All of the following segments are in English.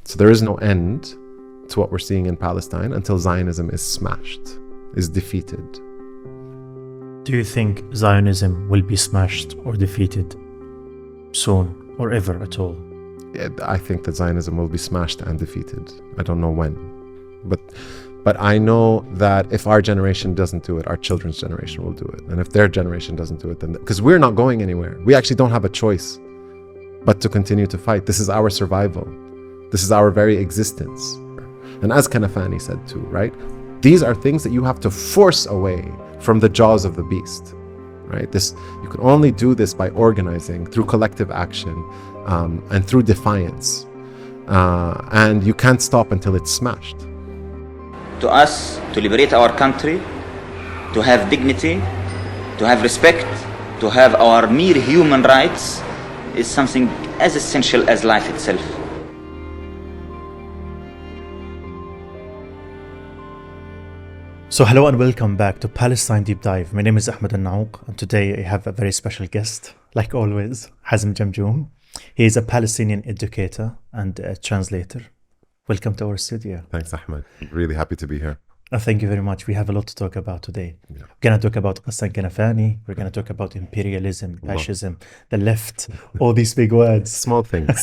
So there is no end to what we're seeing in Palestine until Zionism is smashed, is defeated. Do you think Zionism will be smashed or defeated soon or ever at all? I think that Zionism will be smashed and defeated. I don't know when. But I know that if our generation doesn't do it, our children's generation will do it. And if their generation doesn't do it, then... Because we're not going anywhere. We actually don't have a choice but to continue to fight. This is our survival. This is our very existence. And as Kanafani said too, right? These are things that you have to force away from the jaws of the beast, right? You can only do this by organizing through collective action and through defiance. And you can't stop until it's smashed. To us, to liberate our country, to have dignity, to have respect, to have our mere human rights is something as essential as life itself. So hello and welcome back to Palestine Deep Dive. My name is Ahmed Al-Naouq and today I have a very special guest, like always, Hazem Jamjoum. He is a Palestinian educator and a translator. Welcome to our studio. Thanks, Ahmed. Really happy to be here. Thank you very much. We have a lot to talk about today. Yeah. We're going to talk about Ghassan Kanafani. We're going to talk about imperialism, fascism, the left, all these big words. Small things.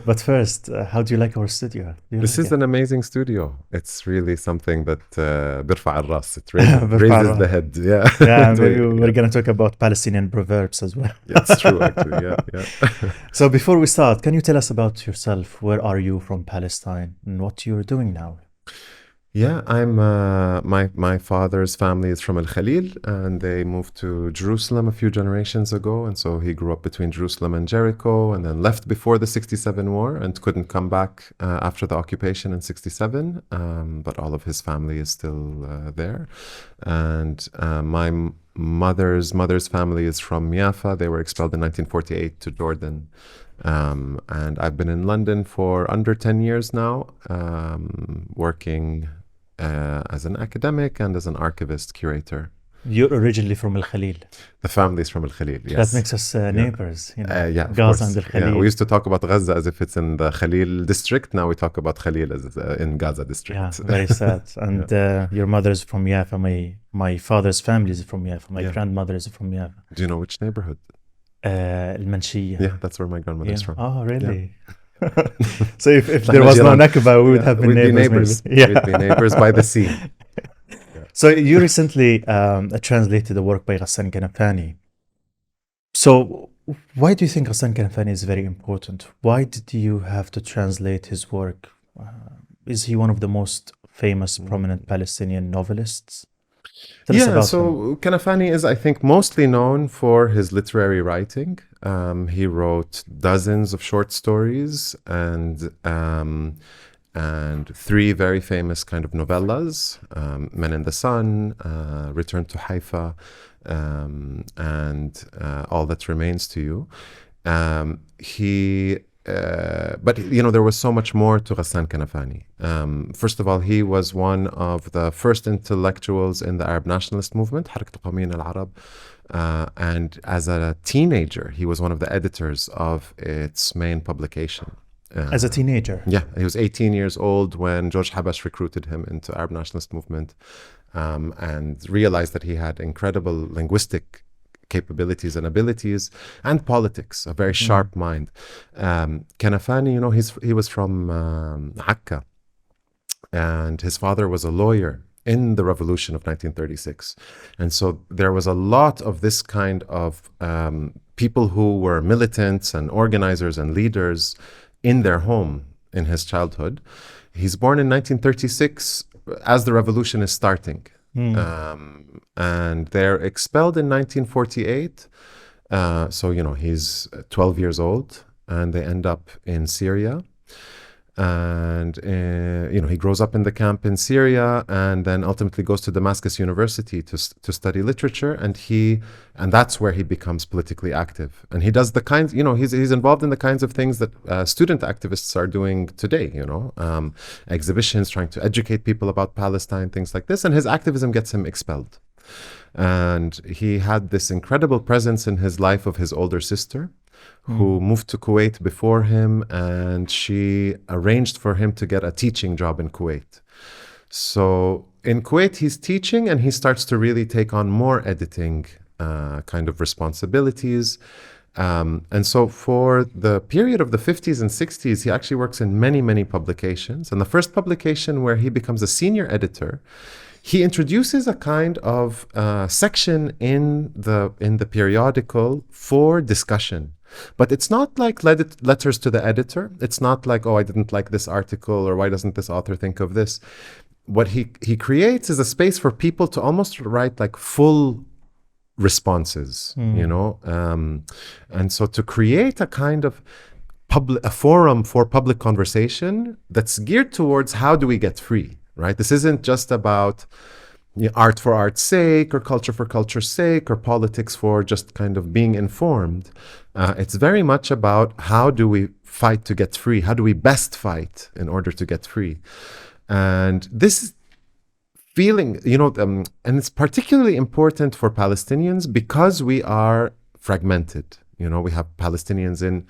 But first, how do you like our studio? This is an amazing studio. It's really something that birfa al-ras. It raises the head. Yeah. Yeah, we're going to talk about Palestinian proverbs as well. That's true, actually. Yeah. So before we start, can you tell us about yourself? Where are you from Palestine and what you're doing now? Yeah, I'm my father's family is from Al-Khalil and they moved to Jerusalem a few generations ago, and so he grew up between Jerusalem and Jericho and then left before the 67 war and couldn't come back after the occupation in 67, but all of his family is still there. And my mother's family is from Haifa. They were expelled in 1948 to Jordan. And I've been in London for under 10 years now, working as an academic and as an archivist curator. You're originally from Al-Khalil. The family's from Al-Khalil, yes. That makes us neighbors, you know. Yeah, Gaza and Al-Khalil. Yeah, we used to talk about Gaza as if it's in the Khalil district. Now we talk about Khalil as in Gaza district. Yeah, very sad. And your mother's from Haifa. My father's family is from Haifa. My grandmother is from Haifa. Do you know which neighborhood? Al-Manshiyah. Yeah, that's where my grandmother is from. Oh, really? Yeah. So if there was no Nakba, we would have been neighbors. Yeah. We'd be neighbors by the sea. So you recently translated the work by Ghassan Kanafani. So why do you think Ghassan Kanafani is very important? Why did you have to translate his work? Is he one of the most famous, prominent Palestinian novelists? So Kanafani is, I think, mostly known for his literary writing. He wrote dozens of short stories and three very famous kind of novellas, Men in the Sun, Return to Haifa, and All That Remains to You. But there was so much more to Ghassan Kanafani. First of all, he was one of the first intellectuals in the Arab nationalist movement, Harakat al-Arab, and as a teenager, he was one of the editors of its main publication. As a teenager? Yeah, he was 18 years old when George Habash recruited him into Arab nationalist movement and realized that he had incredible linguistic capabilities and abilities and politics, a very sharp mind. Kanafani, he was from Akka, and his father was a lawyer in the revolution of 1936. And so there was a lot of this kind of people who were militants and organizers and leaders in their home in his childhood. He's born in 1936 as the revolution is starting. And they're expelled in 1948. So, he's 12 years old and they end up in Syria. And, he grows up in the camp in Syria and then ultimately goes to Damascus University to study literature. And that's where he becomes politically active. And he does the kinds, he's involved in the kinds of things that student activists are doing today, exhibitions, trying to educate people about Palestine, things like this. And his activism gets him expelled. And he had this incredible presence in his life of his older sister. who moved to Kuwait before him, and she arranged for him to get a teaching job in Kuwait. So in Kuwait, he's teaching, and he starts to really take on more editing kind of responsibilities. And so for the period of the 50s and 60s, he actually works in many, many publications. And the first publication where he becomes a senior editor, he introduces a kind of section in the periodical for discussion. But it's not like letters to the editor. It's not like, oh, I didn't like this article, or why doesn't this author think of this? What he creates is a space for people to almost write like full responses, you know? And so to create a kind of a forum for public conversation that's geared towards how do we get free, right? This isn't just about art for art's sake, or culture for culture's sake, or politics for just kind of being informed. It's very much about how do we fight to get free? How do we best fight in order to get free? And this feeling, and it's particularly important for Palestinians because we are fragmented. We have Palestinians in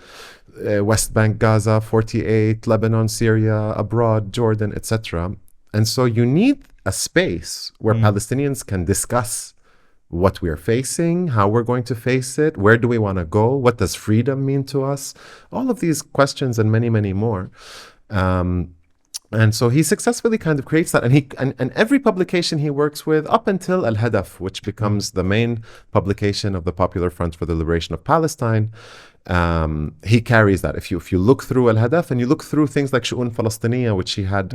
West Bank, Gaza, 48, Lebanon, Syria, abroad, Jordan, etc. And so you need a space where Palestinians can discuss what we're facing, how we're going to face it, where do we want to go, what does freedom mean to us, all of these questions and many, many more. And so he successfully kind of creates that, and every publication he works with up until al-Hadaf, which becomes the main publication of the Popular Front for the Liberation of Palestine. He carries that. If you look through al-Hadaf and you look through things like Shu'un Falastiniya, which he had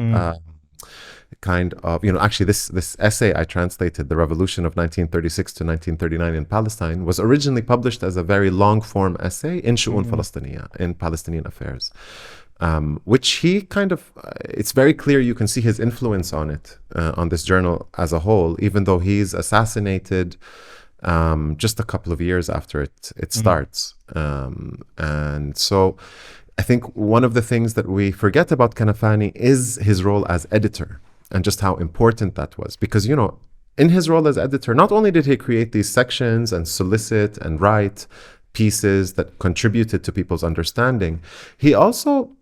kind of, actually this essay I translated, The Revolution of 1936 to 1939 in Palestine, was originally published as a very long form essay in Shu'un Falastiniya, in Palestinian affairs. Which he kind of, it's very clear you can see his influence on it, on this journal as a whole, even though he's assassinated just a couple of years after it starts. And so I think one of the things that we forget about Kanafani is his role as editor, and just how important that was. Because, in his role as editor, not only did he create these sections and solicit and write pieces that contributed to people's understanding, he also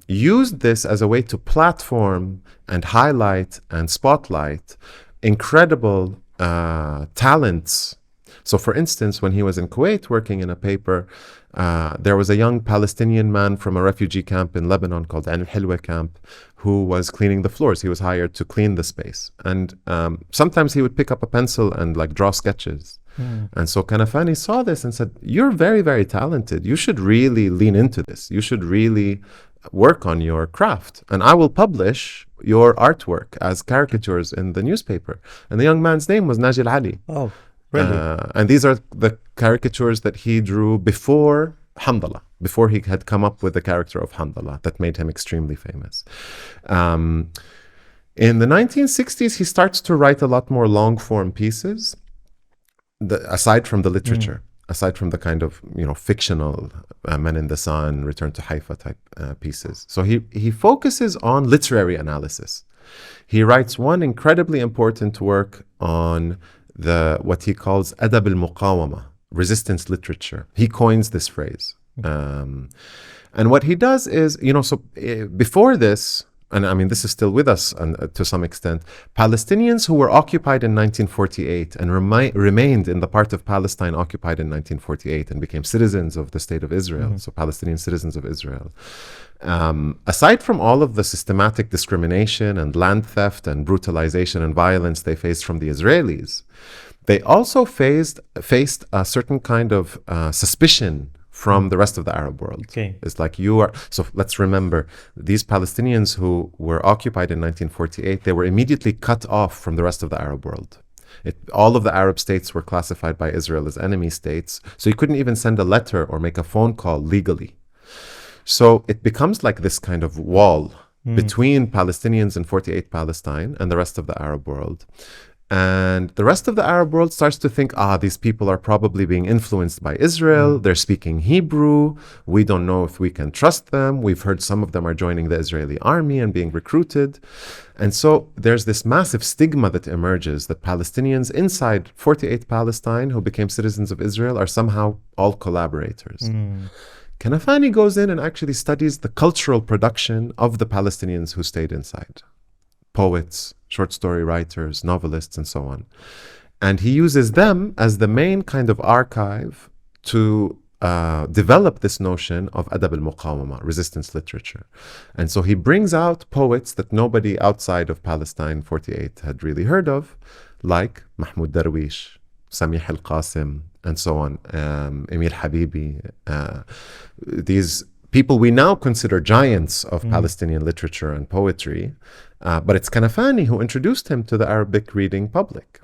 used this as a way to platform and highlight and spotlight incredible talents. So for instance, when he was in Kuwait working in a paper, there was a young Palestinian man from a refugee camp in Lebanon called al-Hayyat camp who was cleaning the floors. He was hired to clean the space. And sometimes he would pick up a pencil and draw sketches. And so Kanafani saw this and said, you're very, very talented. You should really lean into this. You should really work on your craft. And I will publish your artwork as caricatures in the newspaper. And the young man's name was Najil Ali. Oh, really? And these are the caricatures that he drew before Hamdallah, before he had come up with the character of Hamdallah that made him extremely famous. In the 1960s, he starts to write a lot more long-form pieces. Aside from the literature, aside from the kind of fictional Men in the Sun, Return to Haifa type pieces. So he focuses on literary analysis. He writes one incredibly important work on what he calls adab al-muqawama, resistance literature. He coins this phrase. And what he does is, before this, and I mean, this is still with us to some extent, Palestinians who were occupied in 1948 and remained in the part of Palestine occupied in 1948 and became citizens of the State of Israel, so Palestinian citizens of Israel. Aside from all of the systematic discrimination and land theft and brutalization and violence they faced from the Israelis, they also faced a certain kind of suspicion from the rest of the Arab world. Okay. It's like so let's remember, these Palestinians who were occupied in 1948, they were immediately cut off from the rest of the Arab world. All of the Arab states were classified by Israel as enemy states, so you couldn't even send a letter or make a phone call legally. So it becomes like this kind of wall between Palestinians in 48 Palestine and the rest of the Arab world. And the rest of the Arab world starts to think, these people are probably being influenced by Israel. They're speaking Hebrew. We don't know if we can trust them. We've heard some of them are joining the Israeli army and being recruited. And so there's this massive stigma that emerges that Palestinians inside 48 Palestine who became citizens of Israel are somehow all collaborators. Kanafani goes in and actually studies the cultural production of the Palestinians who stayed inside. Poets, short story writers, novelists, and so on. And he uses them as the main kind of archive to develop this notion of adab al-muqawama, resistance literature. And so he brings out poets that nobody outside of Palestine 48 had really heard of, like Mahmoud Darwish, Samih al-Qasim, and so on, Emir Habibi. These people we now consider giants of Palestinian literature and poetry, but it's Kanafani who introduced him to the Arabic reading public.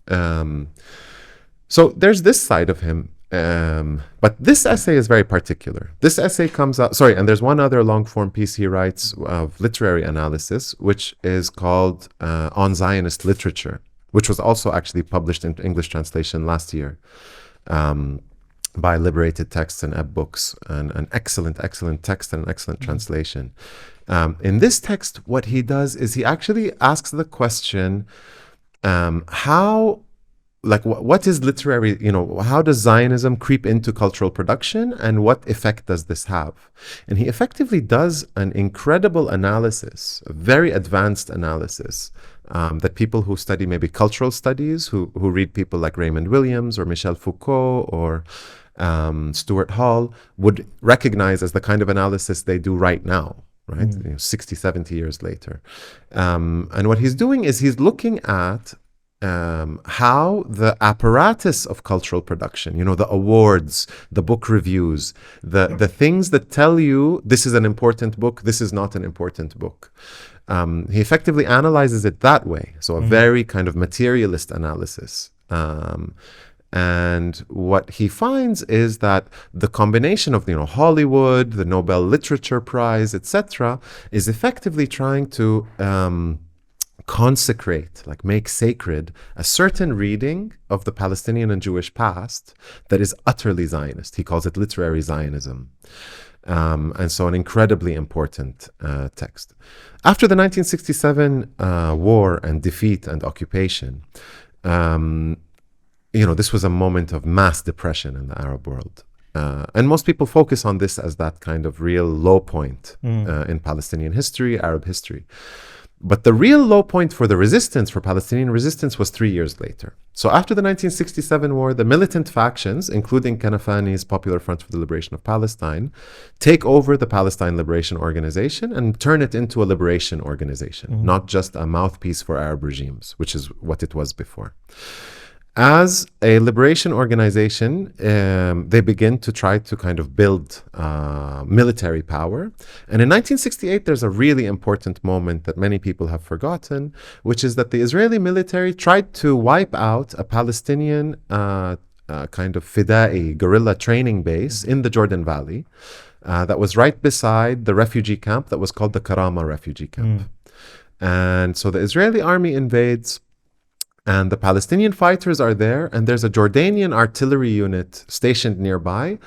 So there's this side of him. But this essay is very particular. This essay comes out, and there's one other long form piece he writes of literary analysis, which is called On Zionist Literature, which was also actually published in English translation last year by Liberated Texts and Ebb Books, and an excellent text and an excellent translation. In this text, what he does is he actually asks the question, what is literary, how does Zionism creep into cultural production and what effect does this have? And he effectively does an incredible analysis, a very advanced analysis, that people who study maybe cultural studies, who read people like Raymond Williams or Michel Foucault or Stuart Hall would recognize as the kind of analysis they do right now, right? 60, 70 years later. And what he's doing is he's looking at how the apparatus of cultural production, the awards, the book reviews, the things that tell you this is an important book, this is not an important book. He effectively analyzes it that way. So a very kind of materialist analysis. And what he finds is that the combination of Hollywood, the Nobel Literature Prize, etc., is effectively trying to consecrate, make sacred, a certain reading of the Palestinian and Jewish past that is utterly Zionist. He calls it literary Zionism. And so an incredibly important text. After the 1967 war and defeat and occupation, this was a moment of mass depression in the Arab world. And most people focus on this as that kind of real low point in Palestinian history, Arab history. But the real low point for the resistance, for Palestinian resistance, was 3 years later. So after the 1967 war, the militant factions, including Kanafani's Popular Front for the Liberation of Palestine, take over the Palestine Liberation Organization and turn it into a liberation organization, not just a mouthpiece for Arab regimes, which is what it was before. As a liberation organization, they begin to try to kind of build military power. And in 1968, there's a really important moment that many people have forgotten, which is that the Israeli military tried to wipe out a Palestinian kind of Fida'i guerrilla training base in the Jordan Valley that was right beside the refugee camp that was called the Karama refugee camp. And so the Israeli army invades, and the Palestinian fighters are there, and there's a Jordanian artillery unit stationed nearby.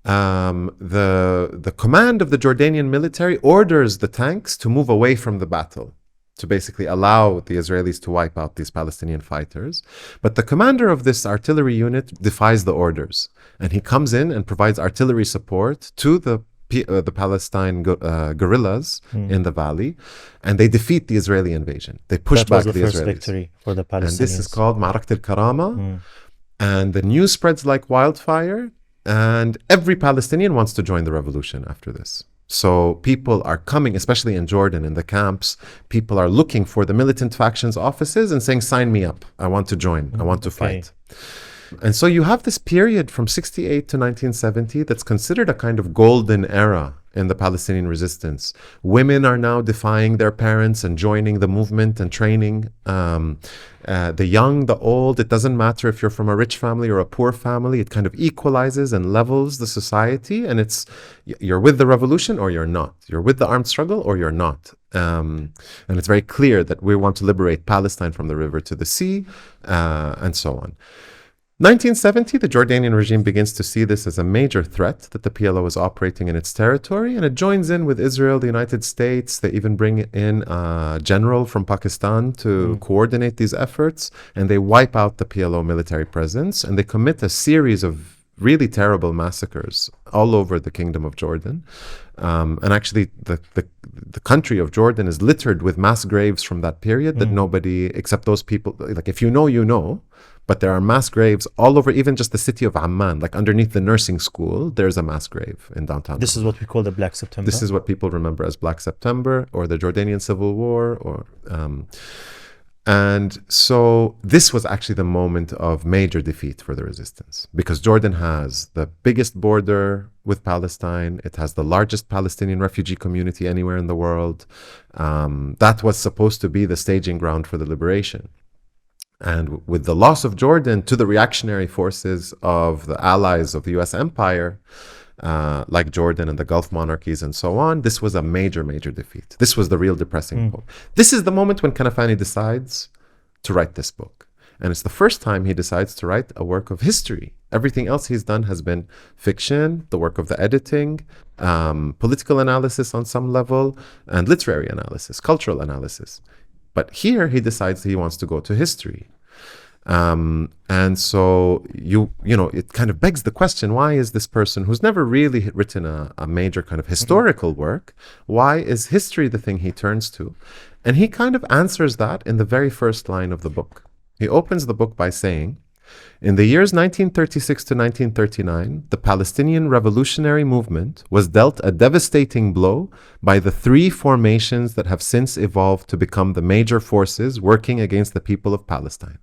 The command of the Jordanian military orders the tanks to move away from the battle, to basically allow the Israelis to wipe out these Palestinian fighters. But the commander of this artillery unit defies the orders, and he comes in and provides artillery support to the Palestine guerrillas in the valley, and they defeat the Israeli invasion. They push back the Israelis. That was the first victory for the Palestinians. And this is called Ma'arakat al-Karama. And the news spreads like wildfire, and every Palestinian wants to join the revolution after this. So people are coming, especially in Jordan, in the camps, people are looking for the militant factions offices and saying, sign me up. I want to join. I want to fight. And so you have this period from 68 to 1970 that's considered a kind of golden era in the Palestinian resistance. Women are now defying their parents and joining the movement and training. The young, the old, it doesn't matter if you're from a rich family or a poor family. It kind of equalizes and levels the society, and you're with the revolution or you're not. You're with the armed struggle or you're not. And it's very clear that we want to liberate Palestine from the river to the sea, and so on. 1970, the Jordanian regime begins to see this as a major threat that the PLO is operating in its territory, and it joins in with Israel, the United States. They even bring in a general from Pakistan to coordinate these efforts, and they wipe out the PLO military presence, and they commit a series of really terrible massacres all over the Kingdom of Jordan. And actually, the country of Jordan is littered with mass graves from that period that nobody, except those people, like if you know, you know. But there are mass graves all over, even just the city of Amman, like underneath the nursing school, there's a mass grave in downtown. This is what we call the Black September. This is what people remember as Black September or the Jordanian Civil War. And so this was actually the moment of major defeat for the resistance, because Jordan has the biggest border with Palestine. It has the largest Palestinian refugee community anywhere in the world. That was supposed to be the staging ground for the liberation. And with the loss of Jordan to the reactionary forces of the allies of the US empire, like Jordan and the Gulf monarchies and so on, this was a major, major defeat. This was the real depressing point. This is the moment when Kanafani decides to write this book. And it's the first time he decides to write a work of history. Everything else he's done has been fiction, the work of the editing, political analysis on some level, and literary analysis, cultural analysis. But here he decides he wants to go to history. And so, you know, it kind of begs the question, why is this person who's never really written a major kind of historical work, why is history the thing he turns to? And he kind of answers that in the very first line of the book. He opens the book by saying, in the years 1936 to 1939, the Palestinian revolutionary movement was dealt a devastating blow by the three formations that have since evolved to become the major forces working against the people of Palestine.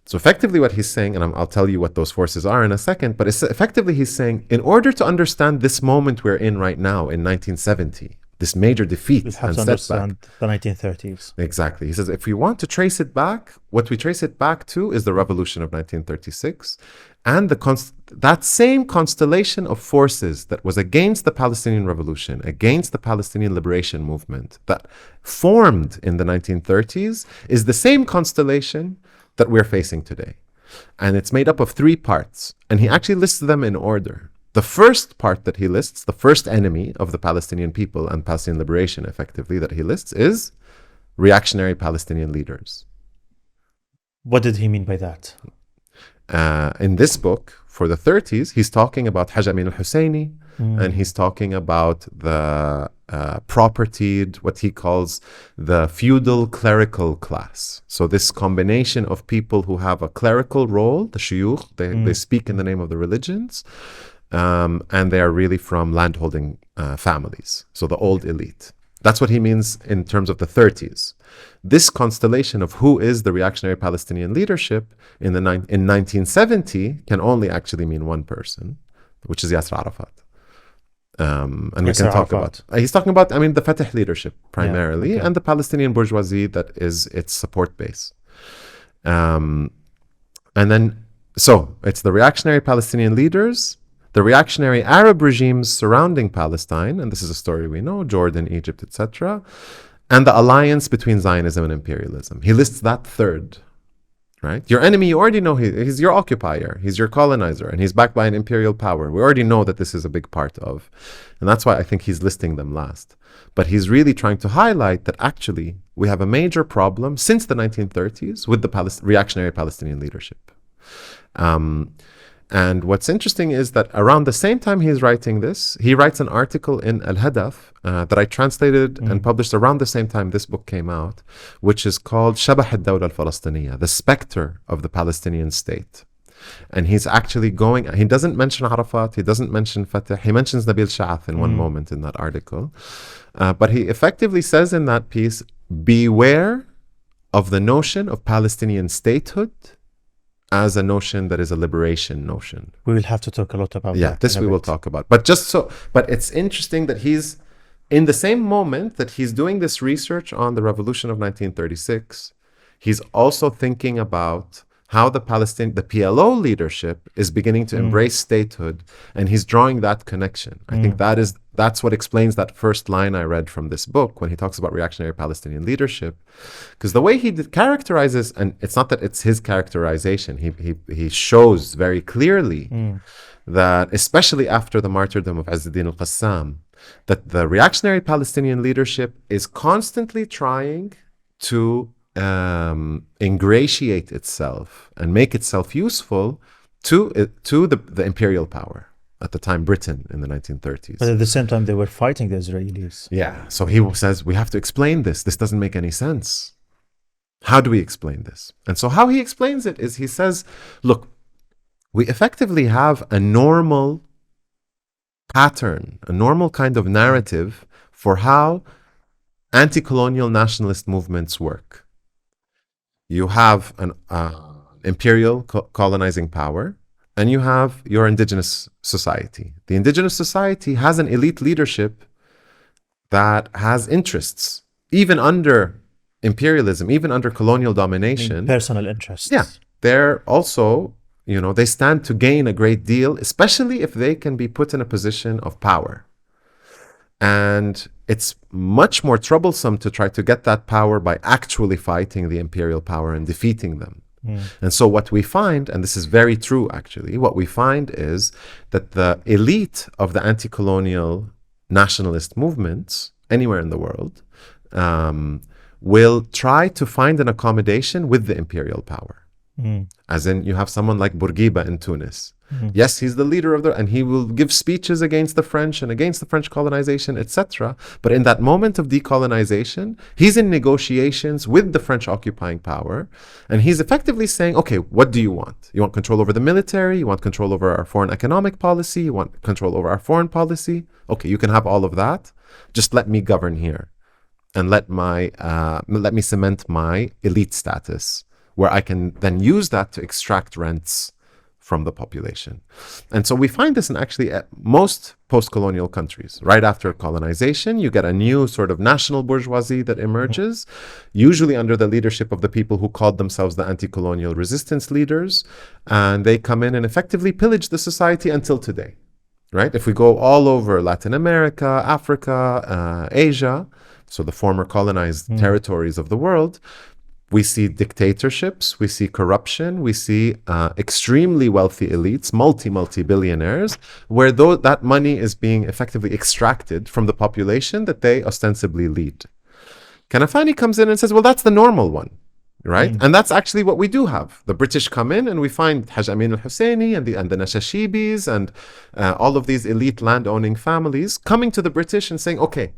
So effectively what he's saying, and I'll tell you what those forces are in a second, but effectively he's saying, in order to understand this moment we're in right now in 1970, this major defeat We have and to understand setback. the 1930s. Exactly. He says, if we want to trace it back, what we trace it back to is the revolution of 1936 and that same constellation of forces that was against the Palestinian revolution, against the Palestinian liberation movement that formed in the 1930s is the same constellation that we're facing today. And it's made up of three parts. And he actually lists them in order. The first part that he lists, the first enemy of the Palestinian people and Palestinian liberation, effectively, that he lists is reactionary Palestinian leaders. What did he mean by that? In this book, for the 30s, he's talking about Haj Amin al-Husseini, and he's talking about the propertied, what he calls the feudal clerical class. So this combination of people who have a clerical role, the shuyukh, they speak in the name of the religions, and they are really from landholding families, so the old elite. That's what he means in terms of the 30s. This constellation of who is the reactionary Palestinian leadership in 1970 can only actually mean one person, which is Yasser Arafat. And Yasser we can talk Arafat. About. He's talking about, the Fatah leadership primarily, and the Palestinian bourgeoisie that is its support base. And then, so it's the reactionary Palestinian leaders, the reactionary Arab regimes surrounding Palestine, and this is a story we know, Jordan, Egypt, etc., and the alliance between Zionism and imperialism. He lists that third, right? Your enemy, you already know he's your occupier, he's your colonizer, and he's backed by an imperial power. We already know that this is a big part of, and that's why I think he's listing them last. But he's really trying to highlight that actually we have a major problem since the 1930s with the reactionary Palestinian leadership. And what's interesting is that around the same time he's writing this, he writes an article in Al-Hadaf that I translated and published around the same time this book came out, which is called Shabah al-Dawla al-Falastiniya, the specter of the Palestinian state. And he's actually he doesn't mention Arafat, he doesn't mention Fatah, he mentions Nabil Sha'ath in one moment in that article. But he effectively says in that piece, beware of the notion of Palestinian statehood as a notion that is a liberation notion. We will have to talk a lot about Yeah, that. this we will talk about. But it's interesting that he's, in the same moment that he's doing this research on the revolution of 1936, he's also thinking about how the PLO leadership is beginning to embrace statehood, and he's drawing that connection. I think that's what explains that first line I read from this book when he talks about reactionary Palestinian leadership, because the way he characterizes, and it's not that it's his characterization, he shows very clearly that, especially after the martyrdom of Izz-ad-Din al-Qassam, that the reactionary Palestinian leadership is constantly trying to ingratiate itself and make itself useful to the imperial power, at the time Britain in the 1930s. But at the same time, they were fighting the Israelis. Yeah, so he says, we have to explain this. This doesn't make any sense. How do we explain this? And so how he explains it is he says, look, we effectively have a normal pattern, a normal kind of narrative for how anti-colonial nationalist movements work. You have an imperial colonizing power, and you have your indigenous society. The indigenous society has an elite leadership that has interests, even under imperialism, even under colonial domination. Personal interests. Yeah, they're also, they stand to gain a great deal, especially if they can be put in a position of power. And it's much more troublesome to try to get that power by actually fighting the imperial power and defeating them. And so what we find, and this is very true actually, what we find is that the elite of the anti-colonial nationalist movements anywhere in the world will try to find an accommodation with the imperial power. As in, you have someone like Bourguiba in Tunis. Yes, he's the leader of and he will give speeches against the French and against the French colonization, etc. But in that moment of decolonization, he's in negotiations with the French occupying power, and he's effectively saying, okay, what do you want? You want control over the military? You want control over our foreign economic policy? You want control over our foreign policy? Okay, you can have all of that. Just let me govern here, and let me cement my elite status, where I can then use that to extract rents from the population. And so we find this in actually most post-colonial countries. Right after colonization, you get a new sort of national bourgeoisie that emerges, usually under the leadership of the people who called themselves the anti-colonial resistance leaders. And they come in and effectively pillage the society until today, right? If we go all over Latin America, Africa, Asia, so the former colonized territories of the world, we see dictatorships, we see corruption, we see extremely wealthy elites, multi-billionaires, where that money is being effectively extracted from the population that they ostensibly lead. Kanafani comes in and says, well, that's the normal one, right? And that's actually what we do have. The British come in and we find Haj Amin al-Husseini and the Nashashibis and all of these elite land-owning families coming to the British and saying, okay,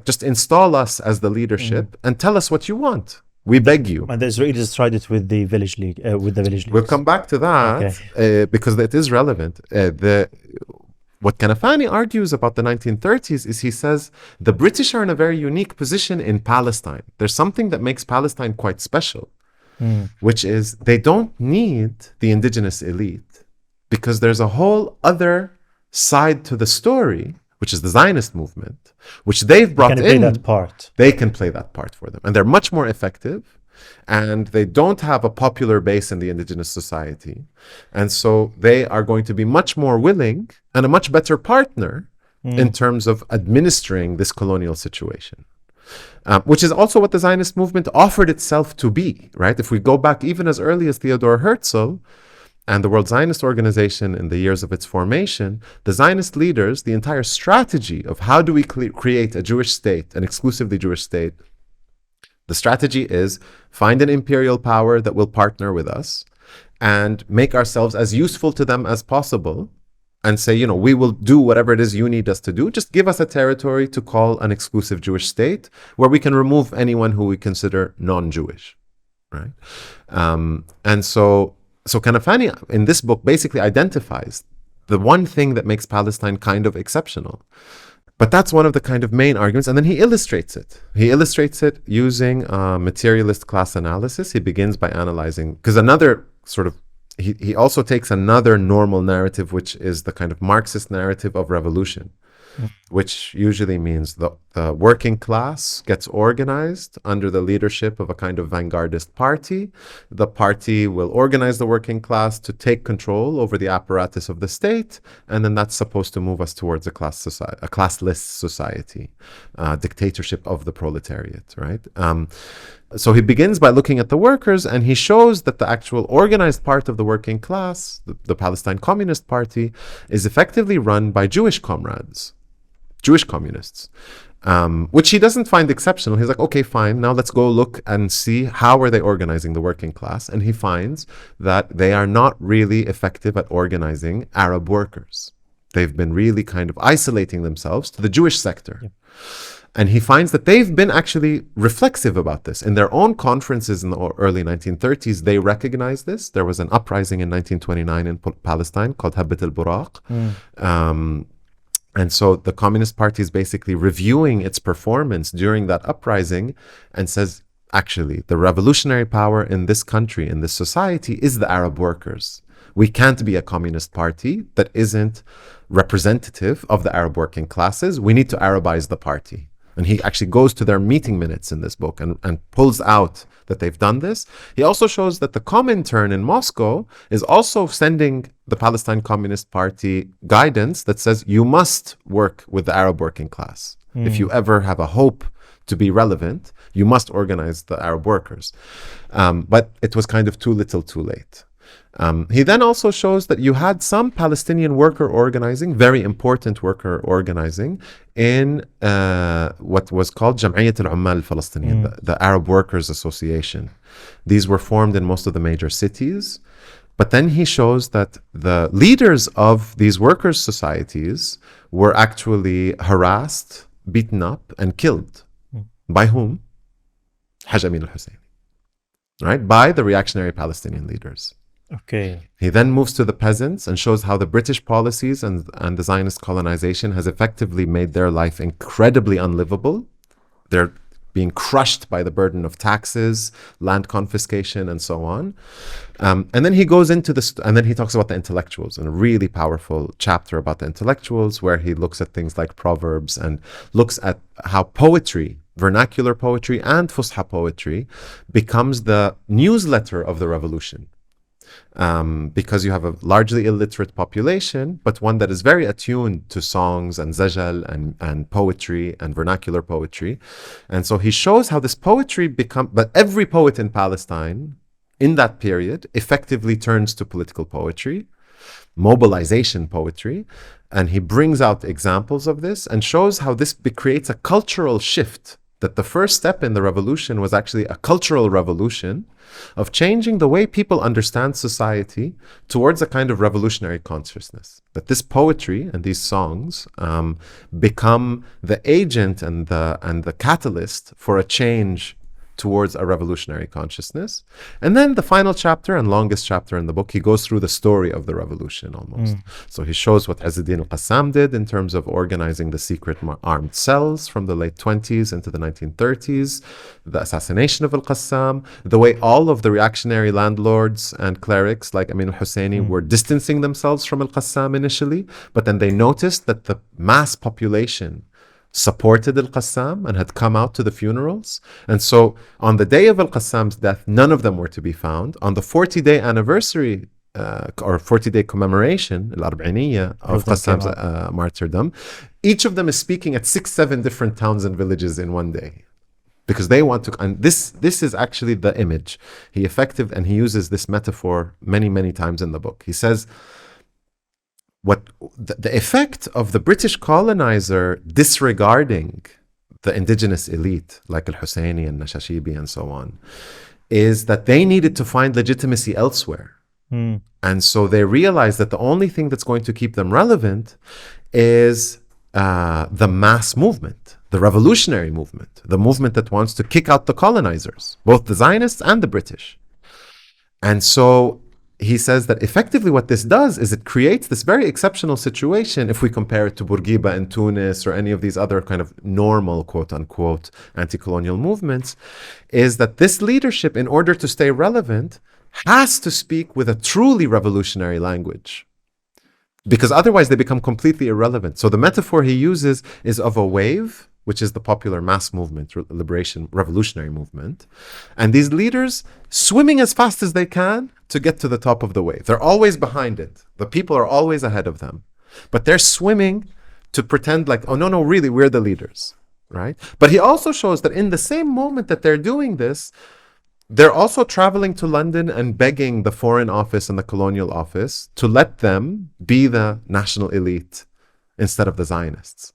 just install us as the leadership and tell us what you want. We beg you. And the Israelis tried it with the village league, We'll come back to that because it is relevant. What Kanafani argues about the 1930s is he says the British are in a very unique position in Palestine. There's something that makes Palestine quite special, which is they don't need the indigenous elite because there's a whole other side to the story, which is the Zionist movement, which they've brought in. Play that part. They can play that part for them. And they're much more effective. And they don't have a popular base in the indigenous society. And so they are going to be much more willing and a much better partner in terms of administering this colonial situation. Which is also what the Zionist movement offered itself to be, right? If we go back even as early as Theodor Herzl, and the World Zionist Organization in the years of its formation, the Zionist leaders, the entire strategy of how do we create a Jewish state, an exclusively Jewish state, the strategy is find an imperial power that will partner with us and make ourselves as useful to them as possible and say, we will do whatever it is you need us to do. Just give us a territory to call an exclusive Jewish state where we can remove anyone who we consider non-Jewish, right? And so Kanafani in this book basically identifies the one thing that makes Palestine kind of exceptional. But that's one of the kind of main arguments. And then he illustrates it. He illustrates it using materialist class analysis. He begins by analyzing, because another sort of, he also takes another normal narrative, which is the kind of Marxist narrative of revolution, which usually means the working class gets organized under the leadership of a kind of vanguardist party. The party will organize the working class to take control over the apparatus of the state, and then that's supposed to move us towards a classless society, dictatorship of the proletariat, right? So he begins by looking at the workers, and he shows that the actual organized part of the working class, the Palestine Communist Party, is effectively run by Jewish comrades, Jewish communists, which he doesn't find exceptional. He's like, okay, fine, now let's go look and see how are they organizing the working class. And he finds that they are not really effective at organizing Arab workers. They've been really kind of isolating themselves to the Jewish sector. Yep. And he finds that they've been actually reflexive about this. In their own conferences in the early 1930s, they recognized this. There was an uprising in 1929 in Palestine called Habbat al-Buraq. And so the Communist Party is basically reviewing its performance during that uprising and says, actually, the revolutionary power in this country, in this society, is the Arab workers. We can't be a communist party that isn't representative of the Arab working classes. We need to Arabize the party. And he actually goes to their meeting minutes in this book and pulls out that they've done this. He also shows that the Comintern in Moscow is also sending the Palestine Communist Party guidance that says you must work with the Arab working class. If you ever have a hope to be relevant, you must organize the Arab workers. But it was kind of too little too late. He then also shows that you had some Palestinian worker organizing, very important worker organizing, in what was called Jam'iyyat al-Ummal al-Falastiniyin, the Arab Workers Association. These were formed in most of the major cities. But then he shows that the leaders of these workers' societies were actually harassed, beaten up, and killed. By whom? Haj Amin al-Husseini, right? By the reactionary Palestinian leaders. Okay. He then moves to the peasants and shows how the British policies and the Zionist colonization has effectively made their life incredibly unlivable. They're being crushed by the burden of taxes, land confiscation, and so on. And then he goes into this, and then he talks about the intellectuals in a really powerful chapter about the intellectuals, where he looks at things like proverbs and looks at how poetry, vernacular poetry and Fusha poetry, becomes the newsletter of the revolution. Because you have a largely illiterate population, but one that is very attuned to songs and zajal and poetry and vernacular poetry. And so he shows how this poetry but every poet in Palestine in that period effectively turns to political poetry, mobilization poetry, and he brings out examples of this and shows how this creates a cultural shift, that the first step in the revolution was actually a cultural revolution of changing the way people understand society towards a kind of revolutionary consciousness. That this poetry and these songs become the agent and the catalyst for a change towards a revolutionary consciousness. And then the final chapter and longest chapter in the book, he goes through the story of the revolution almost. So he shows what Izz-ad-Din al-Qassam did in terms of organizing the secret armed cells from the late 20s into the 1930s, the assassination of al-Qassam, the way all of the reactionary landlords and clerics like Amin al-Husseini were distancing themselves from al-Qassam initially, but then they noticed that the mass population supported al-Qassam and had come out to the funerals. And so on the day of al-Qassam's death, none of them were to be found. On the 40-day anniversary or 40-day commemoration, al-Arba'iniyya, of Qassam's martyrdom, each of them is speaking at 6-7 different towns and villages in one day. Because they want to, and this is actually the image. He uses this metaphor many, many times in the book. He says, what the effect of the British colonizer disregarding the indigenous elite like al-Husseini and Nashashibi and so on is that they needed to find legitimacy elsewhere. And so they realized that the only thing that's going to keep them relevant is the mass movement, the revolutionary movement, the movement that wants to kick out the colonizers, both the Zionists and the British. And so he says that effectively what this does is it creates this very exceptional situation if we compare it to Bourguiba in Tunis or any of these other kind of normal, quote unquote, anti-colonial movements, is that this leadership, in order to stay relevant, has to speak with a truly revolutionary language, because otherwise they become completely irrelevant. So the metaphor he uses is of a wave, which is the popular mass movement, liberation, revolutionary movement, and these leaders swimming as fast as they can to get to the top of the wave. They're always behind it. The people are always ahead of them, but they're swimming to pretend like, oh, no, really, we're the leaders, right? But he also shows that in the same moment that they're doing this, they're also traveling to London and begging the Foreign Office and the Colonial Office to let them be the national elite instead of the Zionists.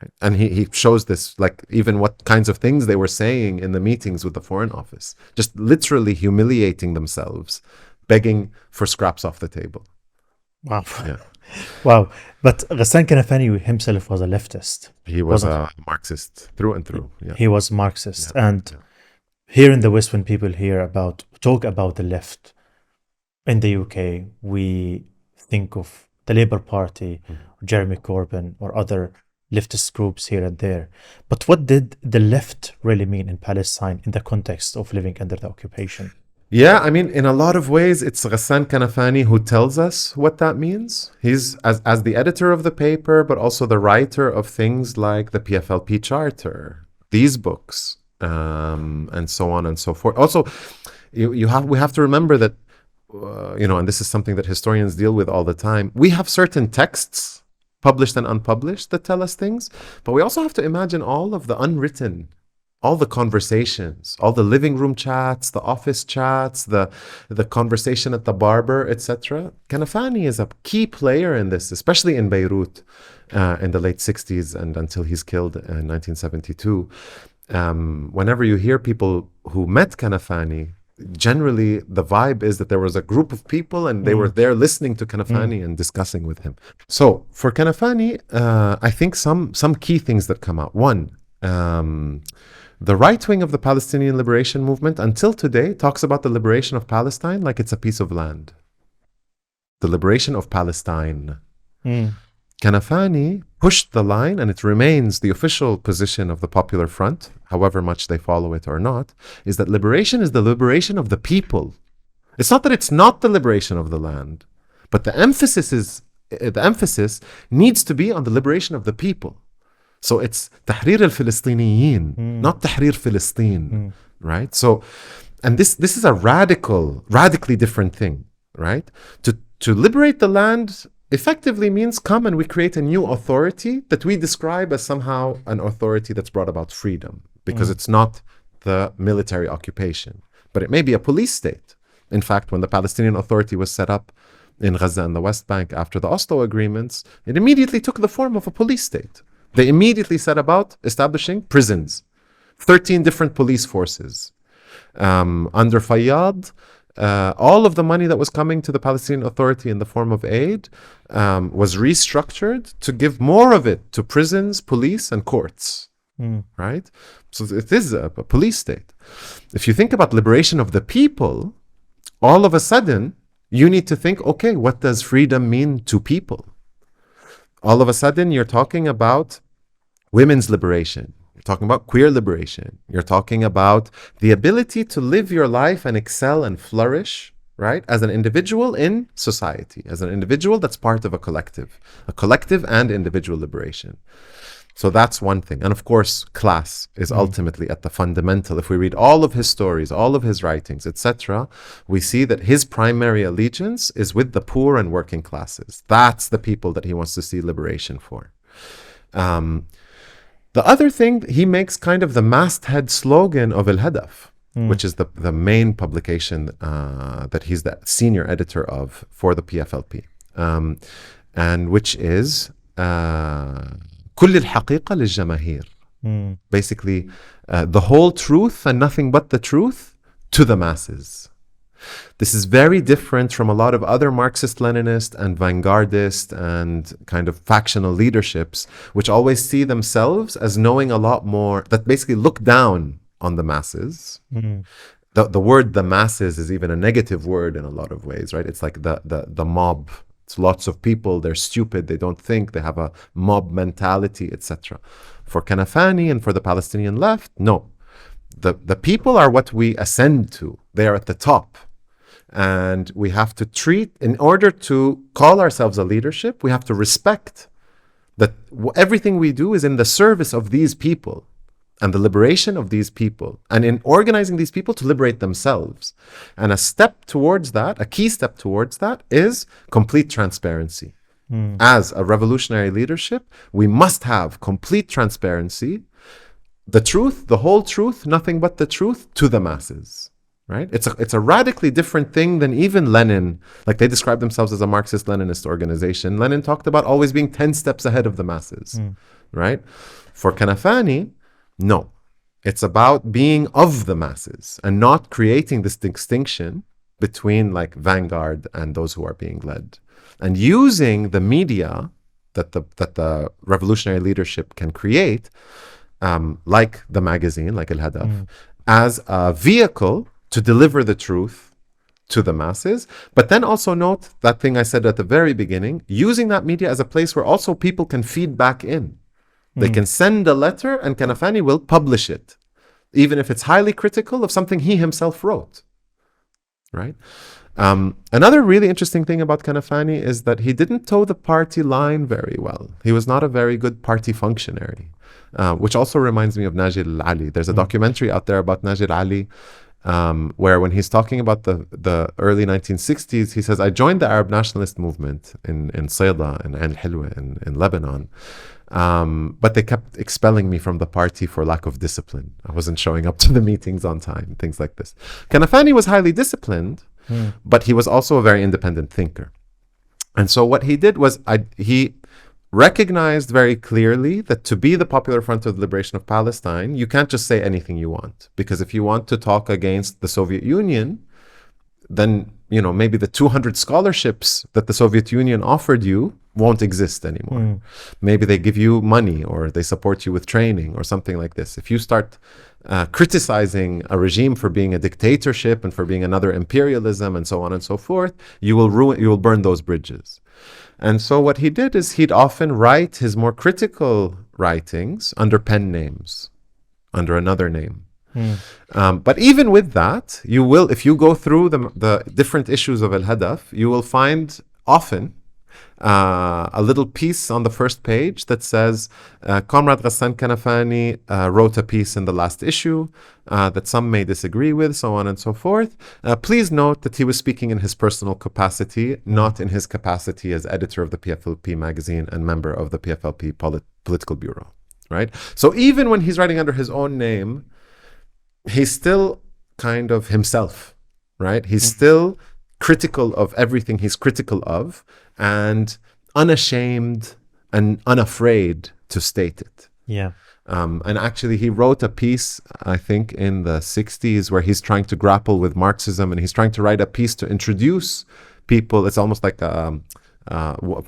Right? And he shows this, like even what kinds of things they were saying in the meetings with the Foreign Office, just literally humiliating themselves, begging for scraps off the table. Wow. Yeah. Wow. But Ghassan Kanafani himself was a leftist. He was a Marxist through and through. Yeah. He was Marxist. Yeah. And here in the West, when people talk about the left in the UK, we think of the Labour Party, or Jeremy Corbyn, or other leftist groups here and there. But what did the left really mean in Palestine in the context of living under the occupation? Yeah, I mean, in a lot of ways, it's Ghassan Kanafani who tells us what that means. He's as the editor of the paper, but also the writer of things like the PFLP Charter, these books, and so on and so forth. Also, we have to remember that, and this is something that historians deal with all the time. We have certain texts, published and unpublished, that tell us things, but we also have to imagine all of the unwritten, all the conversations, all the living room chats, the office chats, the conversation at the barber, etc. Kanafani is a key player in this, especially in Beirut in the late 60s and until he's killed in 1972. Whenever you hear people who met Kanafani, generally the vibe is that there was a group of people and they were there listening to Kanafani and discussing with him. So for Kanafani, I think some key things that come out. One, the right wing of the Palestinian liberation movement until today talks about the liberation of Palestine like it's a piece of land. The liberation of Palestine. Kanafani pushed the line, and it remains the official position of the Popular Front, however much they follow it or not, is that liberation is the liberation of the people. It's not that it's not the liberation of the land, but the emphasis needs to be on the liberation of the people. So it's Tahrir al-Filistiniyin, not Tahrir Filistin, right? So, and this is a radically different thing, right? To liberate the land effectively means come and we create a new authority that we describe as somehow an authority that's brought about freedom, because it's not the military occupation, but it may be a police state. In fact, when the Palestinian Authority was set up in Gaza and the West Bank after the Oslo agreements, it immediately took the form of a police state. They immediately set about establishing prisons, 13 different police forces. Under Fayyad, all of the money that was coming to the Palestinian Authority in the form of aid was restructured to give more of it to prisons, police, and courts. Right? So it is a police state. If you think about liberation of the people, all of a sudden, you need to think, okay, what does freedom mean to people? All of a sudden, you're talking about women's liberation. You're talking about queer liberation. You're talking about the ability to live your life and excel and flourish, right? As an individual in society, as an individual that's part of a collective and individual liberation. So that's one thing. And of course, class is ultimately at the fundamental. If we read all of his stories, all of his writings, etc., we see that his primary allegiance is with the poor and working classes. That's the people that he wants to see liberation for. The other thing, he makes kind of the masthead slogan of al-Hadaf, which is the main publication that he's the senior editor of for the PFLP, and which is كل الحقيقة للجماهير. Basically, the whole truth and nothing but the truth to the masses. This is very different from a lot of other Marxist-Leninist and vanguardist and kind of factional leaderships, which always see themselves as knowing a lot more, that basically look down on the masses. The word the masses is even a negative word in a lot of ways, right? It's like the mob. It's lots of people, they're stupid, they don't think, they have a mob mentality, etc. For Kanafani and for the Palestinian left, no. The people are what we ascend to. They are at the top. And we have to treat, in order to call ourselves a leadership, we have to respect that everything we do is in the service of these people and the liberation of these people, and in organizing these people to liberate themselves. And a step towards that, a key step towards that, is complete transparency. As a revolutionary leadership, we must have complete transparency, the truth, the whole truth, nothing but the truth, to the masses. Right? It's a radically different thing than even Lenin. Like, they describe themselves as a Marxist-Leninist organization. Lenin talked about always being 10 steps ahead of the masses. Right? For Kanafani, no. It's about being of the masses and not creating this distinction between like vanguard and those who are being led. And using the media that the revolutionary leadership can create, like the magazine, like al-Hadaf, as a vehicle to deliver the truth to the masses. But then also note that thing I said at the very beginning, using that media as a place where also people can feed back in. They can send a letter and Kanafani will publish it, even if it's highly critical of something he himself wrote. Right? Another really interesting thing about Kanafani is that he didn't toe the party line very well. He was not a very good party functionary, which also reminds me of Najir Ali. There's a documentary out there about Najir Ali, where when he's talking about the early 1960s, he says, I joined the Arab nationalist movement in Sayda and al-Hilwa in Lebanon. But they kept expelling me from the party for lack of discipline. I wasn't showing up to the meetings on time, things like this. Kanafani was highly disciplined, but he was also a very independent thinker. And so what he did was he recognized very clearly that to be the Popular Front of the Liberation of Palestine, you can't just say anything you want. Because if you want to talk against the Soviet Union, then, you know, maybe the 200 scholarships that the Soviet Union offered you won't exist anymore. Maybe they give you money or they support you with training or something like this. If you start criticizing a regime for being a dictatorship and for being another imperialism and so on and so forth, you will burn those bridges. And so what he did is he'd often write his more critical writings under pen names, under another name. But even with that, you will, if you go through the different issues of al-Hadaf, you will find often a little piece on the first page that says, Comrade Ghassan Kanafani wrote a piece in the last issue that some may disagree with, so on and so forth. Please note that he was speaking in his personal capacity, not in his capacity as editor of the PFLP magazine and member of the PFLP political bureau. Right? So even when he's writing under his own name, he's still kind of himself, right? He's still critical of everything he's critical of and unashamed and unafraid to state it. Yeah. And actually, he wrote a piece, I think, in the 60s where he's trying to grapple with Marxism and he's trying to write a piece to introduce people. It's almost like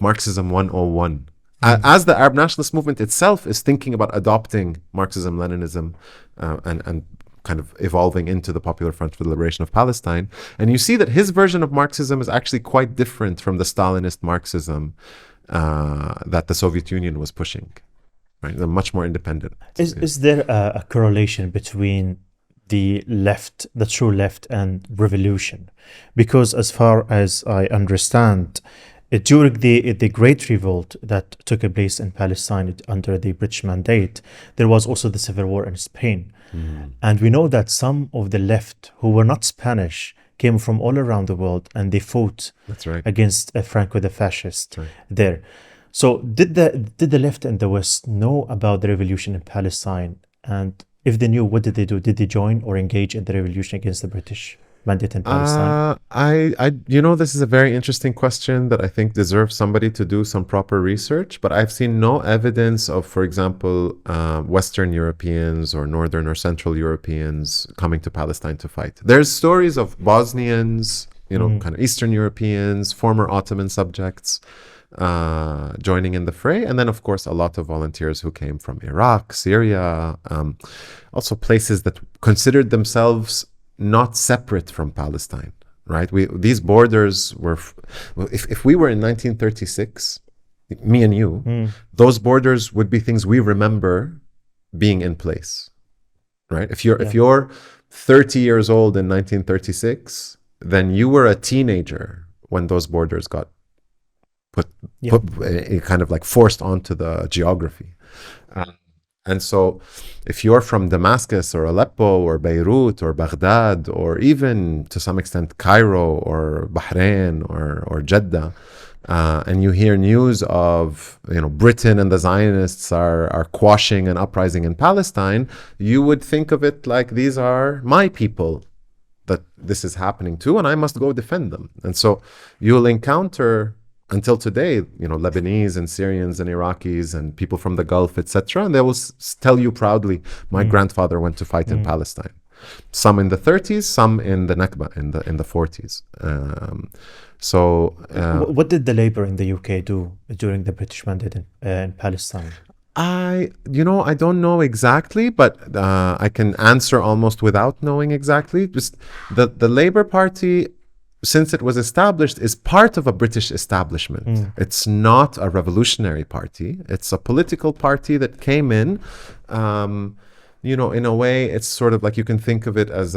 Marxism 101. As the Arab nationalist movement itself is thinking about adopting Marxism, Leninism, and kind of evolving into the Popular Front for the Liberation of Palestine. And you see that his version of Marxism is actually quite different from the Stalinist Marxism that the Soviet Union was pushing. Right? They're much more independent. Is there a correlation between the left, the true left, and revolution? Because as far as I understand, during the Great Revolt that took place in Palestine under the British mandate, there was also the civil war in Spain. And we know that some of the left who were not Spanish came from all around the world and they fought against Franco the fascist there. So did the left and the West know about the revolution in Palestine? And if they knew, what did they do? Did they join or engage in the revolution against the British mandate in Palestine? This is a very interesting question that I think deserves somebody to do some proper research, but I've seen no evidence of, for example, Western Europeans or Northern or Central Europeans coming to Palestine to fight. There's stories of Bosnians, kind of Eastern Europeans, former Ottoman subjects joining in the fray. And then, of course, a lot of volunteers who came from Iraq, Syria, also places that considered themselves not separate from Palestine, right? These borders were, if we were in 1936, me and you, those borders would be things we remember being in place, right? If you're 30 years old in 1936, then you were a teenager when those borders got put kind of like forced onto the geography. And so if you're from Damascus or Aleppo or Beirut or Baghdad or even to some extent Cairo or Bahrain or Jeddah, and you hear news of, Britain and the Zionists are quashing an uprising in Palestine, you would think of it like, these are my people that this is happening to, and I must go defend them. And so you'll encounter, until today, Lebanese and Syrians and Iraqis and people from the Gulf, etc., and they will tell you proudly, my grandfather went to fight in Palestine. Some in the 30s, some in the Nakba in the 40s. What did the Labour in the UK do during the British mandate in Palestine? I don't know exactly, but I can answer almost without knowing exactly. Just the Labour Party, since it was established, is part of a British establishment. It's not a revolutionary party. It's a political party that came in. In a way, it's sort of like, you can think of it as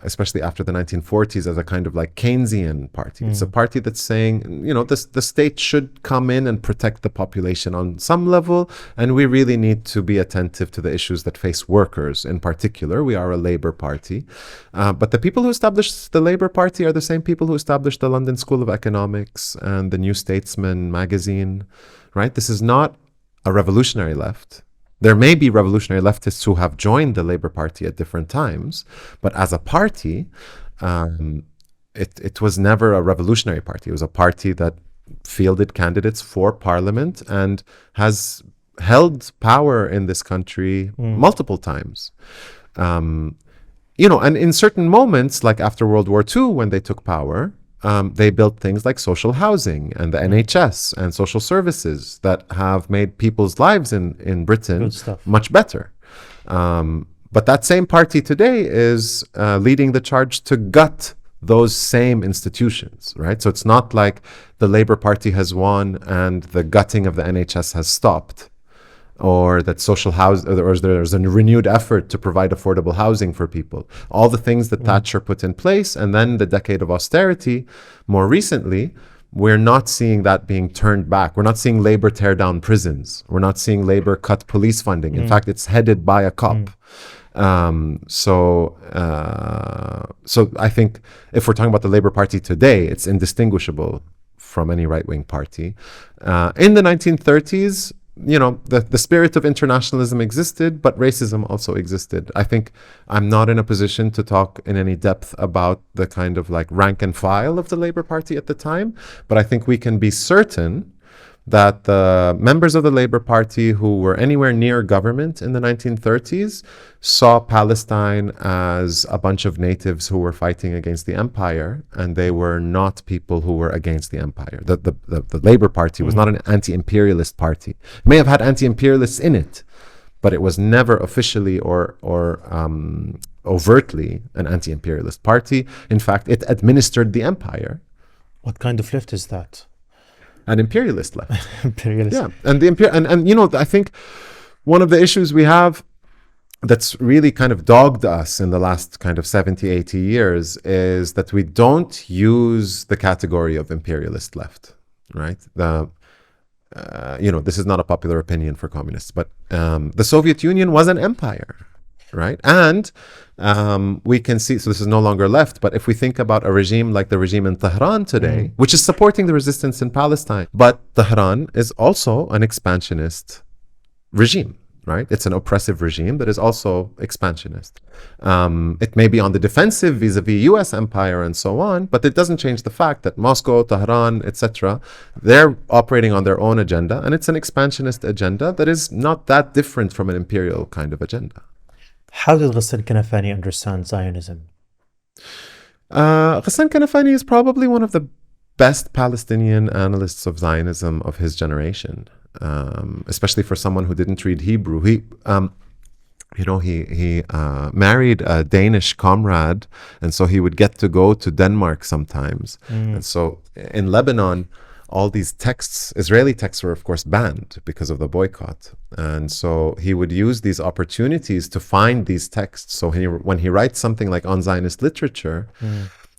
especially after the 1940s, as a kind of like Keynesian party. It's a party that's saying, the state should come in and protect the population on some level, and we really need to be attentive to the issues that face workers in particular. We are a Labour Party. But the people who established the Labour Party are the same people who established the London School of Economics and the New Statesman magazine, right? This is not a revolutionary left. There may be revolutionary leftists who have joined the Labour Party at different times, but as a party, it was never a revolutionary party. It was a party that fielded candidates for parliament and has held power in this country multiple times. And in certain moments, like after World War II, when they took power, they built things like social housing and the NHS and social services that have made people's lives in Britain much better. But that same party today is leading the charge to gut those same institutions, right? So it's not like the Labour Party has won and the gutting of the NHS has stopped, or that social housing, or there's a renewed effort to provide affordable housing for people. All the things that Thatcher put in place, and then the decade of austerity, more recently, we're not seeing that being turned back. We're not seeing Labour tear down prisons. We're not seeing Labour cut police funding. In fact, it's headed by a cop. So I think if we're talking about the Labour Party today, it's indistinguishable from any right-wing party. In the 1930s, the spirit of internationalism existed, but racism also existed. I think I'm not in a position to talk in any depth about the kind of like rank and file of the Labour Party at the time, but I think we can be certain that the members of the Labour Party who were anywhere near government in the 1930s saw Palestine as a bunch of natives who were fighting against the empire, and they were not people who were against the empire. The Labour Party was not an anti-imperialist party. It may have had anti-imperialists in it, but it was never officially or overtly an anti-imperialist party. In fact, it administered the empire. What kind of left is that? An imperialist left. Imperialist. Yeah, and I think one of the issues we have that's really kind of dogged us in the last kind of 70, 80 years is that we don't use the category of imperialist left, right? This is not a popular opinion for communists, but the Soviet Union was an empire, right? And we can see, so this is no longer left, but if we think about a regime like the regime in Tehran today, which is supporting the resistance in Palestine, but Tehran is also an expansionist regime, right? It's an oppressive regime that is also expansionist. It may be on the defensive vis-a-vis US empire and so on, but it doesn't change the fact that Moscow, Tehran, etc., they're operating on their own agenda, and it's an expansionist agenda that is not that different from an imperial kind of agenda. How did Ghassan Kanafani understand Zionism? Ghassan Kanafani is probably one of the best Palestinian analysts of Zionism of his generation, especially for someone who didn't read Hebrew. He married a Danish comrade, and so he would get to go to Denmark sometimes. And so in Lebanon, all these texts, Israeli texts, were of course banned because of the boycott. And so he would use these opportunities to find these texts. So when he writes something like on Zionist literature,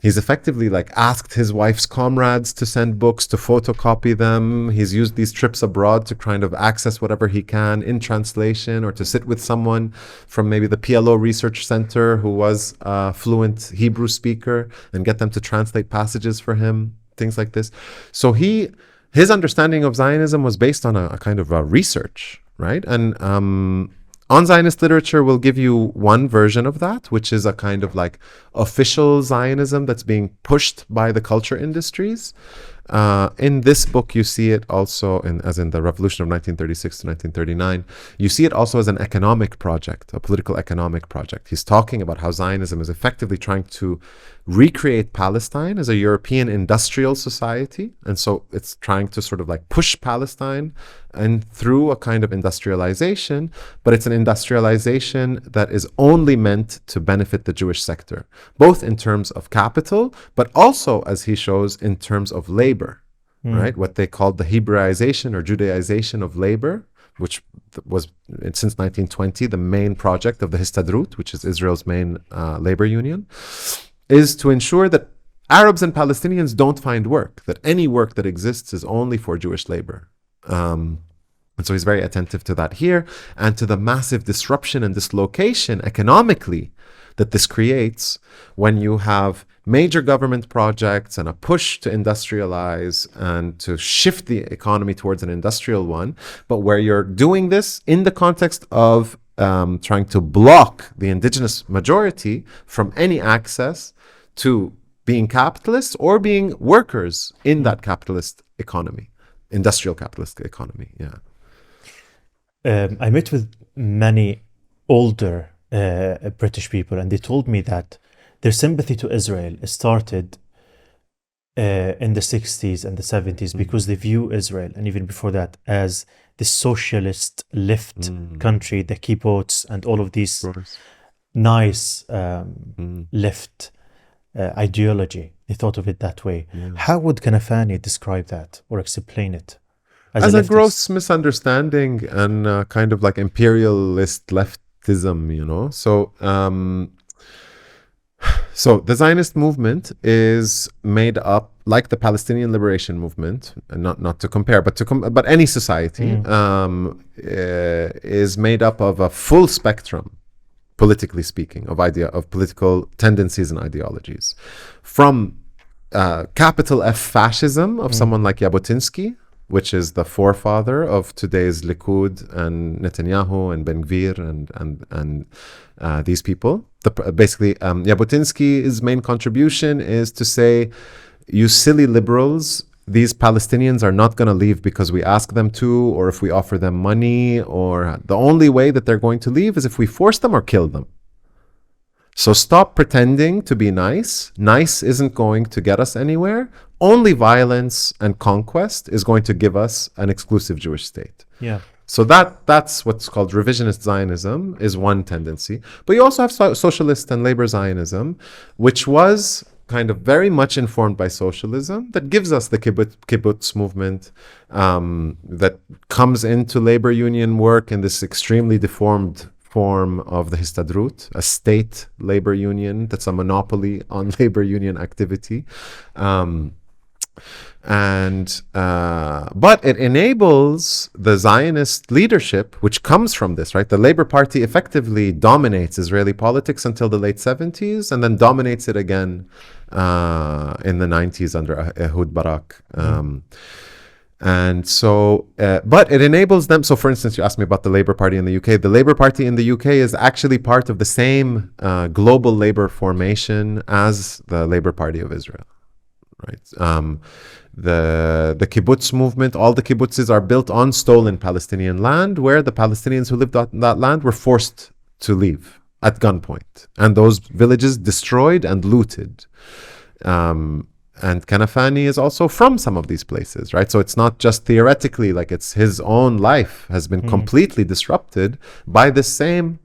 He's effectively like asked his wife's comrades to send books, to photocopy them. He's used these trips abroad to kind of access whatever he can in translation, or to sit with someone from maybe the PLO Research Center who was a fluent Hebrew speaker and get them to translate passages for him, things like this. So his understanding of Zionism was based on a kind of a research, right? And On Zionist Literature will give you one version of that, which is a kind of like official Zionism that's being pushed by the culture industries. In this book, you see it also, as in the Revolution of 1936 to 1939, you see it also as an economic project, a political economic project. He's talking about how Zionism is effectively trying to recreate Palestine as a European industrial society. And so it's trying to sort of like push Palestine and through a kind of industrialization, but it's an industrialization that is only meant to benefit the Jewish sector, both in terms of capital, but also, as he shows, in terms of labor, right? What they called the Hebraization or Judaization of labor, which was since 1920 the main project of the Histadrut, which is Israel's main labor union, is to ensure that Arabs and Palestinians don't find work, that any work that exists is only for Jewish labor. And so he's very attentive to that here, and to the massive disruption and dislocation economically that this creates when you have major government projects and a push to industrialize and to shift the economy towards an industrial one, but where you're doing this in the context of trying to block the indigenous majority from any access to being capitalists or being workers in that capitalist economy, industrial capitalist economy. Yeah. I met with many older British people, and they told me that their sympathy to Israel started in the 60s and the 70s because they view Israel, and even before that, as the socialist left country, the kibbutz and all of these nice left ideology. They thought of it that way. Yeah. How would Kanafani describe that or explain it? As a gross misunderstanding and kind of like imperialist leftism, you know. So the Zionist movement is made up, like the Palestinian liberation movement, and not to compare, but any society is made up of a full spectrum, politically speaking, of political tendencies and ideologies, from capital F fascism of someone like Jabotinsky, which is the forefather of today's Likud and Netanyahu and Ben Gvir and these people. Basically, Jabotinsky's main contribution is to say, you silly liberals, these Palestinians are not going to leave because we ask them to, or if we offer them money, or the only way that they're going to leave is if we force them or kill them. So stop pretending to be nice. Nice isn't going to get us anywhere. Only violence and conquest is going to give us an exclusive Jewish state. Yeah. So that's what's called revisionist Zionism, is one tendency. But you also have socialist and labor Zionism, which was kind of very much informed by socialism, that gives us the kibbutz movement, that comes into labor union work in this extremely deformed form of the Histadrut, a state labor union that's a monopoly on labor union activity. But it enables the Zionist leadership, which comes from this, right? The Labor Party effectively dominates Israeli politics until the late 70s, and then dominates it again in the 90s under Ehud Barak. And so, but it enables them. So, for instance, you asked me about the Labour Party in the UK. The Labour Party in the UK is actually part of the same global labor formation as the Labour Party of Israel, right? The kibbutz movement, all the kibbutzes are built on stolen Palestinian land, where the Palestinians who lived on that land were forced to leave at gunpoint, and those villages destroyed and looted. And Kanafani is also from some of these places, right? So it's not just theoretically, like it's his own life has been completely disrupted by the same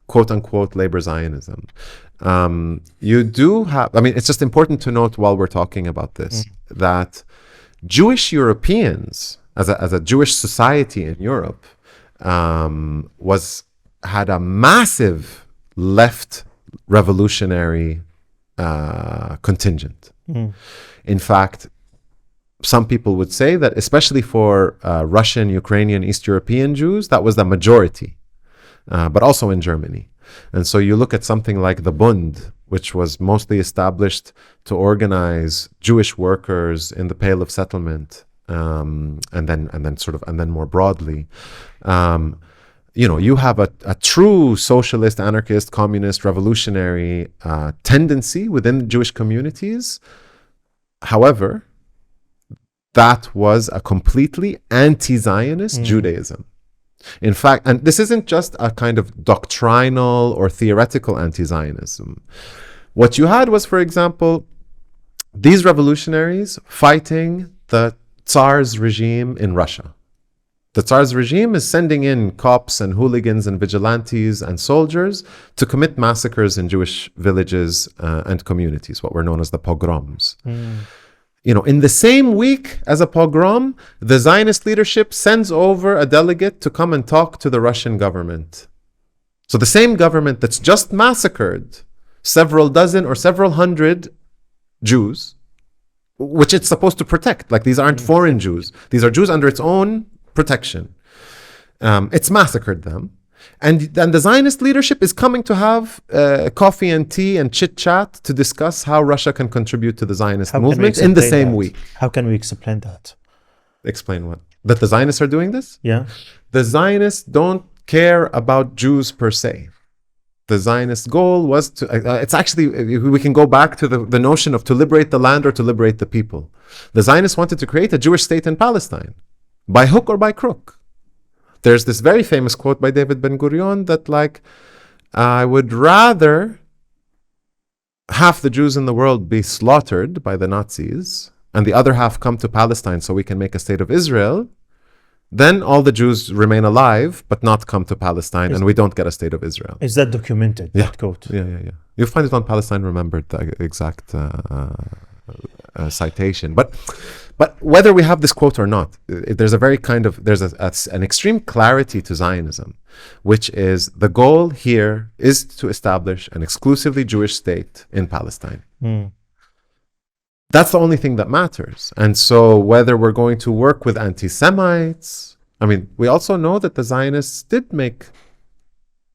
quote-unquote labor Zionism. You do have, I mean, it's just important to note while we're talking about this, that Jewish Europeans, as a Jewish society in Europe, had a massive left revolutionary contingent. In fact, some people would say that, especially for Russian, Ukrainian, East European Jews, that was the majority, but also in Germany. And so you look at something like the Bund, which was mostly established to organize Jewish workers in the Pale of Settlement, and then more broadly. You have a true socialist, anarchist, communist, revolutionary tendency within Jewish communities. However, that was a completely anti-Zionist Judaism. In fact, and this isn't just a kind of doctrinal or theoretical anti-Zionism. What you had was, for example, these revolutionaries fighting the Tsar's regime in Russia. The Tsar's regime is sending in cops and hooligans and vigilantes and soldiers to commit massacres in Jewish villages and communities, what were known as the pogroms. In the same week as a pogrom, the Zionist leadership sends over a delegate to come and talk to the Russian government. So the same government that's just massacred several dozen or several hundred Jews, which it's supposed to protect. Like, these aren't foreign Jews. These are Jews under its own protection. It's massacred them. And the Zionist leadership is coming to have coffee and tea and chit-chat to discuss how Russia can contribute to the Zionist movement in the same week. How can we explain that? Explain what? That the Zionists are doing this? Yeah. The Zionists don't care about Jews per se. The Zionist goal was to, it's actually, we can go back to the notion of to liberate the land or to liberate the people. The Zionists wanted to create a Jewish state in Palestine, by hook or by crook. There's this very famous quote by David Ben-Gurion that, like, I would rather half the Jews in the world be slaughtered by the Nazis and the other half come to Palestine so we can make a state of Israel, then all the Jews remain alive but not come to Palestine and we don't get a state of Israel. Is that documented, Yeah. that quote? Yeah. You'll find it on Palestine Remembered, the exact citation. But whether we have this quote or not, there's a very there's an extreme clarity to Zionism, which is the goal here is to establish an exclusively Jewish state in Palestine. That's the only thing that matters. And so whether we're going to work with anti-Semites, we also know that the Zionists did make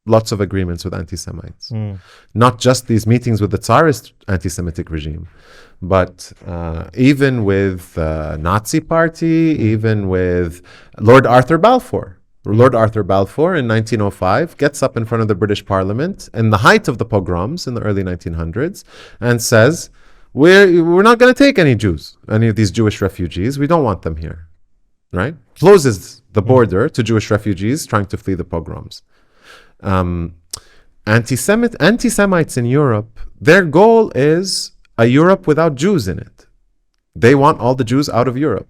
lots of agreements with anti-Semites. Not just these meetings with the Tsarist anti-Semitic regime, but even with the Nazi Party, even with Lord Arthur Balfour. Lord Arthur Balfour in 1905 gets up in front of the British Parliament in the height of the pogroms in the early 1900s and says, we're not going to take any Jews, any of these Jewish refugees. We don't want them here, right? Closes the border to Jewish refugees trying to flee the pogroms. Anti-Semites in Europe, their goal is a Europe without Jews in it. They want all the Jews out of Europe.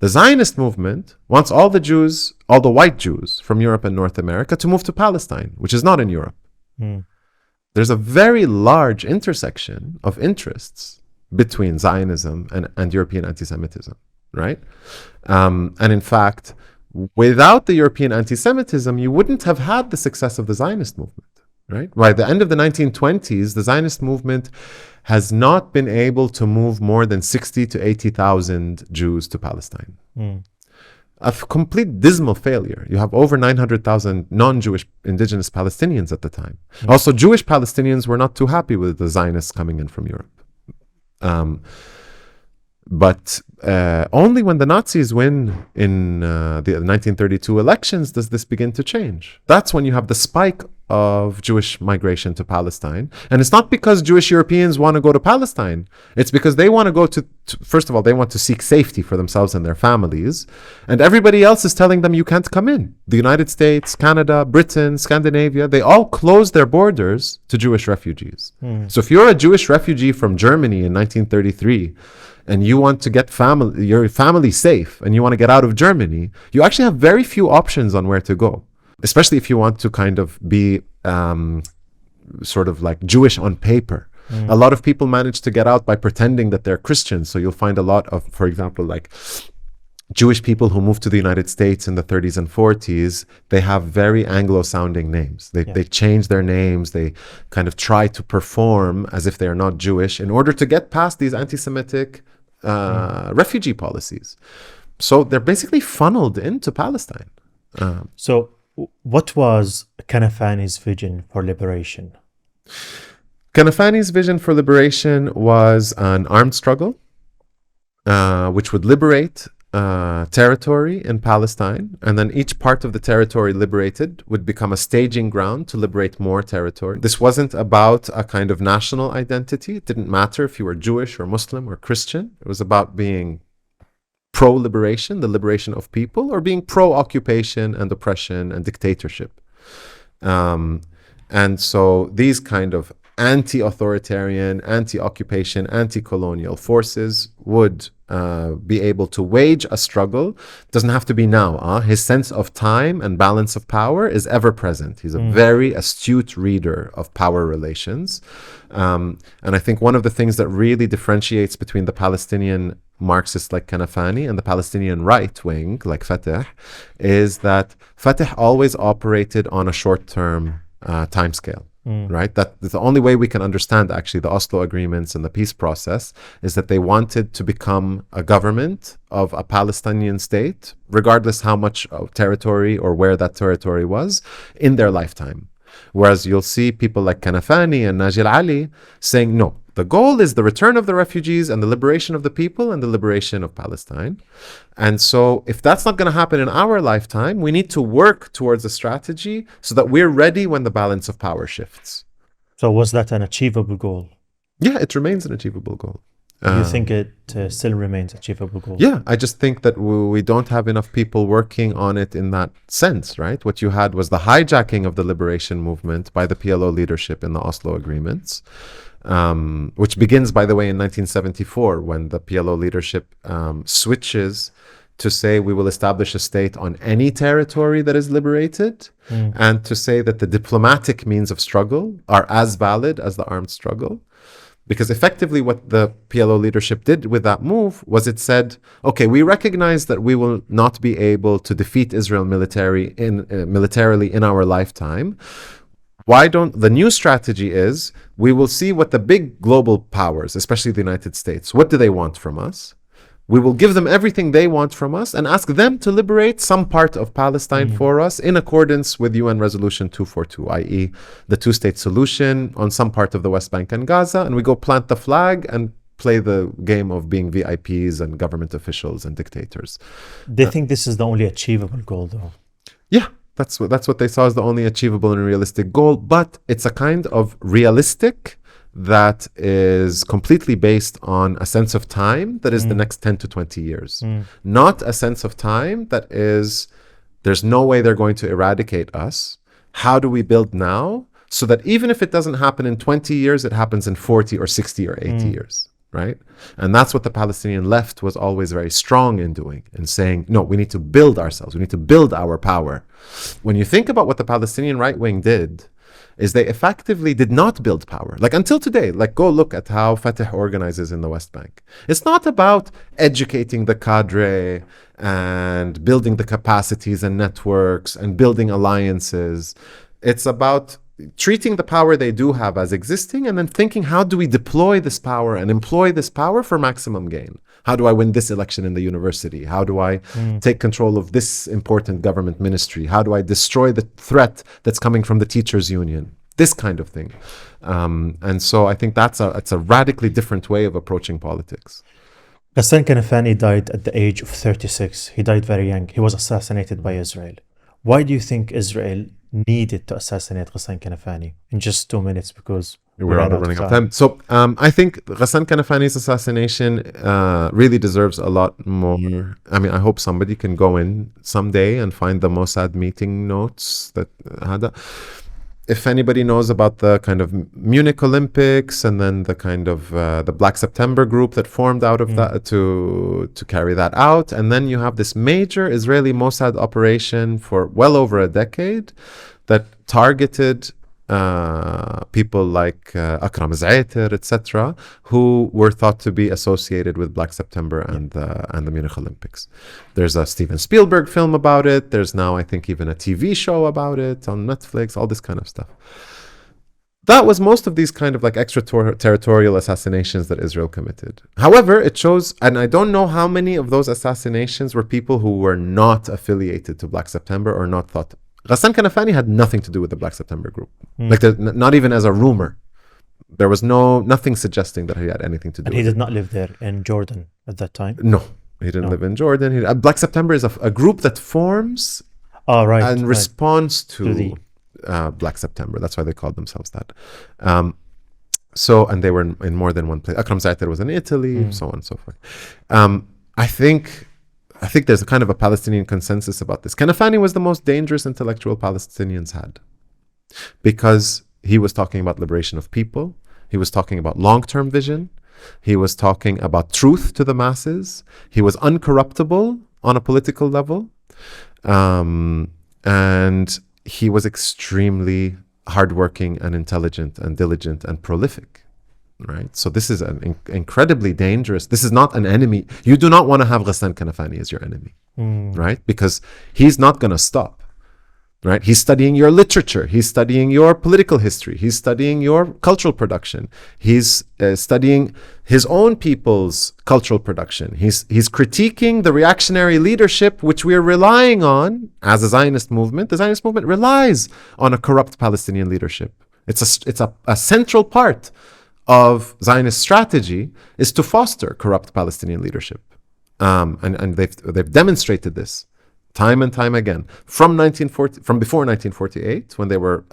The Zionist movement wants all the Jews, all the white Jews from Europe and North America to move to Palestine, which is not in Europe. There's a very large intersection of interests between Zionism and European anti-Semitism, right? And in fact, without the European anti-Semitism, you wouldn't have had the success of the Zionist movement, right? By the end of the 1920s, the Zionist movement has not been able to move more than 60 to 80,000 Jews to Palestine. A complete dismal failure. You have over 900,000 non-Jewish indigenous Palestinians at the time. Also, Jewish Palestinians were not too happy with the Zionists coming in from Europe. But only when the Nazis win in the 1932 elections does this begin to change. That's when you have the spike of Jewish migration to Palestine. And it's not because Jewish Europeans want to go to Palestine. It's because they want to go to first of all, they want to seek safety for themselves and their families. And everybody else is telling them you can't come in. The United States, Canada, Britain, Scandinavia, they all close their borders to Jewish refugees. So if you're a Jewish refugee from Germany in 1933, and you want to get your family safe, and you want to get out of Germany, you actually have very few options on where to go, especially if you want to kind of be sort of like Jewish on paper. A lot of people manage to get out by pretending that they're Christians. So you'll find a lot of, for example, like Jewish people who moved to the United States in the 30s and 40s, they have very Anglo-sounding names. They change their names. They kind of try to perform as if they are not Jewish in order to get past these anti-Semitic refugee policies. So they're basically funneled into Palestine. So what was Kanafani's vision for liberation? Kanafani's vision for liberation was an armed struggle, which would liberate territory in Palestine, and then each part of the territory liberated would become a staging ground to liberate more territory. This wasn't about a kind of national identity. It didn't matter if you were Jewish or Muslim or Christian. It was about being pro-liberation, the liberation of people, or being pro-occupation and oppression and dictatorship. And so these kind of anti-authoritarian, anti-occupation, anti-colonial forces would be able to wage a struggle. Doesn't have to be now. His sense of time and balance of power is ever present. He's a very astute reader of power relations. And I think one of the things that really differentiates between the Palestinian Marxists like Kanafani and the Palestinian right wing like Fatah is that Fatah always operated on a short-term timescale. Right? That's the only way we can understand actually the Oslo agreements and the peace process is that they wanted to become a government of a Palestinian state, regardless how much territory or where that territory was, in their lifetime. Whereas you'll see people like Kanafani and Najil Ali saying, no, the goal is the return of the refugees and the liberation of the people and the liberation of Palestine. And so if that's not going to happen in our lifetime, we need to work towards a strategy so that we're ready when the balance of power shifts. So was that an achievable goal? Yeah, it remains an achievable goal. Do you think it still remains achievable goal? Yeah, I just think that we don't have enough people working on it in that sense, right? What you had was the hijacking of the liberation movement by the PLO leadership in the Oslo agreements, which begins, by the way, in 1974, when the PLO leadership switches to say we will establish a state on any territory that is liberated, and to say that the diplomatic means of struggle are as valid as the armed struggle. Because effectively what the PLO leadership did with that move was it said, okay, we recognize that we will not be able to defeat Israel militarily in our lifetime. The new strategy is we will see what the big global powers, especially the United States, what do they want from us? We will give them everything they want from us and ask them to liberate some part of Palestine for us in accordance with UN Resolution 242, i.e. the two-state solution on some part of the West Bank and Gaza, and we go plant the flag and play the game of being VIPs and government officials and dictators. They think this is the only achievable goal, though. Yeah, that's what they saw as the only achievable and realistic goal, but it's a kind of realistic that is completely based on a sense of time that is the next 10 to 20 years. Not a sense of time that is, there's no way they're going to eradicate us. How do we build now so that even if it doesn't happen in 20 years, it happens in 40 or 60 or 80 years, right? And that's what the Palestinian left was always very strong in doing, in saying, no, we need to build ourselves. We need to build our power. When you think about what the Palestinian right wing did, is they effectively did not build power. Like until today, like go look at how Fatah organizes in the West Bank. It's not about educating the cadre and building the capacities and networks and building alliances. It's about treating the power they do have as existing and then thinking, how do we deploy this power and employ this power for maximum gain? How do I win this election in the university? How do I take control of this important government ministry? How do I destroy the threat that's coming from the teachers' union? This kind of thing. And so I think it's a radically different way of approaching politics. Ghassan Kanafani died at the age of 36. He died very young. He was assassinated by Israel. Why do you think Israel needed to assassinate Ghassan Kanafani? In just 2 minutes, because we're out of running out of time. So I think Ghassan Kanafani's assassination really deserves a lot more. I mean, I hope somebody can go in someday and find the Mossad meeting notes that had. If anybody knows about the kind of Munich Olympics and then the kind of the Black September group that formed out of that to carry that out, and then you have this major Israeli Mossad operation for well over a decade that targeted people like Akram Zaitir, etc., who were thought to be associated with Black September and the Munich Olympics. There's a Steven Spielberg film about it. There's now, I think, even a TV show about it on Netflix, all this kind of stuff. That was most of these kind of like extraterritorial assassinations that Israel committed. However, it shows, and I don't know how many of those assassinations were people who were not affiliated to Black September or not thought. Ghassan Kanafani had nothing to do with the Black September group. Like not even as a rumor. There was nothing suggesting that he had anything to do with it. And he did not live there in Jordan at that time? No, he didn't live in Jordan. Black September is a group that forms and responds to the Black September. That's why they called themselves that. And they were in more than one place. Akram Zaitir was in Italy, so on and so forth. I think there's a kind of a Palestinian consensus about this. Kanafani was the most dangerous intellectual Palestinians had, because he was talking about liberation of people. He was talking about long-term vision. He was talking about truth to the masses. He was uncorruptible on a political level. And he was extremely hardworking and intelligent and diligent and prolific. Right? So this is an incredibly dangerous, this is not an enemy. You do not want to have Ghassan Kanafani as your enemy, right? Because he's not going to stop, right? He's studying your literature. He's studying your political history. He's studying your cultural production. He's studying his own people's cultural production. He's critiquing the reactionary leadership, which we are relying on as a Zionist movement. The Zionist movement relies on a corrupt Palestinian leadership. It's a central part of Zionist strategy is to foster corrupt Palestinian leadership, and they've demonstrated this time and time again from before 1948, when they were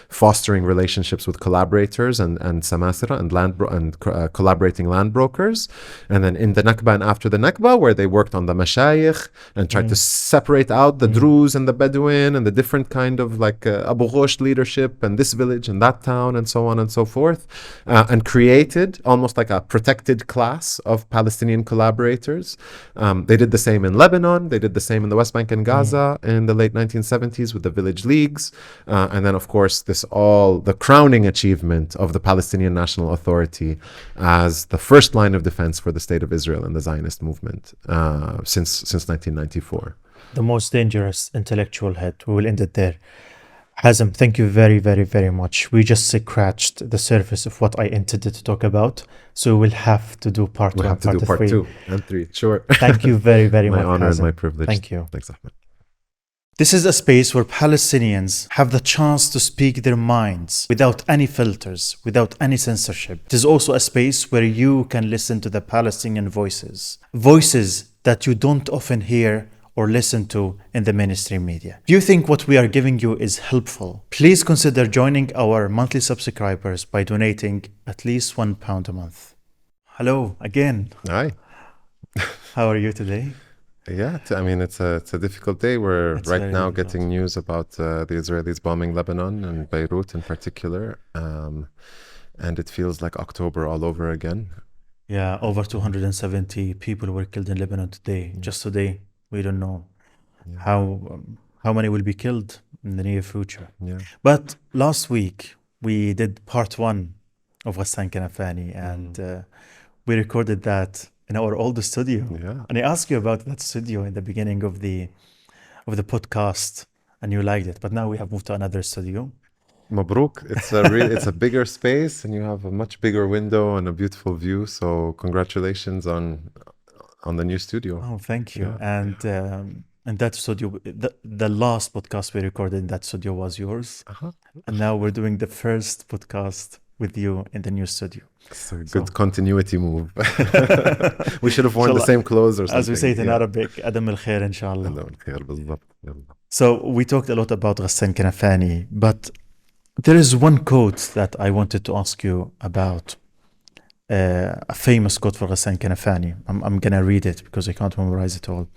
fostering relationships with collaborators and samasira and collaborating land brokers, and then in the Nakba and after the Nakba, where they worked on the mashayikh and tried to separate out the Druze and the Bedouin and the different kind of like Abu Ghosh leadership and this village and that town and so on and so forth, and created almost like a protected class of Palestinian collaborators. They did the same in Lebanon. They did the same in the West Bank and Gaza in the late 1970s with the village leagues, and then of course the crowning achievement of the Palestinian National Authority as the first line of defense for the State of Israel and the Zionist movement since 1994. The most dangerous intellectual head. We will end it there. Hazem, thank you very, very, very much. We just scratched the surface of what I intended to talk about, so we'll have to do part we'll one, have to do part three. 2 and 3. Sure. Thank you very, very much. My honor Hazem. and my privilege. Thank you. Thanks, Ahmed. This is a space where Palestinians have the chance to speak their minds without any filters, without any censorship. It is also a space where you can listen to the Palestinian voices that you don't often hear or listen to in the mainstream media. If you think what we are giving you is helpful, please consider joining our monthly subscribers by donating at least £1 a month. Hello again. Hi. How are you today? Yeah, I mean, it's a difficult day. We're right now getting news about the Israelis bombing Lebanon and Beirut in particular. And it feels like October all over again. Yeah, over 270 people were killed in Lebanon today. Just today. We don't know how many will be killed in the near future. Yeah. But last week, we did part 1 of Ghassan Kanafani, and we recorded that in our old studio. Yeah. And I asked you about that studio in the beginning of the podcast, and you liked it. But now we have moved to another studio. Mabruk. It's a bigger space, and you have a much bigger window and a beautiful view. So congratulations on the new studio. Oh, thank you. Yeah. And that studio, the last podcast we recorded in that studio was yours. And now we're doing the first podcast with you in the new studio. It's a good continuity move. We should have worn the same clothes or something. As we say it in Arabic, Adam al-Khair, inshallah. Adam al-Khair, بالضبط. So we talked a lot about Ghassan Kanafani, but there is one quote that I wanted to ask you about. A famous quote for Ghassan Kanafani. I'm going to read it because I can't memorize it all.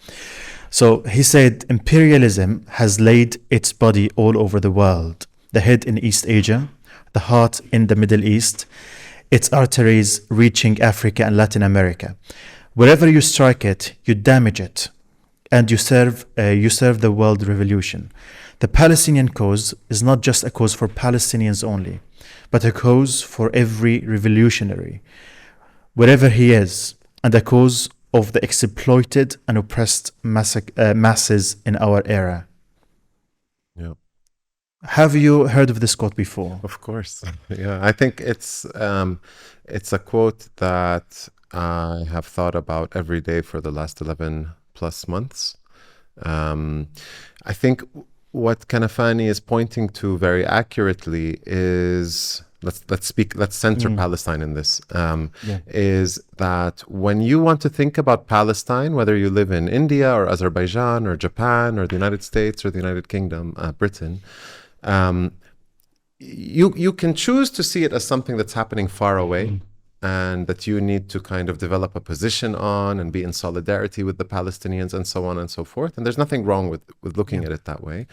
So he said, "Imperialism has laid its body all over the world, the head in East Asia, the heart in the Middle East, its arteries reaching Africa and Latin America. Wherever you strike it, you damage it, and you serve the world revolution. The Palestinian cause is not just a cause for Palestinians only, but a cause for every revolutionary, wherever he is, and a cause of the exploited and oppressed masses in our era. Yeah. Have you heard of this quote before? Of course. Yeah, I think it's a quote that I have thought about every day for the last 11 plus months. I think what Kanafani is pointing to very accurately is, let's center Palestine in this, is that when you want to think about Palestine, whether you live in India or Azerbaijan or Japan or the United States or the United Kingdom, Britain, you can choose to see it as something that's happening far away and that you need to kind of develop a position on and be in solidarity with the Palestinians and so on and so forth. And there's nothing wrong with looking at it that way.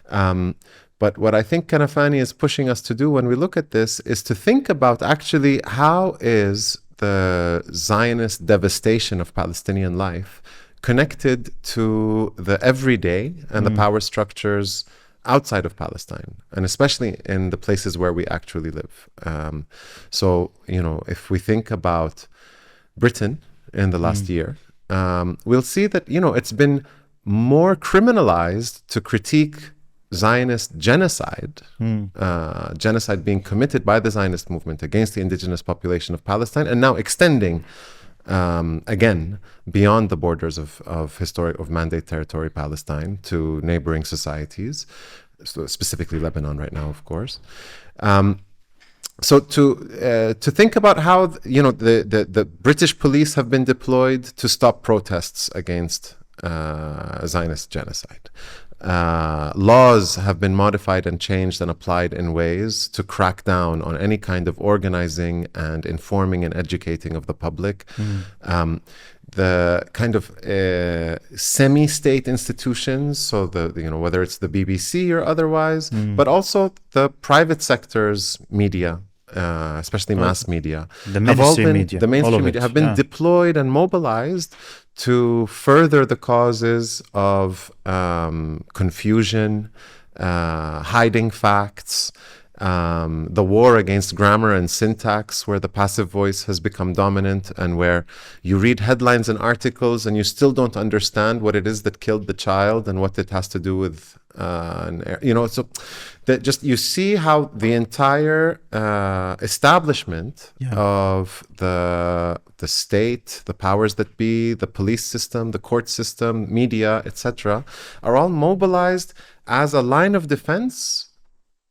But what I think Kanafani is pushing us to do when we look at this is to think about actually how is the Zionist devastation of Palestinian life connected to the everyday and the power structures outside of Palestine, and especially in the places where we actually live. So, if we think about Britain in the last year, we'll see that, it's been more criminalized to critique Zionist genocide, genocide being committed by the Zionist movement against the indigenous population of Palestine, and now extending again beyond the borders of mandate territory Palestine to neighboring societies, so specifically Lebanon right now, of course. So to think about how the British police have been deployed to stop protests against Zionist genocide. Laws have been modified and changed and applied in ways to crack down on any kind of organizing and informing and educating of the public. The kind of semi-state institutions, so whether it's the BBC or otherwise, but also the private sector's media, especially mass media, the mainstream media, the mainstream media have been deployed and mobilized to further the causes of confusion, hiding facts, the war against grammar and syntax, where the passive voice has become dominant, and where you read headlines and articles and you still don't understand what it is that killed the child and what it has to do with so that just you see how the entire establishment of the state, the powers that be, the police system, the court system, media, etc., are all mobilized as a line of defense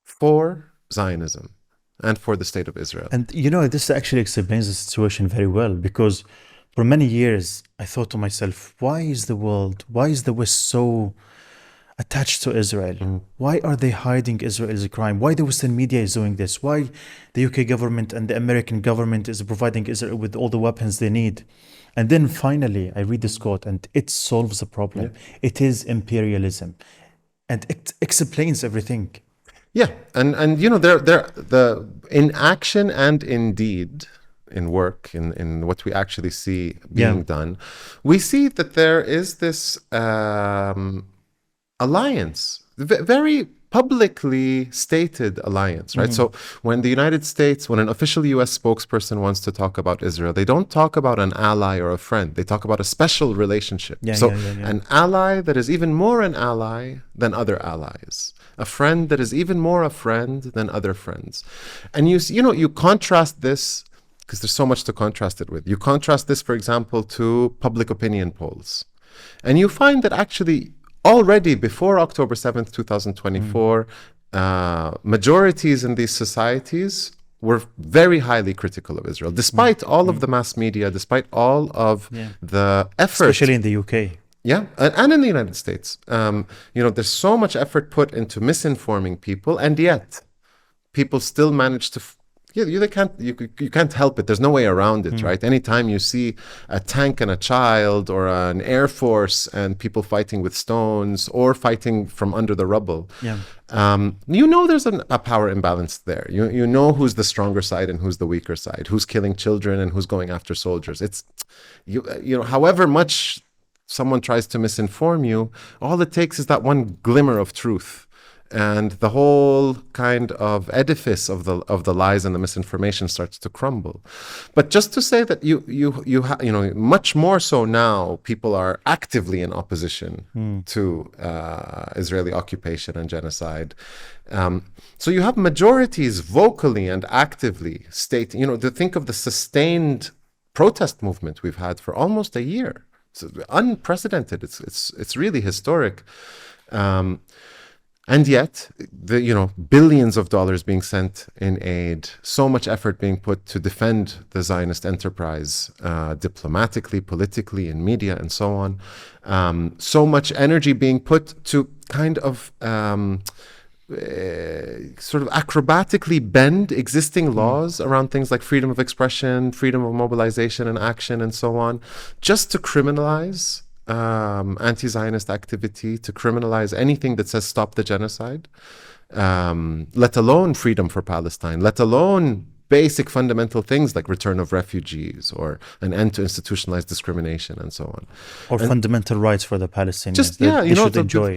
for Zionism and for the state of Israel. And this actually explains the situation very well, because for many years I thought to myself, why is the West so attached to Israel? Why are they hiding Israel's crime? Why the Western media is doing this? Why the UK government and the American government is providing Israel with all the weapons they need? And then finally I read this quote and it solves the problem. It is imperialism, and it explains everything. Yeah, and they're in action and in deed, in work, in what we actually see being done, we see that there is this alliance, very publicly stated alliance, right? So when the United States, when an official US spokesperson wants to talk about Israel, they don't talk about an ally or a friend. They talk about a special relationship. An ally that is even more an ally than other allies. A friend that is even more a friend than other friends. And you contrast this, because there's so much to contrast it with. You contrast this, for example, to public opinion polls. And you find that actually already before October 7th, 2024, majorities in these societies were very highly critical of Israel, despite all of the mass media, despite all of the effort. Especially in the UK. Yeah, and in the United States. There's so much effort put into misinforming people, and yet people still manage to... You can't help it. There's no way around it, right? Anytime you see a tank and a child, or an air force and people fighting with stones, or fighting from under the rubble, there's a power imbalance there. You know who's the stronger side and who's the weaker side, who's killing children and who's going after soldiers. It's however much someone tries to misinform you, all it takes is that one glimmer of truth and the whole kind of edifice of the lies and the misinformation starts to crumble. But just to say that much more so now, people are actively in opposition to Israeli occupation and genocide. So you have majorities vocally and actively stating, to think of the sustained protest movement we've had for almost a year. It's unprecedented. It's really historic. And yet, billions of dollars being sent in aid, so much effort being put to defend the Zionist enterprise, diplomatically, politically, in media, and so on. So much energy being put to kind of sort of acrobatically bend existing laws around things like freedom of expression, freedom of mobilization and action, and so on, just to criminalize anti-Zionist activity, to criminalize anything that says stop the genocide, let alone freedom for Palestine, let alone basic fundamental things like return of refugees or an end to institutionalized discrimination and so on. Or fundamental rights for the Palestinians. Just,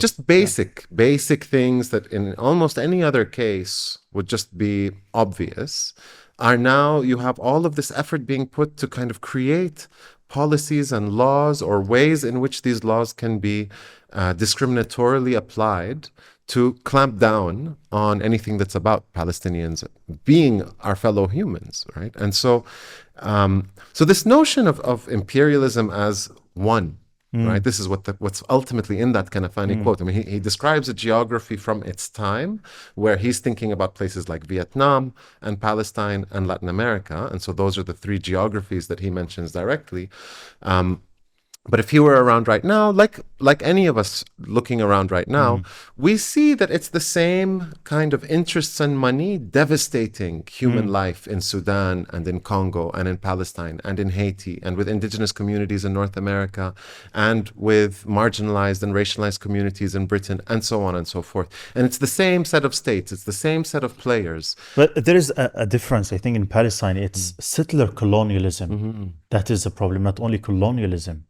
just basic things that in almost any other case would just be obvious, are now, you have all of this effort being put to kind of create policies and laws or ways in which these laws can be discriminatorily applied to clamp down on anything that's about Palestinians being our fellow humans, right? And so this notion of imperialism as one, right? This is what's ultimately in that Kanafani quote. I mean, he describes a geography from its time where he's thinking about places like Vietnam and Palestine and Latin America. And so those are the three geographies that he mentions directly. But if he were around right now, like any of us looking around right now, we see that it's the same kind of interests and money devastating human life in Sudan and in Congo and in Palestine and in Haiti and with indigenous communities in North America and with marginalized and racialized communities in Britain and so on and so forth. And it's the same set of states, it's the same set of players. But there is a difference. I think in Palestine, it's settler-colonialism. That is the problem, not only colonialism.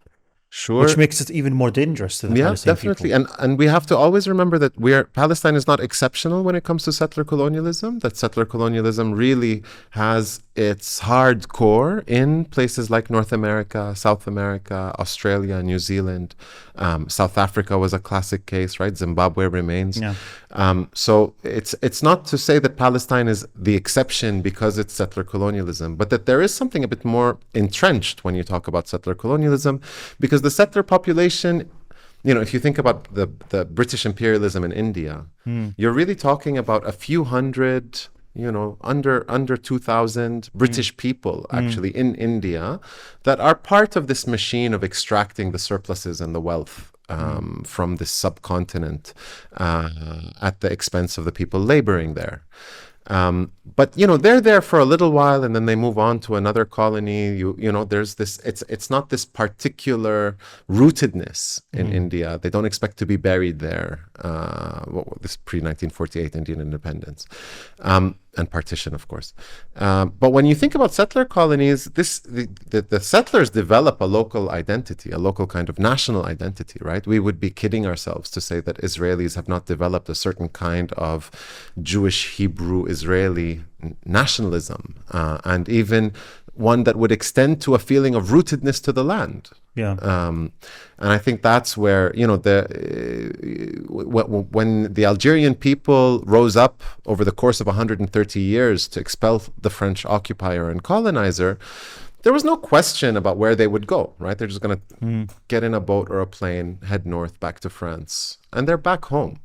Sure. Which makes it even more dangerous to the Palestinian definitely. people. And we have to always remember that Palestine is not exceptional when it comes to settler colonialism, that settler colonialism really has its hard core in places like North America, South America, Australia, New Zealand. South Africa was a classic case, right? Zimbabwe remains. Yeah. So it's not to say that Palestine is the exception because it's settler colonialism, but that there is something a bit more entrenched when you talk about settler colonialism, because the settler population, if you think about the British imperialism in India, you're really talking about a few hundred, under 2,000 British people actually in India that are part of this machine of extracting the surpluses and the wealth from this subcontinent at the expense of the people laboring there. But they're there for a little while and then they move on to another colony. There's this, it's not this particular rootedness in India. They don't expect to be buried there. This pre-1948 Indian independence and partition, of course. But when you think about settler colonies, the settlers develop a local identity, a local kind of national identity, right? We would be kidding ourselves to say that Israelis have not developed a certain kind of Jewish, Hebrew, Israeli nationalism, and even one that would extend to a feeling of rootedness to the land. Yeah. And I think that's where, when the Algerian people rose up over the course of 130 years to expel the French occupier and colonizer, there was no question about where they would go, right? They're just going to get in a boat or a plane, head north back to France, and they're back home.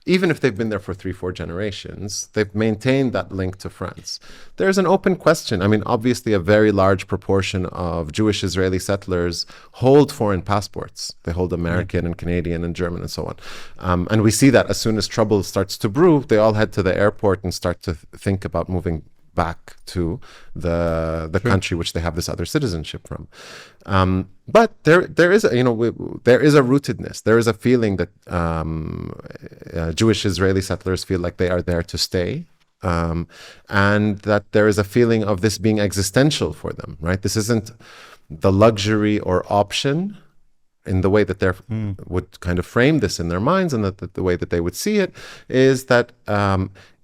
Even if they've been there for 3-4 generations, they've maintained that link to France. There's an open question. I mean, obviously, a very large proportion of Jewish Israeli settlers hold foreign passports. They hold American and Canadian and German and so on. And we see that as soon as trouble starts to brew, they all head to the airport and start to think about moving back to the country which they have this other citizenship from. But there is a rootedness. There is a feeling that Jewish Israeli settlers feel like they are there to stay, and that there is a feeling of this being existential for them. Right? This isn't the luxury or option in the way that they would kind of frame this in their minds, and that the way that they would see it is that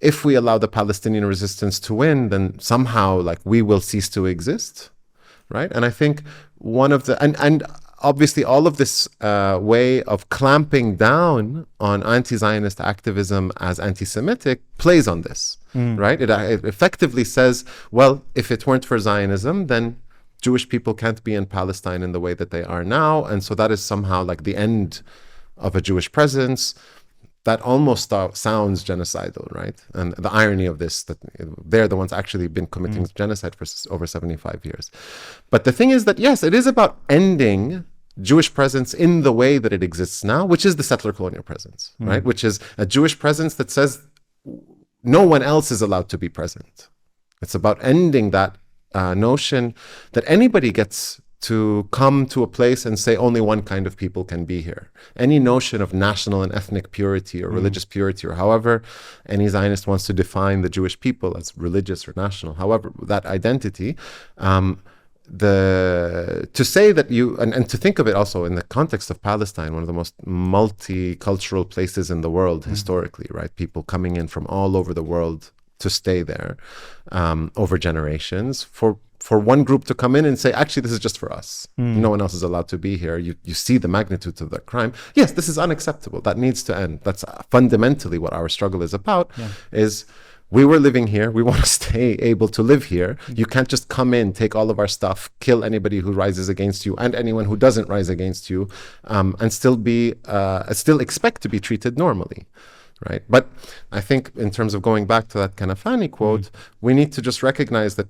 if we allow the Palestinian resistance to win, then somehow like we will cease to exist, right? And I think one of the and obviously all of this way of clamping down on anti-Zionist activism as anti-Semitic plays on this, right? It effectively says, well, if it weren't for Zionism, then Jewish people can't be in Palestine in the way that they are now. And so that is somehow like the end of a Jewish presence. That almost sounds genocidal, right? And the irony of this, that they're the ones actually been committing genocide for over 75 years. But the thing is that, yes, it is about ending Jewish presence in the way that it exists now, which is the settler-colonial presence, right? Which is a Jewish presence that says no one else is allowed to be present. It's about ending that notion that anybody gets to come to a place and say only one kind of people can be here. Any notion of national and ethnic purity or religious purity, or however any Zionist wants to define the Jewish people as religious or national, however that identity, to say that you, and to think of it also in the context of Palestine, one of the most multicultural places in the world historically, right? People coming in from all over the world to stay there over generations, for one group to come in and say, actually, this is just for us. No one else is allowed to be here. You see the magnitude of that crime. Yes, this is unacceptable. That needs to end. That's fundamentally what our struggle is about, is we were living here. We want to stay able to live here. You can't just come in, take all of our stuff, kill anybody who rises against you and anyone who doesn't rise against you, and still expect to be treated normally. Right. But I think in terms of going back to that Kanafani quote, we need to just recognize that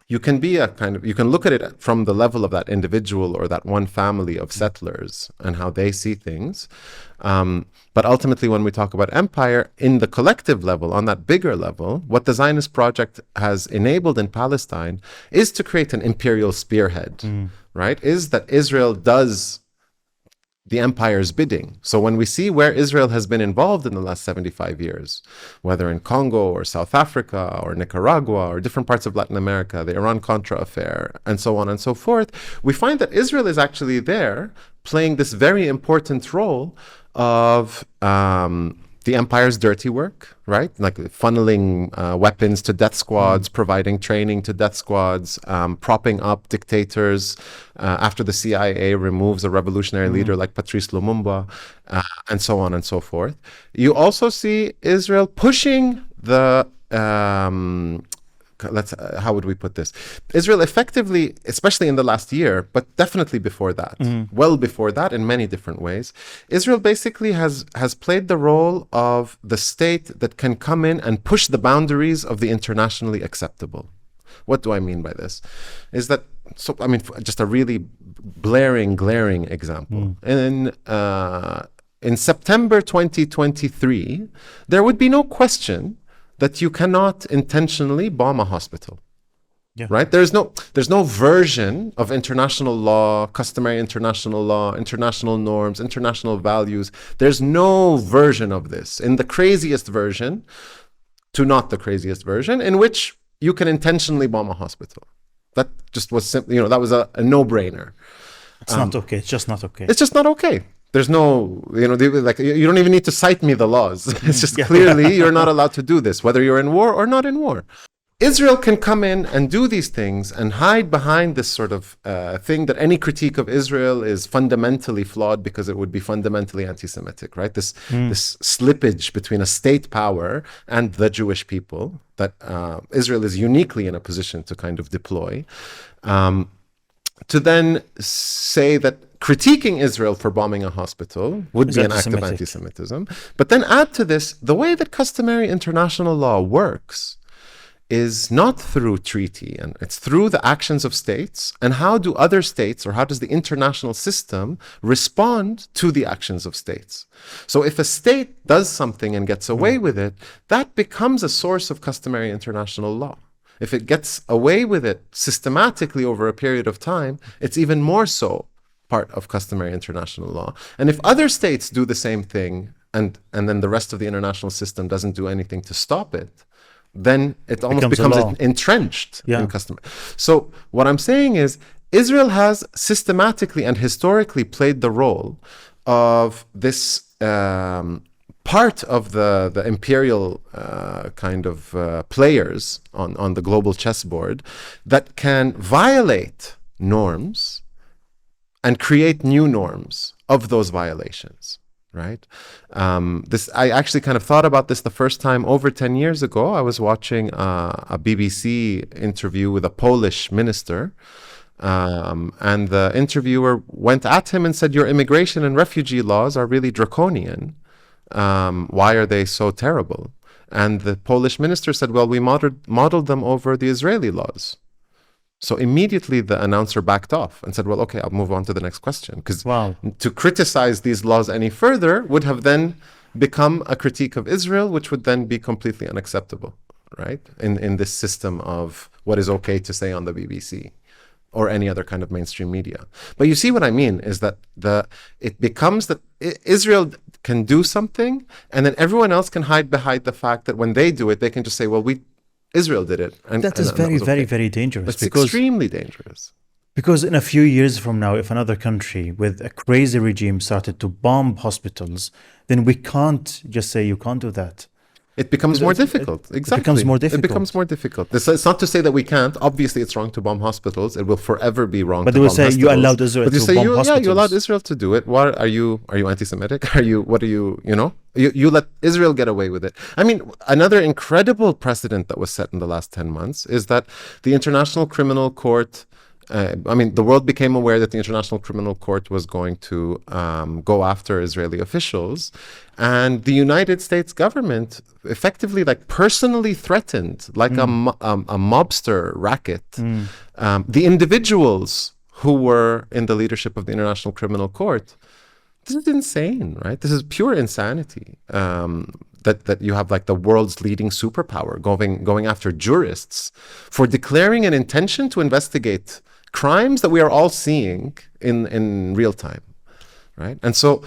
you can be you can look at it from the level of that individual or that one family of settlers and how they see things. But ultimately, when we talk about empire, in the collective level, on that bigger level, what the Zionist project has enabled in Palestine is to create an imperial spearhead, right? Is that Israel does the empire's bidding. So when we see where Israel has been involved in the last 75 years, whether in Congo or South Africa or Nicaragua or different parts of Latin America, the Iran-Contra affair, and so on and so forth, we find that Israel is actually there playing this very important role of the empire's dirty work, right? Like funneling weapons to death squads, providing training to death squads, propping up dictators after the CIA removes a revolutionary leader like Patrice Lumumba, and so on and so forth. You also see Israel pushing the how would we put this? Israel effectively, especially in the last year, but definitely before that, well before that in many different ways, Israel basically has played the role of the state that can come in and push the boundaries of the internationally acceptable. What do I mean by this? Is that, so I mean, just a really glaring example. In September 2023, there would be no question that you cannot intentionally bomb a hospital, right? There's no version of international law, customary international law, international norms, international values. There's no version of this in the craziest version to not the craziest version in which you can intentionally bomb a hospital. That just was simply, that was a no-brainer. It's not okay. It's just not okay. It's just not okay. There's no, you don't even need to cite me the laws. It's just clearly you're not allowed to do this, whether you're in war or not in war. Israel can come in and do these things and hide behind this sort of thing that any critique of Israel is fundamentally flawed because it would be fundamentally anti-Semitic, right? This slippage between a state power and the Jewish people that Israel is uniquely in a position to kind of deploy. To then say that critiquing Israel for bombing a hospital would be an act of anti-Semitism. But then add to this, the way that customary international law works is not through treaty, and it's through the actions of states. And how do other states, or how does the international system respond to the actions of states? So if a state does something and gets away with it, that becomes a source of customary international law. If it gets away with it systematically over a period of time, it's even more so part of customary international law. And if other states do the same thing, and then the rest of the international system doesn't do anything to stop it, then it almost becomes entrenched in customary. So what I'm saying is, Israel has systematically and historically played the role of this part of the imperial kind of players on the global chessboard that can violate norms and create new norms of those violations, right? I actually kind of thought about this the first time over 10 years ago. I was watching a BBC interview with a Polish minister, and the interviewer went at him and said, your immigration and refugee laws are really draconian. Why are they so terrible? And the Polish minister said, well, we modeled them over the Israeli laws. So immediately the announcer backed off and said, well, okay, I'll move on to the next question. Because to criticize these laws any further would have then become a critique of Israel, which would then be completely unacceptable, right? In this system of what is okay to say on the BBC or any other kind of mainstream media. But you see what I mean is that it becomes that Israel can do something, and then everyone else can hide behind the fact that when they do it, they can just say, well, Israel did it. And that is very, okay. very, very dangerous. It's extremely dangerous. Because in a few years from now, if another country with a crazy regime started to bomb hospitals, then we can't just say you can't do that. It becomes more difficult. Exactly. It becomes more difficult. It becomes more difficult. It's not to say that we can't. Obviously, it's wrong to bomb hospitals. It will forever be wrong to bomb hospitals. But they will say you allowed Israel to bomb hospitals. Yeah, you allowed Israel to do it. What are you anti-Semitic? You let Israel get away with it. I mean, another incredible precedent that was set in the last 10 months is that the International Criminal Court, the world became aware that the International Criminal Court was going to go after Israeli officials, and the United States government effectively, personally threatened, like a mobster racket, the individuals who were in the leadership of the International Criminal Court. This is insane, right? This is pure insanity. That you have the world's leading superpower going after jurists for declaring an intention to investigate crimes that we are all seeing in real time, right? And so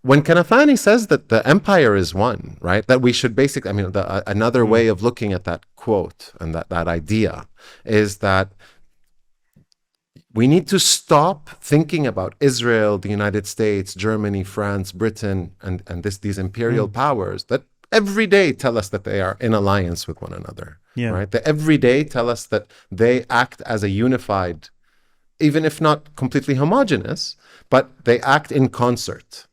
when Kanafani says that the empire is one, right, that we should basically, another way of looking at that quote and that idea is that we need to stop thinking about Israel, the United States, Germany, France, Britain, and these imperial powers that every day tell us that they are in alliance with one another, right? They every day tell us that they act as a unified, even if not completely homogeneous, but they act in concert.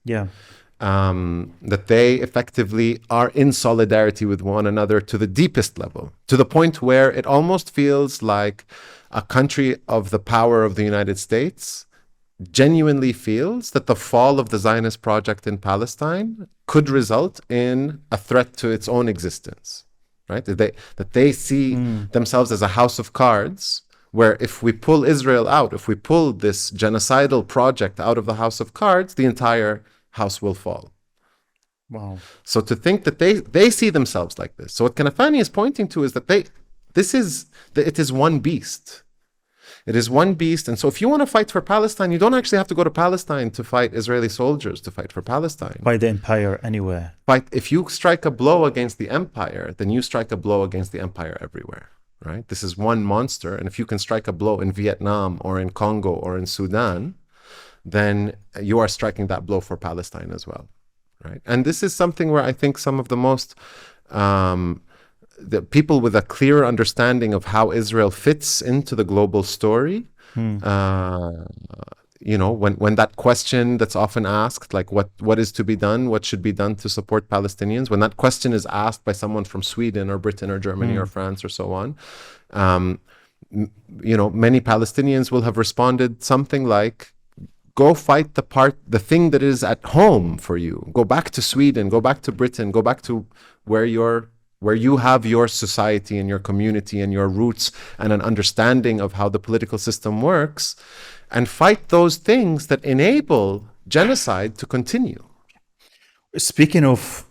That they effectively are in solidarity with one another to the deepest level, to the point where it almost feels like a country of the power of the United States genuinely feels that the fall of the Zionist project in Palestine could result in a threat to its own existence, right? That they see themselves as a house of cards, where if we pull Israel out, if we pull this genocidal project out of the house of cards, the entire house will fall. Wow. So to think that they see themselves like this. So what Kanafani is pointing to is that it is one beast. It is one beast. And so if you want to fight for Palestine, you don't actually have to go to Palestine to fight Israeli soldiers to fight for Palestine. Fight the empire anywhere. If you strike a blow against the empire, then you strike a blow against the empire everywhere, right? This is one monster. And if you can strike a blow in Vietnam or in Congo or in Sudan, then you are striking that blow for Palestine as well, right? And this is something where I think some of the most the people with a clear understanding of how Israel fits into the global story, when that question that's often asked, like what is to be done, what should be done to support Palestinians, when that question is asked by someone from Sweden or Britain or Germany or France or so on, many Palestinians will have responded something like, go fight the thing that is at home for you. Go back to Sweden, go back to Britain, go back to where you have your society and your community and your roots and an understanding of how the political system works, and fight those things that enable genocide to continue. Speaking of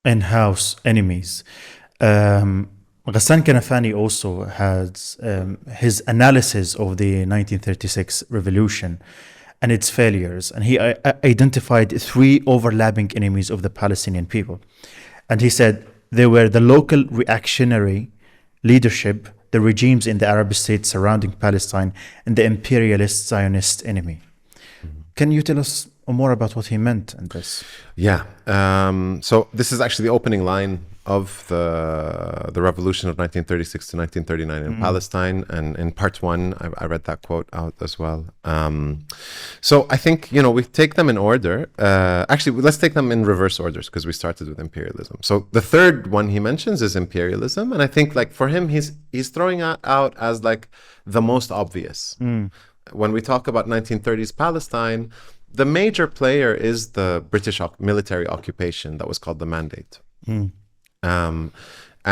in-house enemies, Ghassan Kanafani also has his analysis of the 1936 revolution and its failures, and he identified three overlapping enemies of the Palestinian people. And he said they were the local reactionary leadership the regimes in the Arab states surrounding Palestine, and the imperialist Zionist enemy. Can you tell us more about what he meant in this? Yeah. So this is actually the opening line of the revolution of 1936 to 1939 in Palestine, and in part one I read that quote out as well. So I think we take them in order. Actually, let's take them in reverse orders, because we started with imperialism. So the third one he mentions is imperialism, and I think for him he's throwing it out as the most obvious. When we talk about 1930s Palestine, the major player is the British military occupation that was called the Mandate.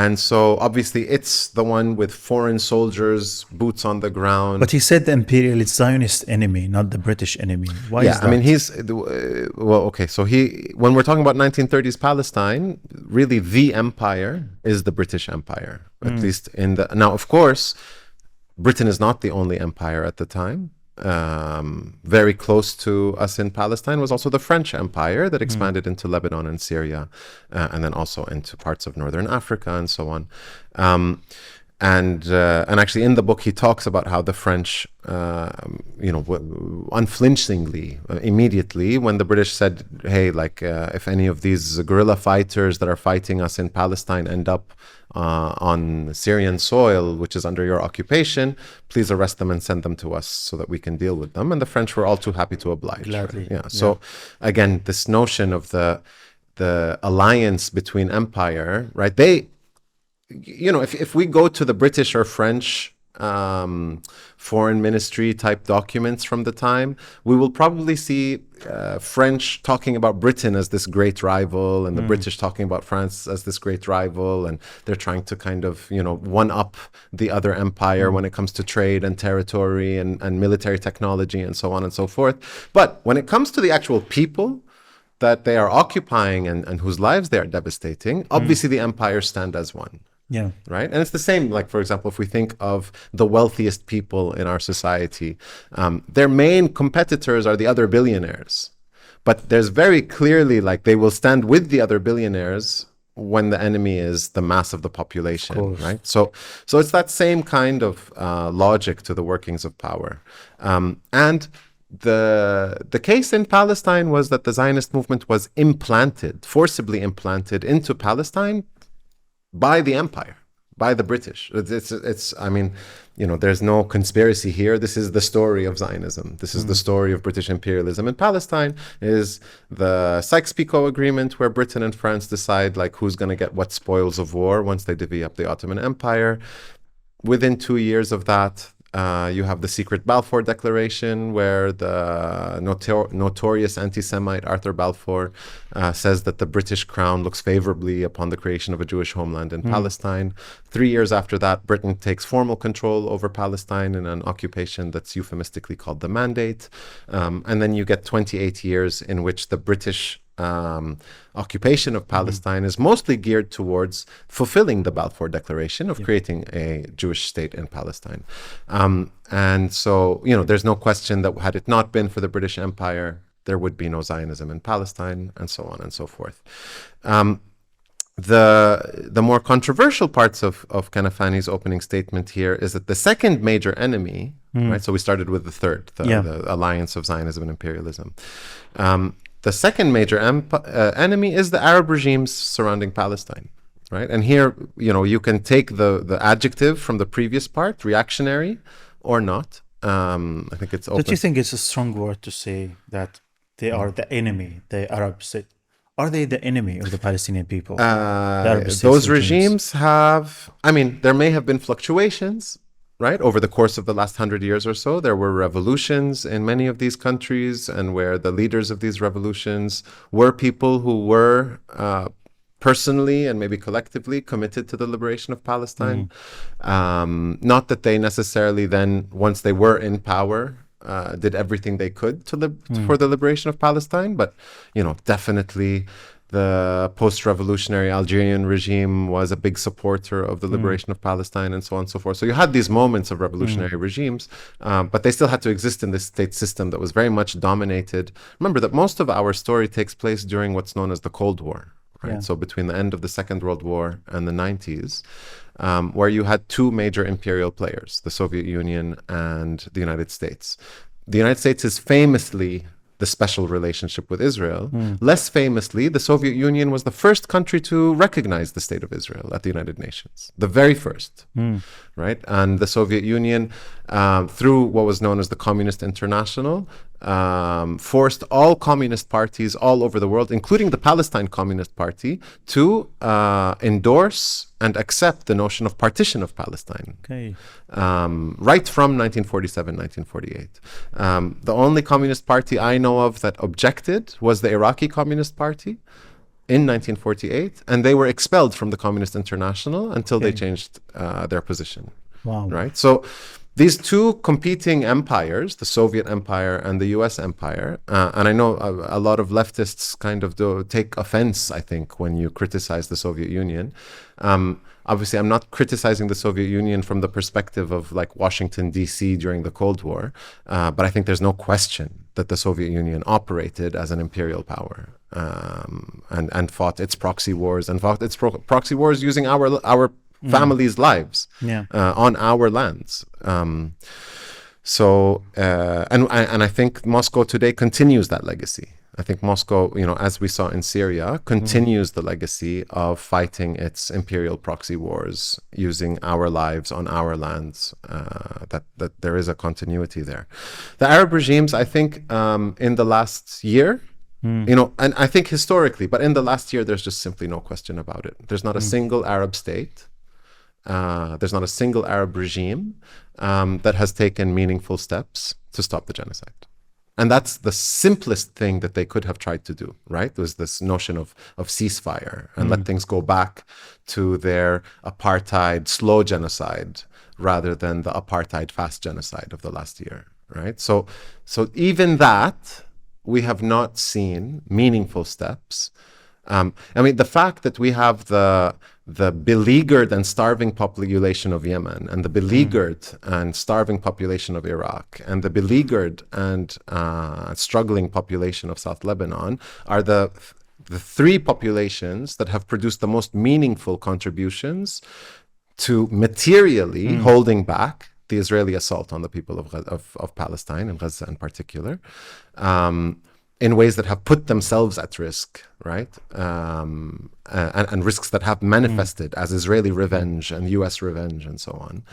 And so obviously it's the one with foreign soldiers, boots on the ground. But he said the imperialist Zionist enemy, not the British enemy. Why is that? I mean, so when we're talking about 1930s Palestine, really the empire is the British Empire, at least now, of course, Britain is not the only empire at the time. Very close to us in Palestine was also the French Empire that expanded into Lebanon and Syria, and then also into parts of Northern Africa and so on. And actually in the book he talks about how the French, unflinchingly, immediately, when the British said, hey, if any of these guerrilla fighters that are fighting us in Palestine end up on Syrian soil, which is under your occupation, please arrest them and send them to us so that we can deal with them. And the French were all too happy to oblige. Gladly. Yeah. So again, this notion of the alliance between empire, right? They, if we go to the British or French foreign ministry type documents from the time, we will probably see French talking about Britain as this great rival, and the British talking about France as this great rival, and they're trying to kind of one up the other empire when it comes to trade and territory and military technology and so on and so forth. But when it comes to the actual people that they are occupying and whose lives they are devastating, obviously the empires stand as one. Yeah. Right. And it's the same, for example, if we think of the wealthiest people in our society, their main competitors are the other billionaires. But there's very clearly, they will stand with the other billionaires when the enemy is the mass of the population. Right. So it's that same kind of logic to the workings of power. And the case in Palestine was that the Zionist movement was forcibly implanted into Palestine by the empire, by the British. It's I mean, there's no conspiracy here. This is the story of Zionism. This is the story of British imperialism. In Palestine is the Sykes-Picot Agreement, where Britain and France decide who's going to get what spoils of war once they divvy up the Ottoman Empire. Within 2 years of that, you have the secret Balfour Declaration, where the notorious anti-Semite Arthur Balfour says that the British crown looks favorably upon the creation of a Jewish homeland in Palestine. 3 years after that, Britain takes formal control over Palestine in an occupation that's euphemistically called the Mandate. And then you get 28 years in which the British occupation of Palestine is mostly geared towards fulfilling the Balfour Declaration of creating a Jewish state in Palestine. And so, there's no question that had it not been for the British Empire, there would be no Zionism in Palestine, and so on and so forth. The more controversial parts of Kanafani's opening statement here is that the second major enemy, right? So we started with the third, the alliance of Zionism and imperialism. The second major enemy is the Arab regimes surrounding Palestine, right? And here, you can take the adjective from the previous part, reactionary, or not. I think it's open. Don't you think it's a strong word to say that they are the enemy, the Arab state? Are they the enemy of the Palestinian people? Those regimes have, there may have been fluctuations, right? Over the course of the last 100 years or so, there were revolutions in many of these countries, and where the leaders of these revolutions were people who were personally and maybe collectively committed to the liberation of Palestine. Not that they necessarily then, once they were in power, did everything they could for the liberation of Palestine, but definitely the post-revolutionary Algerian regime was a big supporter of the liberation of Palestine, and so on and so forth. So you had these moments of revolutionary regimes, but they still had to exist in this state system that was very much dominated. Remember that most of our story takes place during what's known as the Cold War, right? Yeah. So between the end of the Second World War and the 90s, where you had two major imperial players, the Soviet Union and the United States. The United States is famously the special relationship with Israel. Less famously, the Soviet Union was the first country to recognize the state of Israel at the United Nations, the very first, right? And the Soviet Union, through what was known as the Communist International, forced all communist parties all over the world, including the Palestine Communist Party, to endorse and accept the notion of partition of Palestine. Okay. Right from 1947, 1948. The only communist party I know of that objected was the Iraqi Communist Party in 1948, and they were expelled from the Communist International until they changed their position. Wow. Right? So these two competing empires, the Soviet Empire and the US Empire, and I know a lot of leftists kind of do take offense, I think, when you criticize the Soviet Union. Obviously, I'm not criticizing the Soviet Union from the perspective of like Washington, D.C. during the Cold War, but I think there's no question that the Soviet Union operated as an imperial power and fought its proxy wars proxy wars using our families' lives on our lands. And I think Moscow today continues that legacy. I think Moscow, as we saw in Syria, continues the legacy of fighting its imperial proxy wars using our lives on our lands. That there is a continuity there. The Arab regimes, I think, in the last year, and I think historically, but in the last year, there's just simply no question about it. There's not a single Arab state. There's not a single Arab regime that has taken meaningful steps to stop the genocide. And that's the simplest thing that they could have tried to do, right? There was this notion of ceasefire and let things go back to their apartheid slow genocide rather than the apartheid fast genocide of the last year, right? So even that, we have not seen meaningful steps. The fact that we have the beleaguered and starving population of Yemen and the beleaguered and starving population of Iraq and the beleaguered and struggling population of South Lebanon are the three populations that have produced the most meaningful contributions to materially holding back the Israeli assault on the people of Palestine and Gaza in particular. In ways that have put themselves at risk, right? And risks that have manifested as Israeli revenge and US revenge and so on.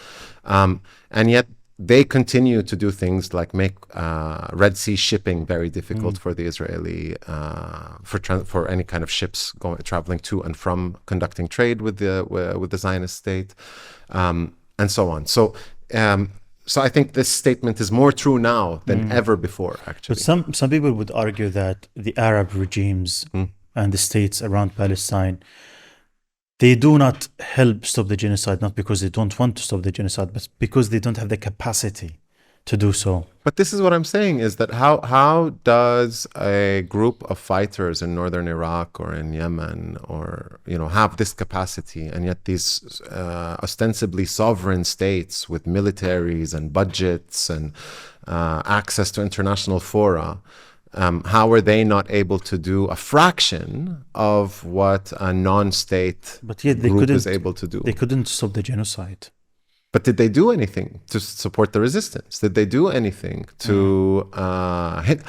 And yet they continue to do things like make Red Sea shipping very difficult for the Israeli, for any kind of ships traveling to and from conducting trade with the Zionist state, and so on. So I think this statement is more true now than ever before, actually. But some people would argue that the Arab regimes and the states around Palestine, they do not help stop the genocide, not because they don't want to stop the genocide, but because they don't have the capacity to do so. But this is what I'm saying, is that how does a group of fighters in northern Iraq or in Yemen or have this capacity, and yet these ostensibly sovereign states with militaries and budgets and access to international fora, how are they not able to do a fraction of what a non-state group is able to do? They couldn't stop the genocide. But did they do anything to support the resistance? Did they do anything to hit?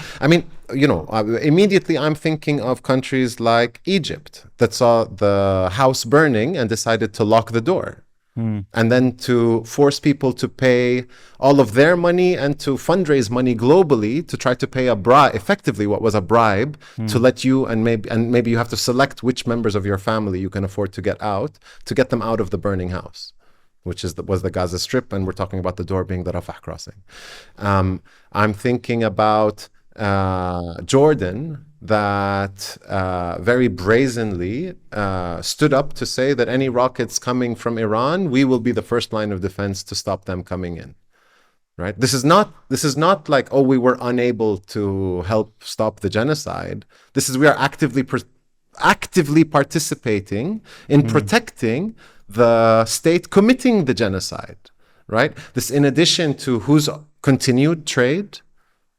Immediately I'm thinking of countries like Egypt that saw the house burning and decided to lock the door. And then to force people to pay all of their money and to fundraise money globally to try to pay a bribe, effectively what was a bribe, to let you and maybe you have to select which members of your family you can afford to get out, to get them out of the burning house, which was the Gaza Strip, and we're talking about the door being the Rafah crossing. I'm thinking about Jordan, that very brazenly stood up to say that any rockets coming from Iran, we will be the first line of defense to stop them coming in. Right? This is not like, we were unable to help stop the genocide. We are actively participating in protecting the state committing the genocide, right? This, in addition to whose continued trade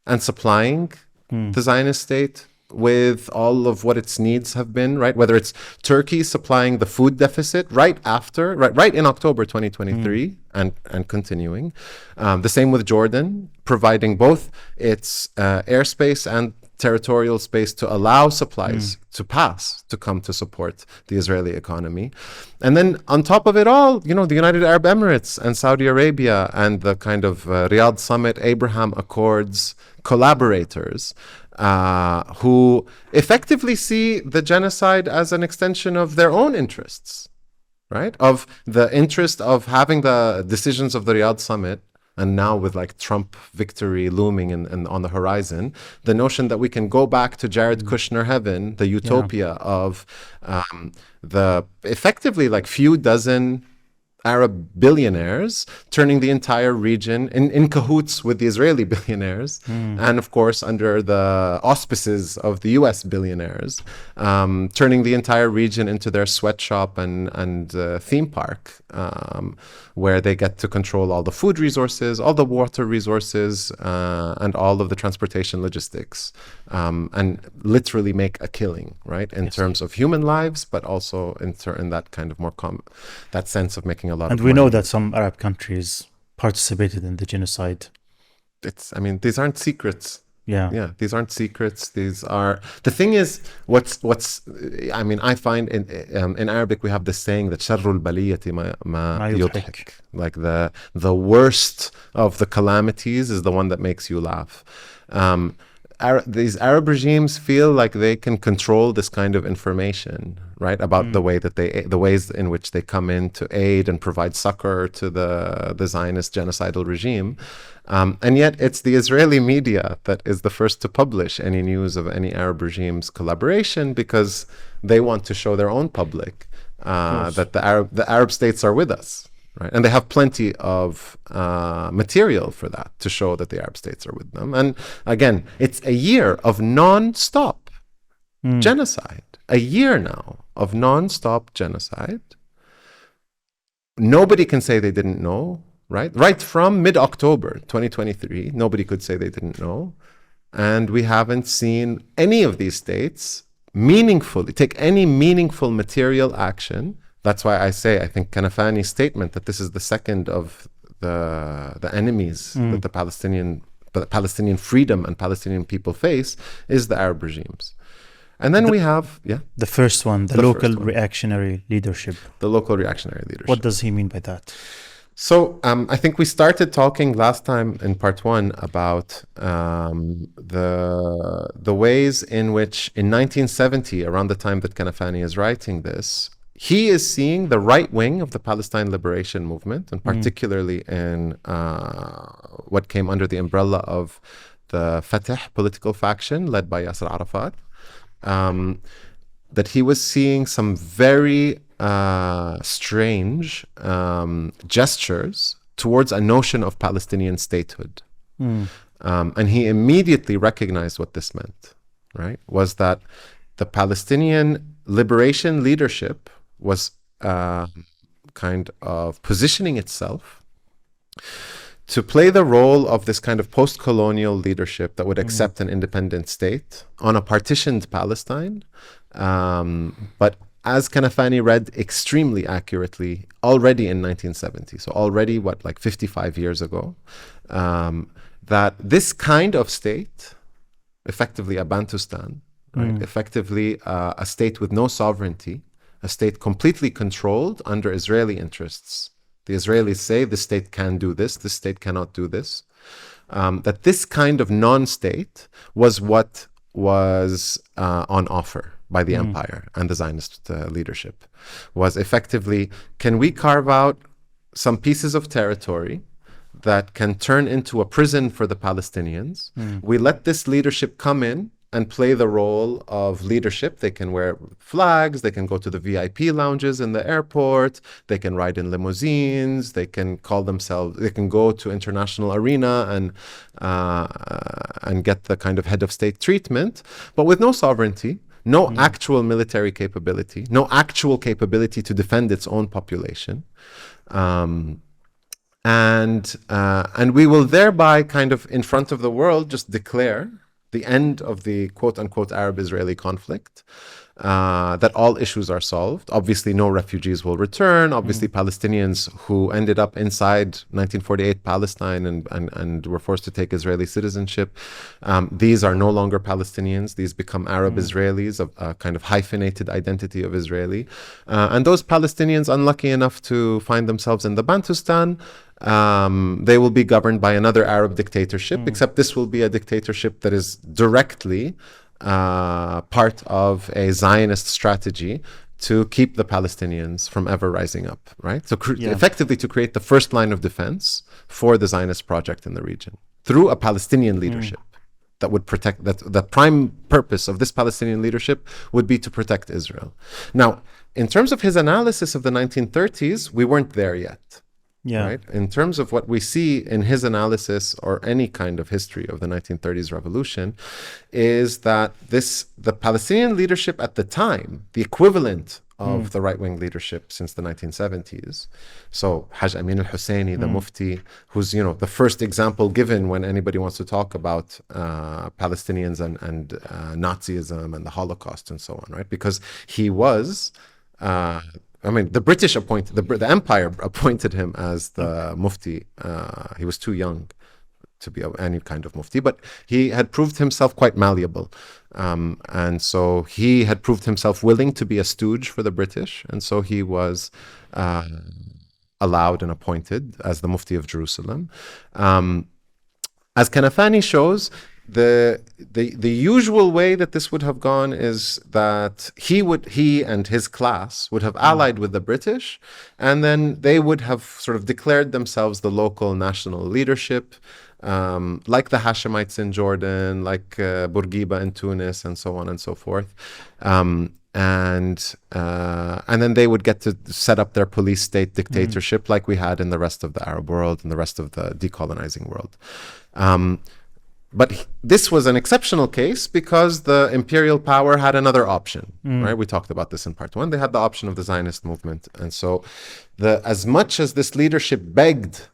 and supplying the Zionist state with all of what its needs have been, right? Whether it's Turkey supplying the food deficit right in October 2023 and continuing. The same with Jordan, providing both its airspace and territorial space to allow supplies to pass, to come to support the Israeli economy. And then on top of it all, you know, the United Arab Emirates and Saudi Arabia and the kind of Riyadh Summit, Abraham Accords collaborators, who effectively see the genocide as an extension of their own interests, right? Of the interest of having the decisions of the Riyadh Summit, and now with like Trump victory looming and on the horizon, the notion that we can go back to Jared Kushner heaven, the utopia of the effectively like few dozen Arab billionaires turning the entire region in cahoots with the Israeli billionaires, and of course under the auspices of the US billionaires, turning the entire region into their sweatshop and theme park, where they get to control all the food resources, all the water resources, and all of the transportation logistics, and literally make a killing, right, in terms of human lives, but also in that kind of more that sense of making a lot of money. And we know that some Arab countries participated in the genocide. I mean, these aren't secrets. Yeah. These aren't secrets. These are, the thing is, I mean, I find in Arabic we have this saying that sharrul baliyati ma yudhik, like the worst of the calamities is the one that makes you laugh. These Arab regimes feel like they can control this kind of information, right, about the ways in which they come in to aid and provide succor to the Zionist genocidal regime, and yet it's the Israeli media that is the first to publish any news of any Arab regime's collaboration, because they want to show their own public that the Arab states are with us. Right. And they have plenty of material for that, to show that the Arab states are with them. And again, it's a year of non-stop genocide. A year now of non-stop genocide. Nobody can say they didn't know, right? Right from mid-October 2023, nobody could say they didn't know. And we haven't seen any of these states meaningfully take any meaningful material action. That's why I say, I think Kanafani's statement that this is the second of the enemies that the Palestinian freedom and Palestinian people face is the Arab regimes. And then we have, the first one, the local reactionary leadership. The local reactionary leadership. What does he mean by that? So I think we started talking last time in part one about the ways in which in 1970, around the time that Kanafani is writing this, he is seeing the right wing of the Palestine liberation movement, and particularly in what came under the umbrella of the Fatah political faction led by Yasser Arafat, that he was seeing some very strange gestures towards a notion of Palestinian statehood. And he immediately recognized what this meant, right? Was that the Palestinian liberation leadership was kind of positioning itself to play the role of this kind of post-colonial leadership that would accept an independent state on a partitioned Palestine. But as Kanafani read extremely accurately already in 1970, so already, 55 years ago, that this kind of state, effectively a Bantustan, right? Effectively a state with no sovereignty, a state completely controlled under Israeli interests. The Israelis say the state can do this, the state cannot do this. That this kind of non-state was what was on offer by the empire and the Zionist leadership. Was effectively, can we carve out some pieces of territory that can turn into a prison for the Palestinians? We let this leadership come in and play the role of leadership. They can wear flags, they can go to the VIP lounges in the airport, they can ride in limousines, they can go to international arena and get the kind of head of state treatment, but with no sovereignty, no actual military capability, no actual capability to defend its own population. And we will thereby kind of in front of the world just declare the end of the quote-unquote Arab-Israeli conflict, that all issues are solved. Obviously, no refugees will return. Obviously, Palestinians who ended up inside 1948 Palestine and were forced to take Israeli citizenship, these are no longer Palestinians. These become Arab Israelis, a kind of hyphenated identity of Israeli. And those Palestinians unlucky enough to find themselves in the Bantustan, they will be governed by another Arab dictatorship, except this will be a dictatorship that is directly part of a Zionist strategy to keep the Palestinians from ever rising up, right? So effectively to create the first line of defense for the Zionist project in the region through a Palestinian leadership that would protect, that the prime purpose of this Palestinian leadership would be to protect Israel. Now, in terms of his analysis of the 1930s, we weren't there yet. Yeah. Right? In terms of what we see in his analysis or any kind of history of the 1930s revolution, is that the Palestinian leadership at the time, the equivalent of the right-wing leadership since the 1970s. So Haj Amin al-Husseini, the Mufti, who's the first example given when anybody wants to talk about Palestinians and Nazism and the Holocaust and so on, right? Because he was the British appointed, the empire appointed him as the Mufti. He was too young to be any kind of Mufti, but he had proved himself quite malleable. And so he had proved himself willing to be a stooge for the British. And so he was allowed and appointed as the Mufti of Jerusalem. As Kanafani shows, the usual way that this would have gone is that he and his class would have allied with the British, and then they would have sort of declared themselves the local national leadership, like the Hashemites in Jordan, like Bourguiba in Tunis, and so on and so forth. And then they would get to set up their police state dictatorship like we had in the rest of the Arab world and the rest of the decolonizing world. But this was an exceptional case because the imperial power had another option, right? We talked about this in part one. They had the option of the Zionist movement. And so as much as this leadership begged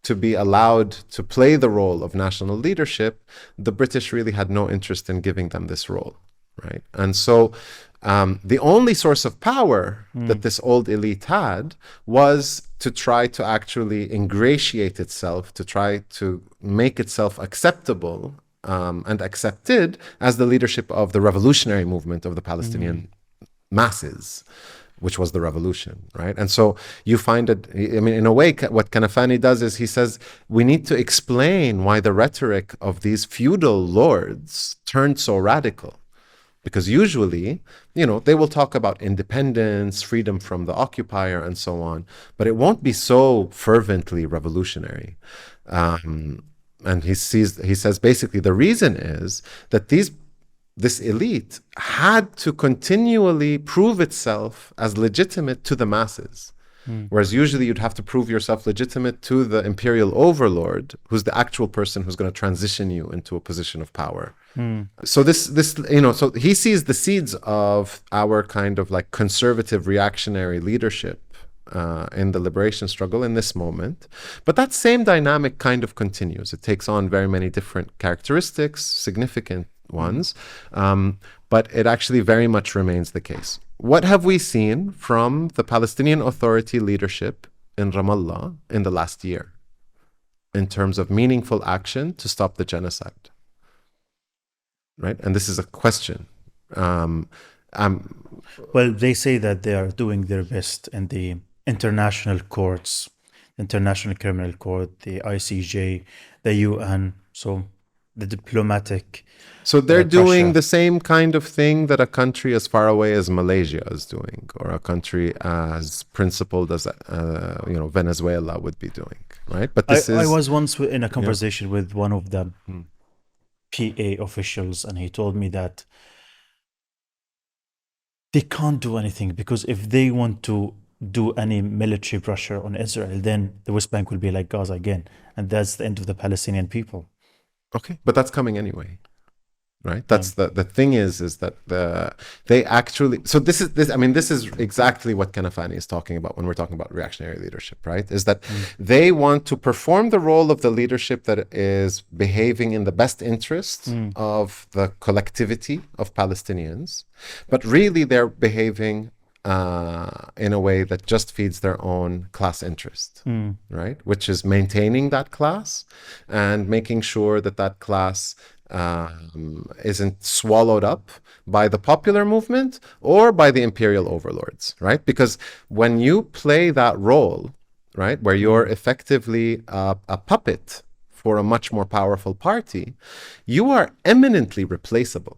to be allowed to play the role of national leadership, the British really had no interest in giving them this role, right? And so the only source of power that this old elite had was to try to actually ingratiate itself, to try to make itself acceptable and accepted as the leadership of the revolutionary movement of the Palestinian masses, which was the revolution, right? And so you find it, in a way, what Kanafani does is he says, we need to explain why the rhetoric of these feudal lords turned so radical. Because usually, they will talk about independence, freedom from the occupier, and so on, but it won't be so fervently revolutionary. And he says basically the reason is that this elite had to continually prove itself as legitimate to the masses. Whereas usually you'd have to prove yourself legitimate to the imperial overlord, who's the actual person who's going to transition you into a position of power. So so he sees the seeds of our kind of like conservative reactionary leadership in the liberation struggle in this moment. But that same dynamic kind of continues. It takes on very many different characteristics, significant ones, but it actually very much remains the case. What have we seen from the Palestinian Authority leadership in Ramallah in the last year in terms of meaningful action to stop the genocide? Right? And this is a question. Well, they say that they are doing their best in the international courts, International Criminal Court, the ICJ, the UN, so the diplomatic. So they're doing the same kind of thing that a country as far away as Malaysia is doing, or a country as principled as Venezuela would be doing, right? But I was once in a conversation with one of the PA officials, and he told me that they can't do anything because if they want to do any military pressure on Israel, then the West Bank will be like Gaza again, and that's the end of the Palestinian people. Okay, but that's coming anyway. right? That's the thing is that they actually, so this is exactly what Kanafani is talking about when we're talking about reactionary leadership, right? Is that they want to perform the role of the leadership that is behaving in the best interest of the collectivity of Palestinians, but really they're behaving in a way that just feeds their own class interest, right? Which is maintaining that class and making sure that that class isn't swallowed up by the popular movement or by the imperial overlords, right? Because when you play that role, right, where you're effectively a puppet for a much more powerful party, you are eminently replaceable.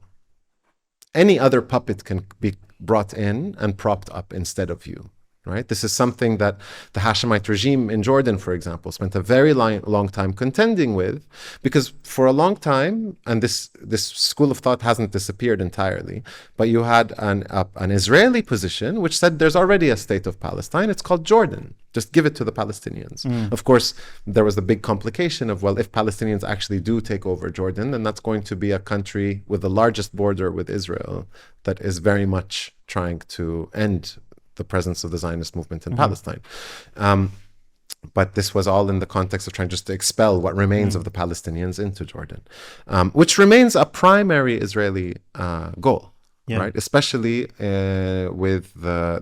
Any other puppet can be brought in and propped up instead of you, right? This is something that the Hashemite regime in Jordan, for example, spent a very long time contending with, because for a long time, and this school of thought hasn't disappeared entirely, but you had an Israeli position which said there's already a state of Palestine. It's called Jordan. Just give it to the Palestinians. Of course, there was the big complication of, well, if Palestinians actually do take over Jordan, then that's going to be a country with the largest border with Israel that is very much trying to end the presence of the Zionist movement in Palestine. But this was all in the context of trying just to expel what remains of the Palestinians into Jordan, which remains a primary Israeli goal, right? Especially with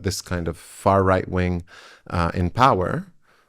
this kind of far right wing in power,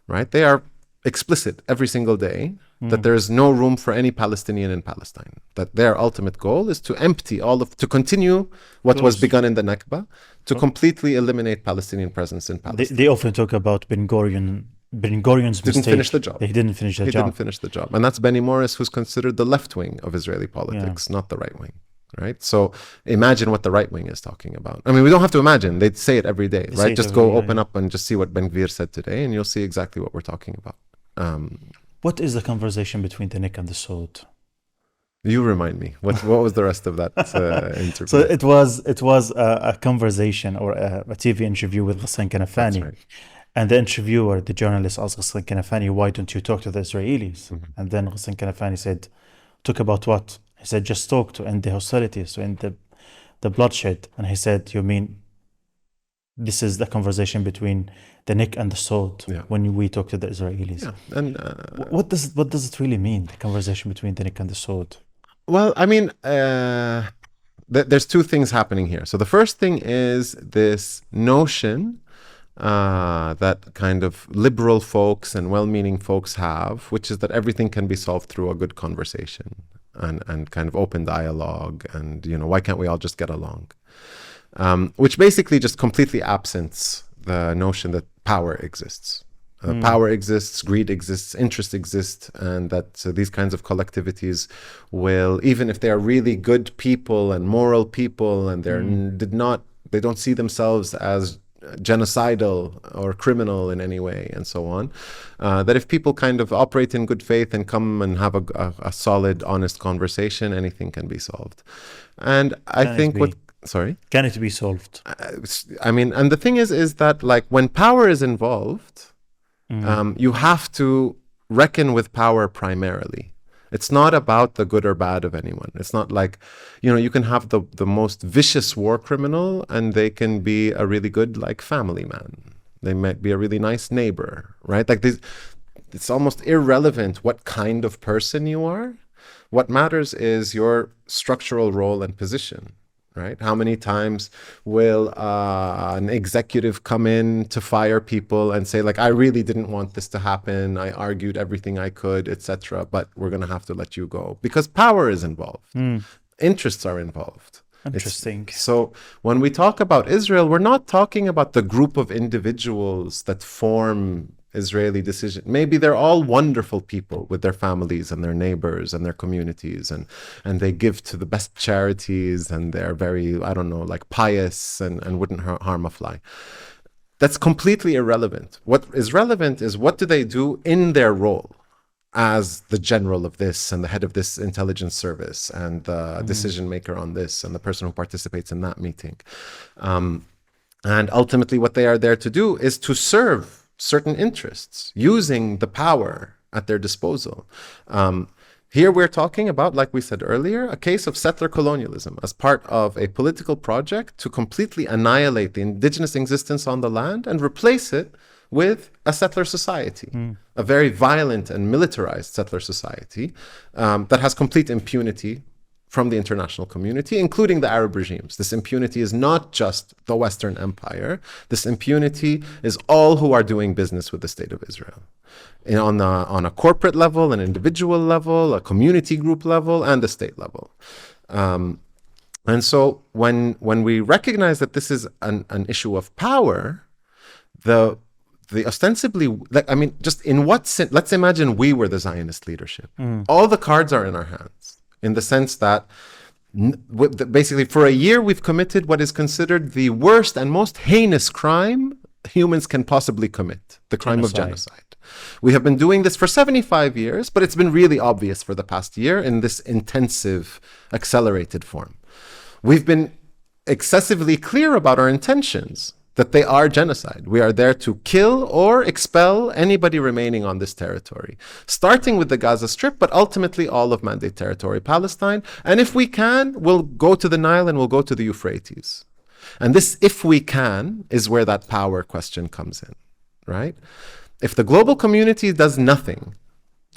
right? They are explicit every single day that there is no room for any Palestinian in Palestine. That their ultimate goal is to empty to continue what was begun in the Nakba, to completely eliminate Palestinian presence in Palestine. They often talk about Ben-Gurion's mistake. Didn't finish the job. He didn't finish the job. He didn't finish the job. And that's Benny Morris, who's considered the left wing of Israeli politics, not the right wing. Right? So imagine what the right wing is talking about. I mean, we don't have to imagine. They say it every day, right? Just go open up and just see what Ben Gvir said today, and you'll see exactly what we're talking about. What is the conversation between the neck and the sword? You remind me. What was the rest of that interview? So it was a conversation or a TV interview with Ghassan Kanafani. That's right. And the interviewer, the journalist, asked Ghassan Kanafani, why don't you talk to the Israelis? And then Ghassan Kanafani said, talk about what? He said, just talk to end the hostilities, to end the bloodshed. And he said, you mean this is the conversation between the neck and the sword when we talk to the Israelis? Yeah. And what does it really mean, the conversation between the neck and the sword? Well, I mean, there's two things happening here. So the first thing is this notion that kind of liberal folks and well-meaning folks have, which is that everything can be solved through a good conversation and kind of open dialogue, and, you know, why can't we all just get along? Which basically just completely absents the notion that power exists. Power exists, greed exists, interest exists, and that these kinds of collectivities will, even if they are really good people and moral people, and they don't see themselves as genocidal or criminal in any way, and so on, that if people kind of operate in good faith and come and have a solid, honest conversation, anything can be solved. And I think Sorry? Can it be solved? I mean, and the thing is that, like, when power is involved, you have to reckon with power primarily. It's not about the good or bad of anyone. It's not like, you know, you can have the most vicious war criminal and they can be a really good, like, family man. They might be a really nice neighbor, right? Like, it's almost irrelevant what kind of person you are. What matters is your structural role and position. Right? How many times will an executive come in to fire people and say, like, I really didn't want this to happen. I argued everything I could, etc. But we're going to have to let you go because power is involved. Interests are involved. Interesting. So when we talk about Israel, we're not talking about the group of individuals that form Israeli decision. Maybe they're all wonderful people with their families and their neighbors and their communities, and they give to the best charities, and they're very, I don't know, like, pious and wouldn't harm a fly. That's completely irrelevant. What is relevant is what do they do in their role as the general of this and the head of this intelligence service and the decision maker on this and the person who participates in that meeting. And ultimately what they are there to do is to serve certain interests using the power at their disposal. Here we're talking about, like we said earlier, a case of settler colonialism as part of a political project to completely annihilate the indigenous existence on the land and replace it with a settler society, a very violent and militarized settler society that has complete impunity from the international community, including the Arab regimes. This impunity is not just the Western Empire. This impunity is all who are doing business with the State of Israel. On a corporate level, an individual level, a community group level, and a state level. And so when we recognize that this is an issue of power, the ostensibly, like, I mean, just in what sense, let's imagine we were the Zionist leadership. All the cards are in our hands, in the sense that basically for a year we've committed what is considered the worst and most heinous crime humans can possibly commit, the crime of genocide. We have been doing this for 75 years, but it's been really obvious for the past year in this intensive, accelerated form. We've been excessively clear about our intentions, that they are genocide. We are there to kill or expel anybody remaining on this territory, starting with the Gaza Strip, but ultimately all of Mandate Territory, Palestine. And if we can, we'll go to the Nile and we'll go to the Euphrates. And this, if we can, is where that power question comes in, right? If the global community does nothing,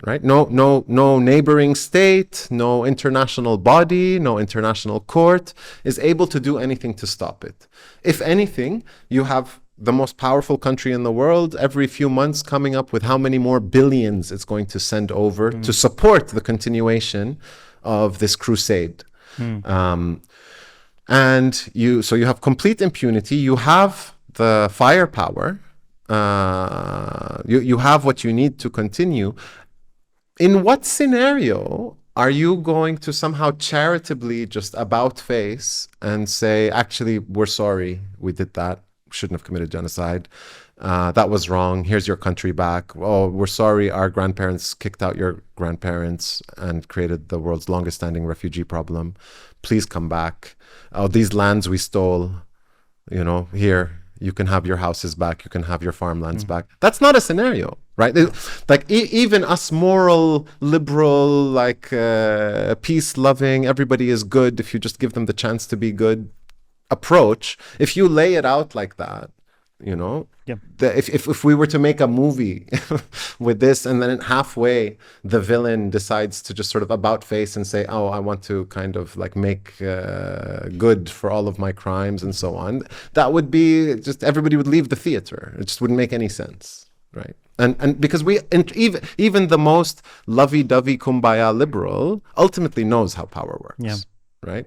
right? No neighboring state, no international body, no international court is able to do anything to stop it. If anything, you have the most powerful country in the world every few months coming up with how many more billions it's going to send over to support the continuation of this crusade. And you have complete impunity. You have the firepower. You have what you need to continue. In what scenario are you going to somehow charitably just about face and say, actually, we're sorry, we did that, shouldn't have committed genocide, that was wrong, here's your country back, oh, we're sorry, our grandparents kicked out your grandparents and created the world's longest standing refugee problem, please come back, oh, these lands we stole, here, you can have your houses back, you can have your farmlands back. That's not a scenario, right? Like even us moral, liberal, like peace-loving, everybody is good if you just give them the chance to be good approach, if you lay it out like that, if we were to make a movie with this and then halfway the villain decides to just sort of about face and say, oh, I want to kind of like make good for all of my crimes and so on, that would be just, everybody would leave the theater. It just wouldn't make any sense, right? And because even the most lovey-dovey kumbaya liberal ultimately knows how power works, right?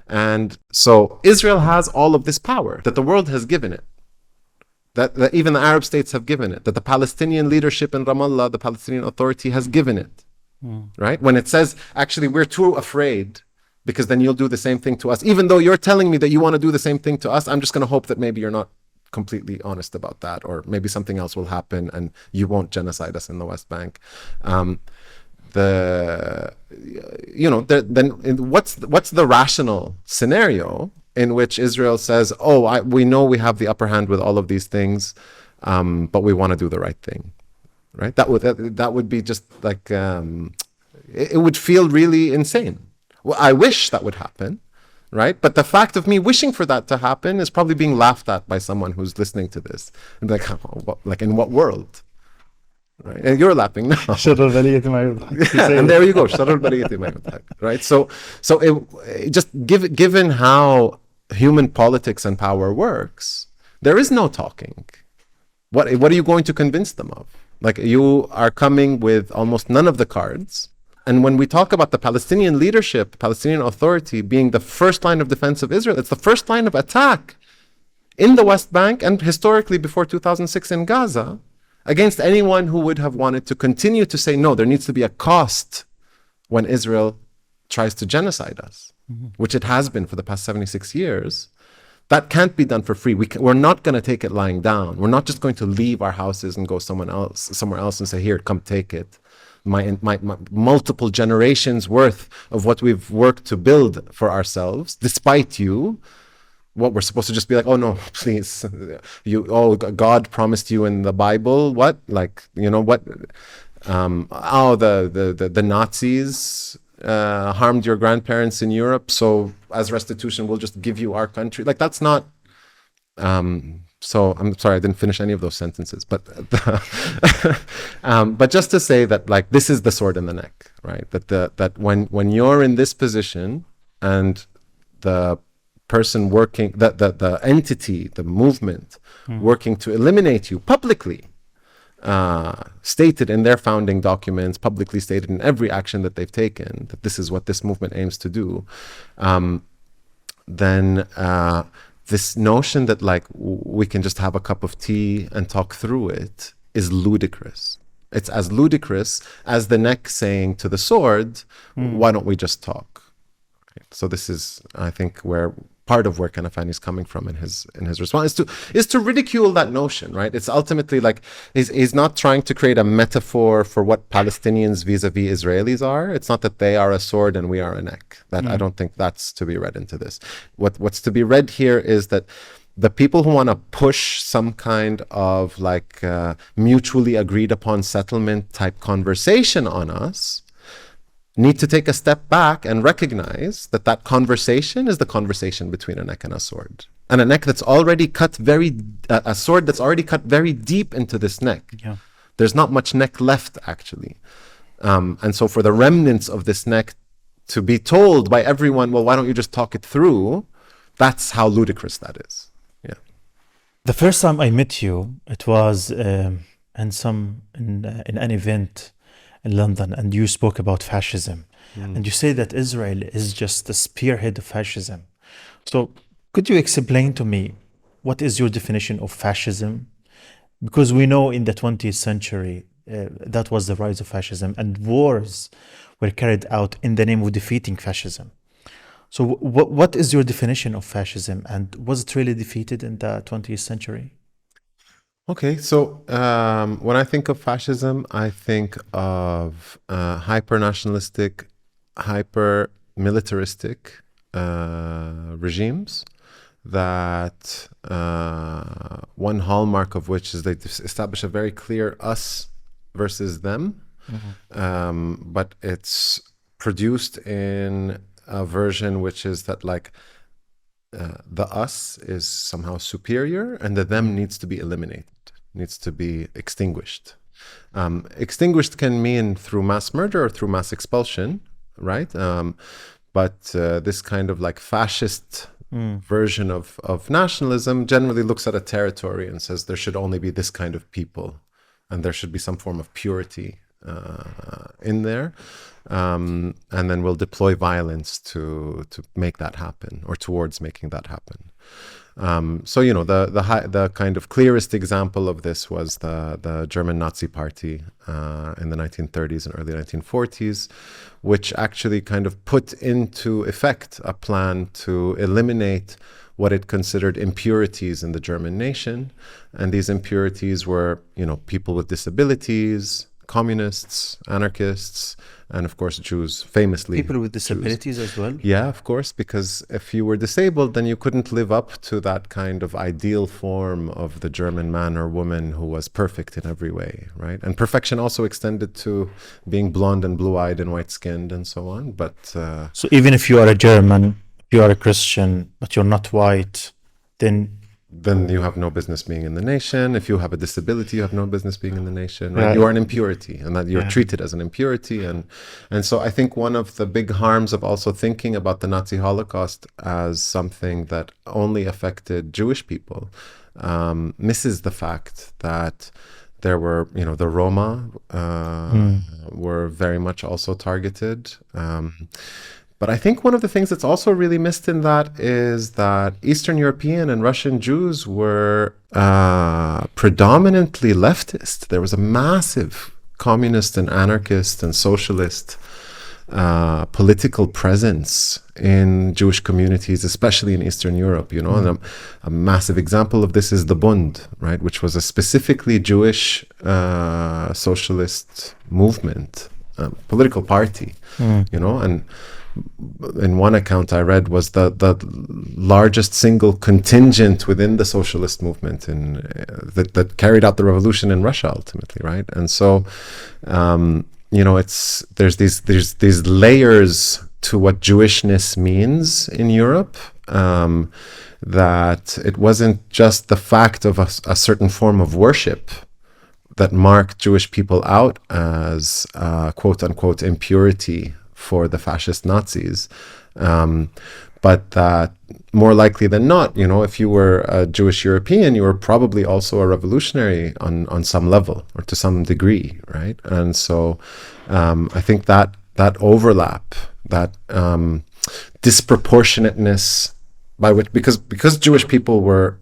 And so Israel has all of this power that the world has given it, that even the Arab states have given it, that the Palestinian leadership in Ramallah, the Palestinian Authority, has given it, right? When it says, actually, we're too afraid because then you'll do the same thing to us. Even though you're telling me that you want to do the same thing to us, I'm just going to hope that maybe you're not completely honest about that, or maybe something else will happen and you won't genocide us in the West Bank. Then what's the rational scenario in which Israel says, oh, we know we have the upper hand with all of these things, but we want to do the right thing, right? That would be just like, it would feel really insane. Well, I wish that would happen, right? But the fact of me wishing for that to happen is probably being laughed at by someone who's listening to this. And like, like in what world? Right? And you're laughing now. And there you go. Right? So given how human politics and power works, there is no talking. What are you going to convince them of? Like, you are coming with almost none of the cards. And when we talk about the Palestinian leadership, Palestinian Authority being the first line of defense of Israel, it's the first line of attack in the West Bank and historically before 2006 in Gaza, against anyone who would have wanted to continue to say, no, there needs to be a cost when Israel tries to genocide us, which it has been for the past 76 years. That can't be done for free. We're not going to take it lying down. We're not just going to leave our houses and go somewhere else and say, here, come take it. My multiple generations worth of what we've worked to build for ourselves, despite you. What we're supposed to just be like, oh no, please, God promised you in the Bible, what? Like, what? The Nazis harmed your grandparents in Europe, so as restitution, we'll just give you our country. Like, that's not. So I'm sorry, I didn't finish any of those sentences, but but just to say that, like, this is the sword in the neck, right? That when you're in this position and the person working, the entity, the movement working to eliminate you publicly, stated in their founding documents, publicly stated in every action that they've taken, that this is what this movement aims to do, then this notion that, like, we can just have a cup of tea and talk through it is ludicrous. It's as ludicrous as the neck saying to the sword, why don't we just talk? Right? So this is, I think, where part of where Kanafani is coming from in his response is to ridicule that notion, right? It's ultimately like he's not trying to create a metaphor for what Palestinians vis-a-vis Israelis are. It's not that they are a sword and we are a neck. That I don't think that's to be read into this. What's to be read here is that the people who want to push some kind of like mutually agreed upon settlement type conversation on us need to take a step back and recognize that that conversation is the conversation between a neck and a sword. And a neck that's already cut a sword that's already cut very deep into this neck. Yeah. There's not much neck left, actually. And so for the remnants of this neck to be told by everyone, well, why don't you just talk it through? That's how ludicrous that is. Yeah. The first time I met you, it was in an event in London, and you spoke about fascism, and you say that Israel is just the spearhead of fascism. So could you explain to me what is your definition of fascism? Because we know in the 20th century that was the rise of fascism, and wars were carried out in the name of defeating fascism. So what is your definition of fascism, and was it really defeated in the 20th century? Okay, so when I think of fascism, I think of hyper-nationalistic, hyper-militaristic regimes that one hallmark of which is they establish a very clear us versus them, but it's produced in a version which is that, like, the us is somehow superior and the them needs to be eliminated, needs to be extinguished. Extinguished can mean through mass murder or through mass expulsion, right? But this kind of like fascist version of nationalism generally looks at a territory and says there should only be this kind of people and there should be some form of purity in there. And then we'll deploy violence to make that happen, or towards making that happen. So, you know, the kind of clearest example of this was the German Nazi Party in the 1930s and early 1940s, which actually kind of put into effect a plan to eliminate what it considered impurities in the German nation. And these impurities were, you know, people with disabilities, communists, anarchists, and of course Jews, famously. People with disabilities Jews. As well? Yeah, of course, because if you were disabled, then you couldn't live up to that kind of ideal form of the German man or woman who was perfect in every way, right? And perfection also extended to being blonde and blue-eyed and white-skinned and so on. But so even if you are a German, if you are a Christian, but you're not white, then you have no business being in the nation. If you have a disability, you have no business being in the nation. Right? You are an impurity, and that you're treated as an impurity. And so I think one of the big harms of also thinking about the Nazi Holocaust as something that only affected Jewish people misses the fact that there were, you know, the Roma were very much also targeted. But I think one of the things that's also really missed in that is that Eastern European and Russian Jews were predominantly leftist. There was a massive communist and anarchist and socialist political presence in Jewish communities, especially in Eastern Europe, you know. And a massive example of this is the Bund, right, which was a specifically Jewish socialist movement political party, you know. And in one account I read was the largest single contingent within the socialist movement that carried out the revolution in Russia ultimately, right? And so you know, there's these layers to what Jewishness means in Europe, that it wasn't just the fact of a certain form of worship that marked Jewish people out as quote unquote impurity for the fascist Nazis, but that more likely than not, you know, if you were a Jewish European, you were probably also a revolutionary on some level or to some degree, right? And so I think that overlap, that disproportionateness by which, because Jewish people were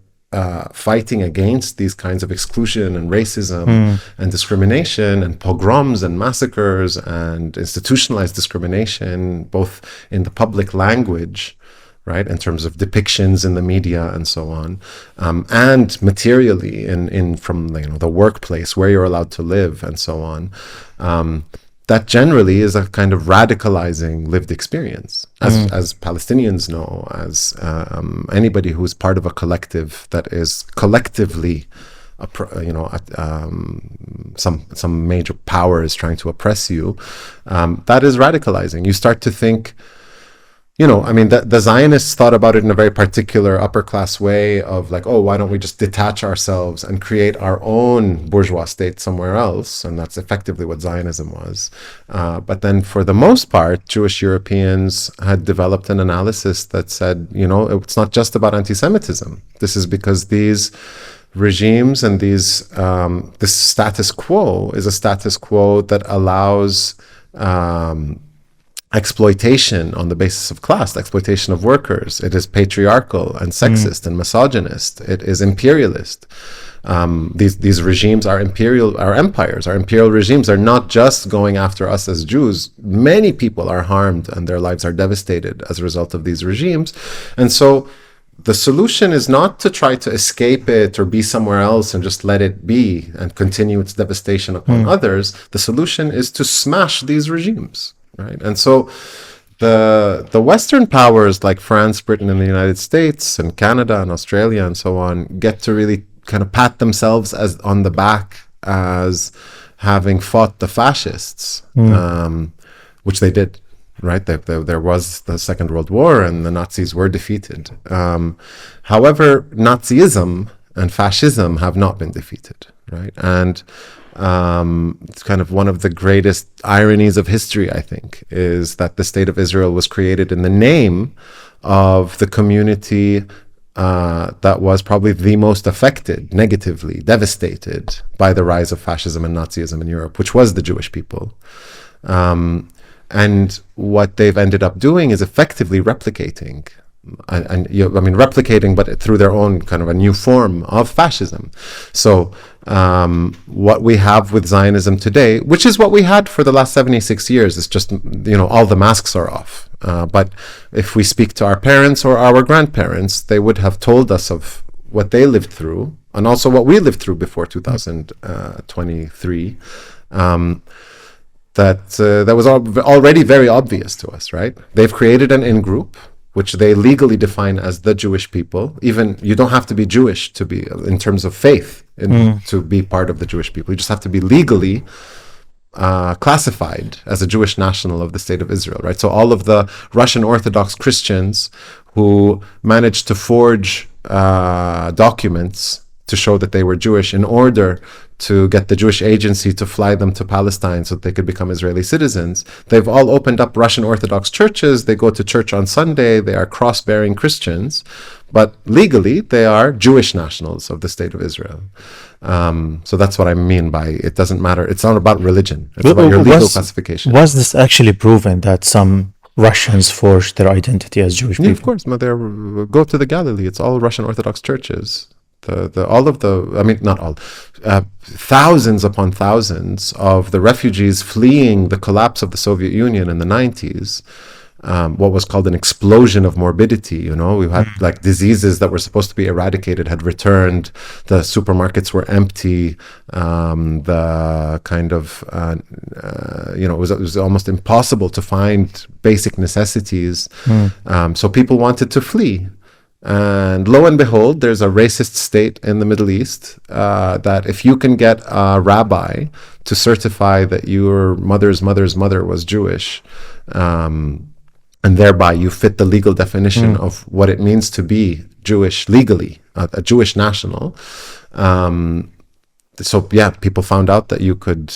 fighting against these kinds of exclusion and racism and discrimination and pogroms and massacres and institutionalized discrimination, both in the public language, right, in terms of depictions in the media and so on, and materially in from, you know, the workplace where you're allowed to live and so on. That generally is a kind of radicalizing lived experience, as Palestinians know, as anybody who's part of a collective that is collectively, you know, some major power is trying to oppress you. That is radicalizing. You start to think, you know, I mean, the Zionists thought about it in a very particular upper class way of like, oh, why don't we just detach ourselves and create our own bourgeois state somewhere else? And that's effectively what Zionism was. But then for the most part, Jewish Europeans had developed an analysis that said, you know, it's not just about anti-Semitism. This is because these regimes and this status quo is a status quo that allows exploitation on the basis of class, exploitation of workers. It is patriarchal and sexist and misogynist. It is imperialist. These regimes are empires. Our imperial regimes are not just going after us as Jews. Many people are harmed and their lives are devastated as a result of these regimes. And so the solution is not to try to escape it or be somewhere else and just let it be and continue its devastation upon others. The solution is to smash these regimes. Right. And so the Western powers like France, Britain, and the United States and Canada and Australia and so on get to really kind of pat themselves as on the back as having fought the fascists, which they did. Right. There was the Second World War and the Nazis were defeated. However, Nazism and fascism have not been defeated. Right. And it's kind of one of the greatest ironies of history, I think, is that the State of Israel was created in the name of the community that was probably the most affected, negatively devastated by the rise of fascism and Nazism in Europe, which was the Jewish people. And what they've ended up doing is effectively replicating replicating, but through their own kind of a new form of fascism. So what we have with Zionism today, which is what we had for the last 76 years, is just, you know, all the masks are off. But if we speak to our parents or our grandparents, they would have told us of what they lived through and also what we lived through before 2023. That was already very obvious to us, right? They've created an in-group, which they legally define as the Jewish people. Even you don't have to be Jewish to be, in terms of faith, to be part of the Jewish people. You just have to be legally classified as a Jewish national of the State of Israel, right? So all of the Russian Orthodox Christians who managed to forge documents to show that they were Jewish in order to get the Jewish agency to fly them to Palestine so that they could become Israeli citizens. They've all opened up Russian Orthodox churches. They go to church on Sunday. They are cross-bearing Christians, but legally they are Jewish nationals of the State of Israel. So that's what I mean by it doesn't matter. It's not about religion. It's about your legal classification. Was this actually proven that some Russians forged their identity as Jewish people? Yeah, of course. Go to the Galilee. It's all Russian Orthodox churches. Thousands upon thousands of the refugees fleeing the collapse of the Soviet Union in the 90s, what was called an explosion of morbidity. You know, we had like diseases that were supposed to be eradicated had returned. The supermarkets were empty. The kind of it was almost impossible to find basic necessities. So people wanted to flee. And lo and behold, there's a racist state in the Middle East that if you can get a rabbi to certify that your mother's mother's mother was Jewish, and thereby you fit the legal definition of what it means to be Jewish legally, a Jewish national. So yeah, people found out that you could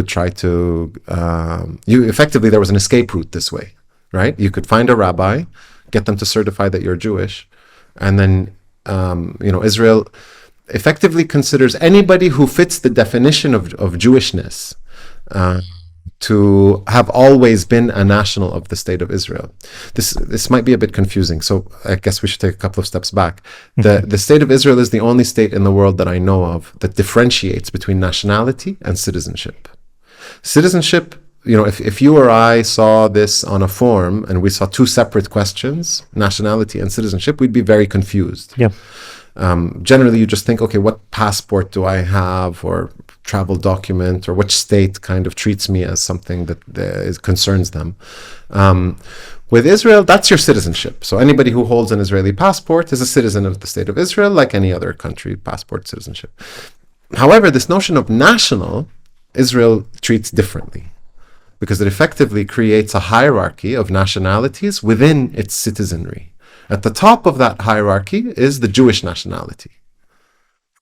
try to, effectively there was an escape route this way, right? You could find a rabbi, get them to certify that you're Jewish, and then Israel effectively considers anybody who fits the definition of Jewishness to have always been a national of the state of Israel. This might be a bit confusing, so I guess we should take a couple of steps back. The state of Israel is the only state in the world that I know of that differentiates between nationality and citizenship. Citizenship, if you or I saw this on a form and we saw two separate questions, nationality and citizenship, we'd be very confused. Yeah. Generally, you just think, okay, what passport do I have, or travel document, or which state kind of treats me as something that concerns them. With Israel, that's your citizenship. So anybody who holds an Israeli passport is a citizen of the state of Israel, like any other country, passport citizenship. However, this notion of national, Israel treats differently, because it effectively creates a hierarchy of nationalities within its citizenry. At the top of that hierarchy is the Jewish nationality,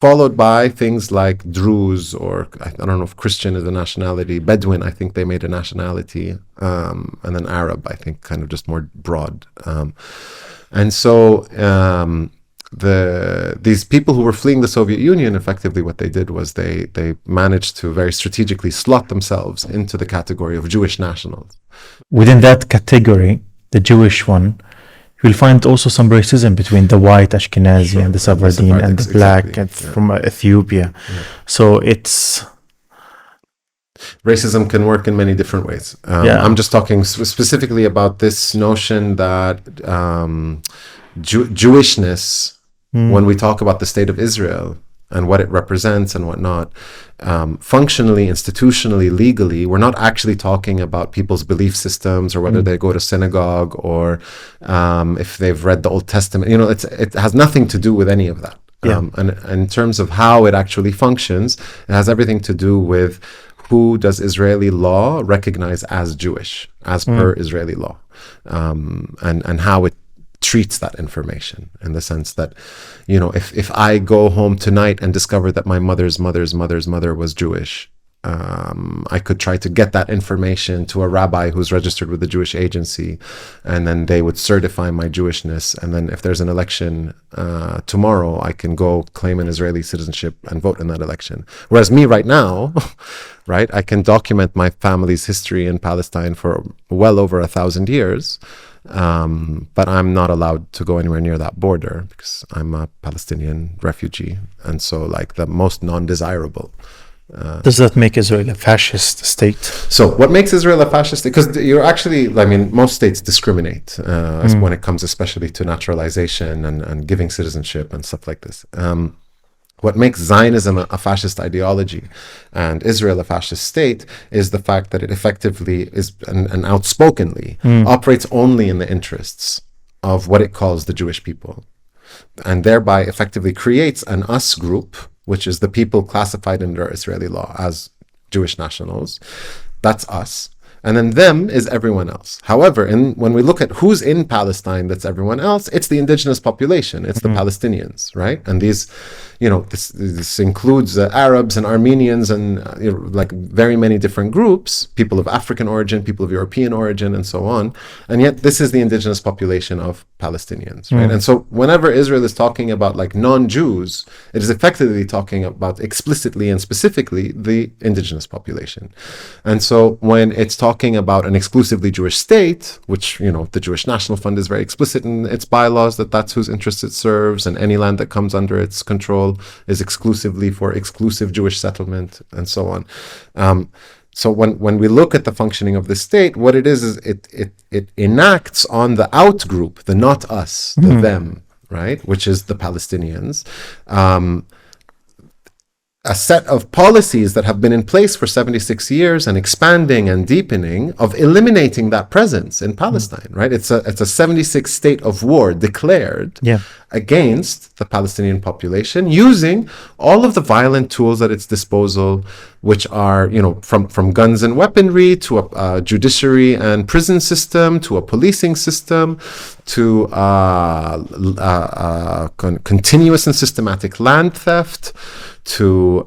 followed by things like Druze, or I don't know if Christian is a nationality, Bedouin, I think they made a nationality, and then Arab, I think, kind of just more broad. And so these people who were fleeing the Soviet Union, effectively what they did was they managed to very strategically slot themselves into the category of Jewish nationals. Within that category, the Jewish one, you'll find also some racism between the white Ashkenazi and the Sephardim and the black from Ethiopia. Yeah. So it's... Racism can work in many different ways. I'm just talking specifically about this notion that Jewishness, when we talk about the state of Israel and what it represents and whatnot, functionally, institutionally, legally, we're not actually talking about people's belief systems or whether they go to synagogue or if they've read the Old Testament. It has nothing to do with any of that. And in terms of how it actually functions, it has everything to do with who does Israeli law recognize as Jewish, as per Israeli law, and how it treats that information, in the sense that, if I go home tonight and discover that my mother's mother's mother's mother was Jewish, I could try to get that information to a rabbi who's registered with the Jewish agency, and then they would certify my Jewishness. And then if there's an election tomorrow, I can go claim an Israeli citizenship and vote in that election. Whereas me right now, right, I can document my family's history in Palestine for well over 1,000 years. But I'm not allowed to go anywhere near that border because I'm a Palestinian refugee, and so like the most non-desirable. Does that make Israel a fascist state? So what makes Israel a fascist state? Because you're actually, most states discriminate when it comes especially to naturalization and giving citizenship and stuff like this. What makes Zionism a fascist ideology and Israel a fascist state is the fact that it effectively is and outspokenly operates only in the interests of what it calls the Jewish people, and thereby effectively creates an us group, which is the people classified under Israeli law as Jewish nationals. That's us. And then them is everyone else. However, when we look at who's in Palestine that's everyone else, it's the indigenous population. It's the Palestinians, right? And these, this includes Arabs and Armenians and like very many different groups, people of African origin, people of European origin, and so on. And yet this is the indigenous population of Palestinians, right? And so whenever Israel is talking about like non-Jews, it is effectively talking about explicitly and specifically the indigenous population. And so when it's talking about an exclusively Jewish state, which, the Jewish National Fund is very explicit in its bylaws that that's whose interests it serves, and any land that comes under its control is exclusively for exclusive Jewish settlement, and so on. So when we look at the functioning of the state, what it is it enacts on the out group, the not us, the them, right, which is the Palestinians, a set of policies that have been in place for 76 years and expanding and deepening of eliminating that presence in Palestine, right? It's a 76 state of war declared against the Palestinian population, using all of the violent tools at its disposal, which are, from guns and weaponry to a judiciary and prison system, to a policing system, to continuous and systematic land theft, to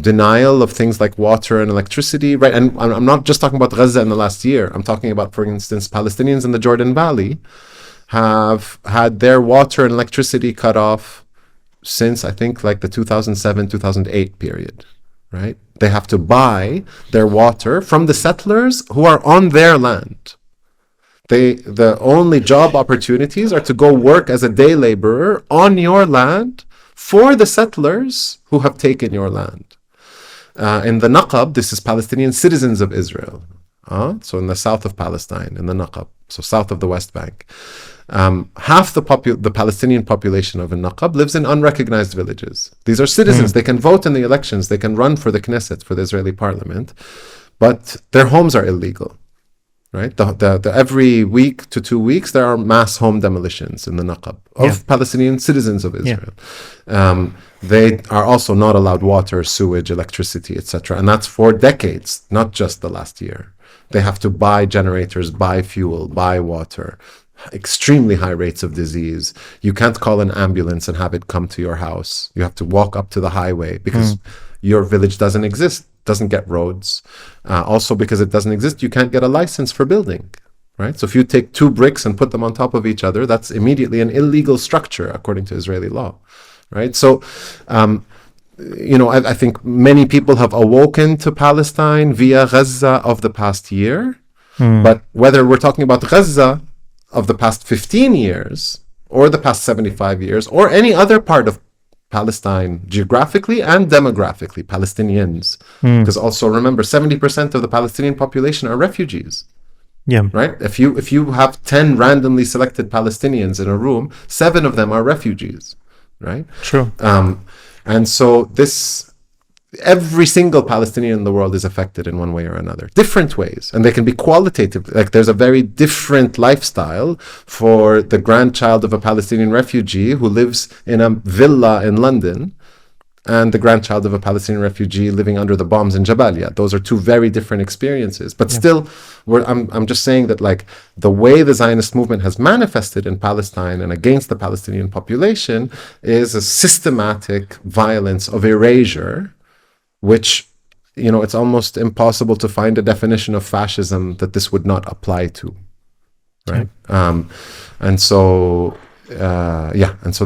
denial of things like water and electricity, right? And I'm not just talking about Gaza in the last year. I'm talking about, for instance, Palestinians in the Jordan Valley have had their water and electricity cut off since, I think, like the 2007-2008 period, right? They have to buy their water from the settlers who are on their land. The only job opportunities are to go work as a day laborer on your land for the settlers who have taken your land. In the Naqab, this is Palestinian citizens of Israel. So in the south of Palestine, in the Naqab, so south of the West Bank. Half the Palestinian population of the Naqab lives in unrecognized villages. These are citizens. They can vote in the elections. They can run for the Knesset, for the Israeli parliament. But their homes are illegal. Right? Every week to 2 weeks, there are mass home demolitions in the Naqab of Palestinian citizens of Israel. They are also not allowed water, sewage, electricity, etc. And that's for decades, not just the last year. They have to buy generators, buy fuel, buy water. Extremely high rates of disease. You can't call an ambulance and have it come to your house. You have to walk up to the highway because your village doesn't exist. Doesn't get roads. Also, because it doesn't exist, you can't get a license for building, right? So if you take 2 bricks and put them on top of each other, that's immediately an illegal structure according to Israeli law, right? So, I think many people have awoken to Palestine via Gaza of the past year, but whether we're talking about Gaza of the past 15 years or the past 75 years or any other part of Palestine geographically and demographically, Palestinians. Because also remember, 70% of the Palestinian population are refugees. Right? If you have 10 randomly selected Palestinians in a room, 7 of them are refugees. Right? True. And so every single Palestinian in the world is affected in one way or another, different ways, and they can be qualitative. Like there's a very different lifestyle for the grandchild of a Palestinian refugee who lives in a villa in London and the grandchild of a Palestinian refugee living under the bombs in Jabalia. Those are 2 very different experiences, but still I'm just saying that like the way the Zionist movement has manifested in Palestine and against the Palestinian population is a systematic violence of erasure, which, it's almost impossible to find a definition of fascism that this would not apply to, right? And so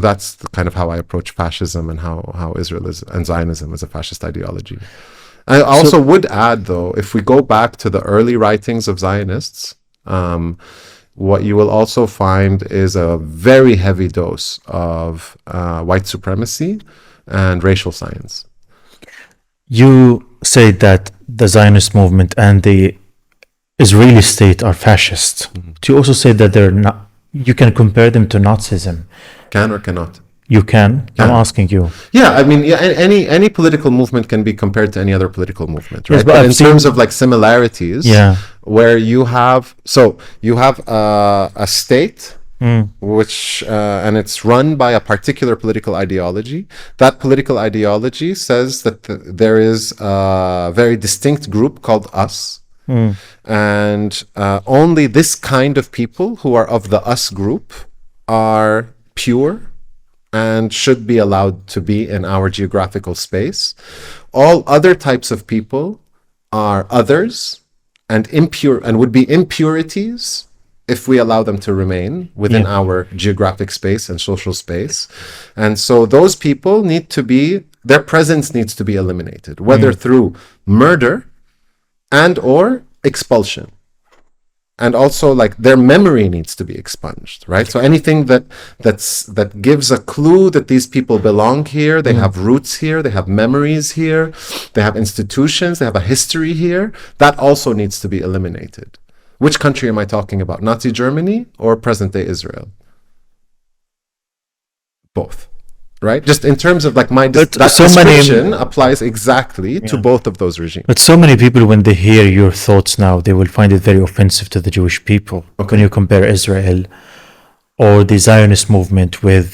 that's kind of how I approach fascism and how Israel and Zionism is a fascist ideology. I also would add, though, if we go back to the early writings of Zionists, what you will also find is a very heavy dose of white supremacy and racial science. You say that the Zionist movement and the Israeli state are fascist. Do you also say that they're not? You can compare them to Nazism. Can or cannot? You can. I'm asking you. Yeah, I mean, any political movement can be compared to any other political movement, right? Yes, but in terms of like similarities, where you have a state. Which and it's run by a particular political ideology. That political ideology says that there is a very distinct group called us, and only this kind of people who are of the us group are pure and should be allowed to be in our geographical space. All other types of people are others and impure and would be impurities if we allow them to remain within our geographic space and social space. And so those people their presence needs to be eliminated, whether through murder and or expulsion. And also like their memory needs to be expunged, right? So anything that gives a clue that these people belong here, they have roots here, they have memories here, they have institutions, they have a history here, that also needs to be eliminated. Which country am I talking about? Nazi Germany or present-day Israel? Both. right? Just in terms of like But that so many- description applies exactly to Yeah. both of those regimes. But so many people, when they hear your thoughts now, they will find it very offensive to the Jewish people when you compare Israel or the Zionist movement with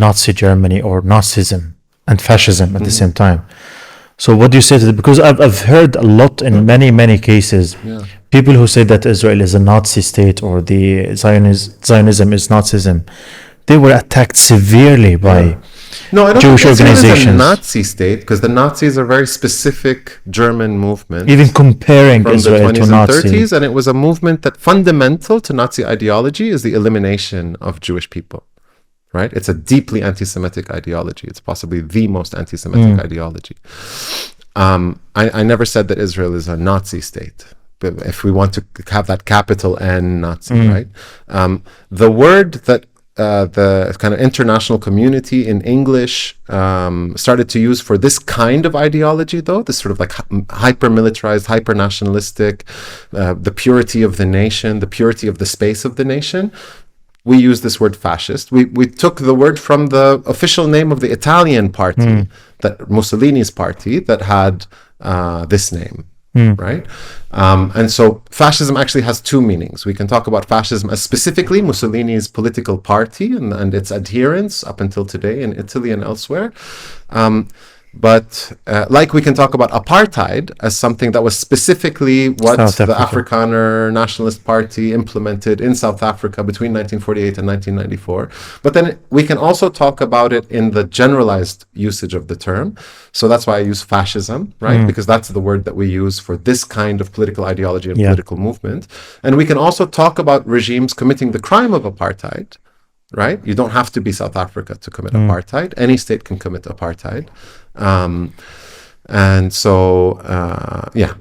Nazi Germany or Nazism and fascism at the same time. So what do you say to that? Because I've heard a lot in many cases, people who say that Israel is a Nazi state or the Zionism is Nazism, they were attacked severely by No, I don't Jewish think Israel is a organizations. Nazi state, because the Nazis are a very specific German movement. Even comparing from the Israel 20s to and Nazi. 30s, and it was a movement that fundamental to Nazi ideology is the elimination of Jewish people, right? It's a deeply anti-Semitic ideology. It's possibly the most anti-Semitic ideology. I never said that Israel is a Nazi state, but if we want to have that capital N Nazi, right? The word that the kind of international community in English started to use for this kind of ideology, though, this sort of like hyper-militarized, hyper-nationalistic, the purity of the nation, the purity of the space of the nation, we use this word fascist. We took the word from the official name of the Italian party, that Mussolini's party, that had this name. Right? And so fascism actually has two meanings. We can talk about fascism as specifically Mussolini's political party and its adherents up until today in Italy and elsewhere. But like we can talk about apartheid as something that was specifically what South the Africa. Afrikaner Nationalist Party implemented in South Africa between 1948 and 1994. But then we can also talk about it in the generalized usage of the term. So that's why I use fascism, right? Because that's the word that we use for this kind of political ideology and political movement. And we can also talk about regimes committing the crime of apartheid, right? You don't have to be South Africa to commit apartheid. Any state can commit apartheid. And so,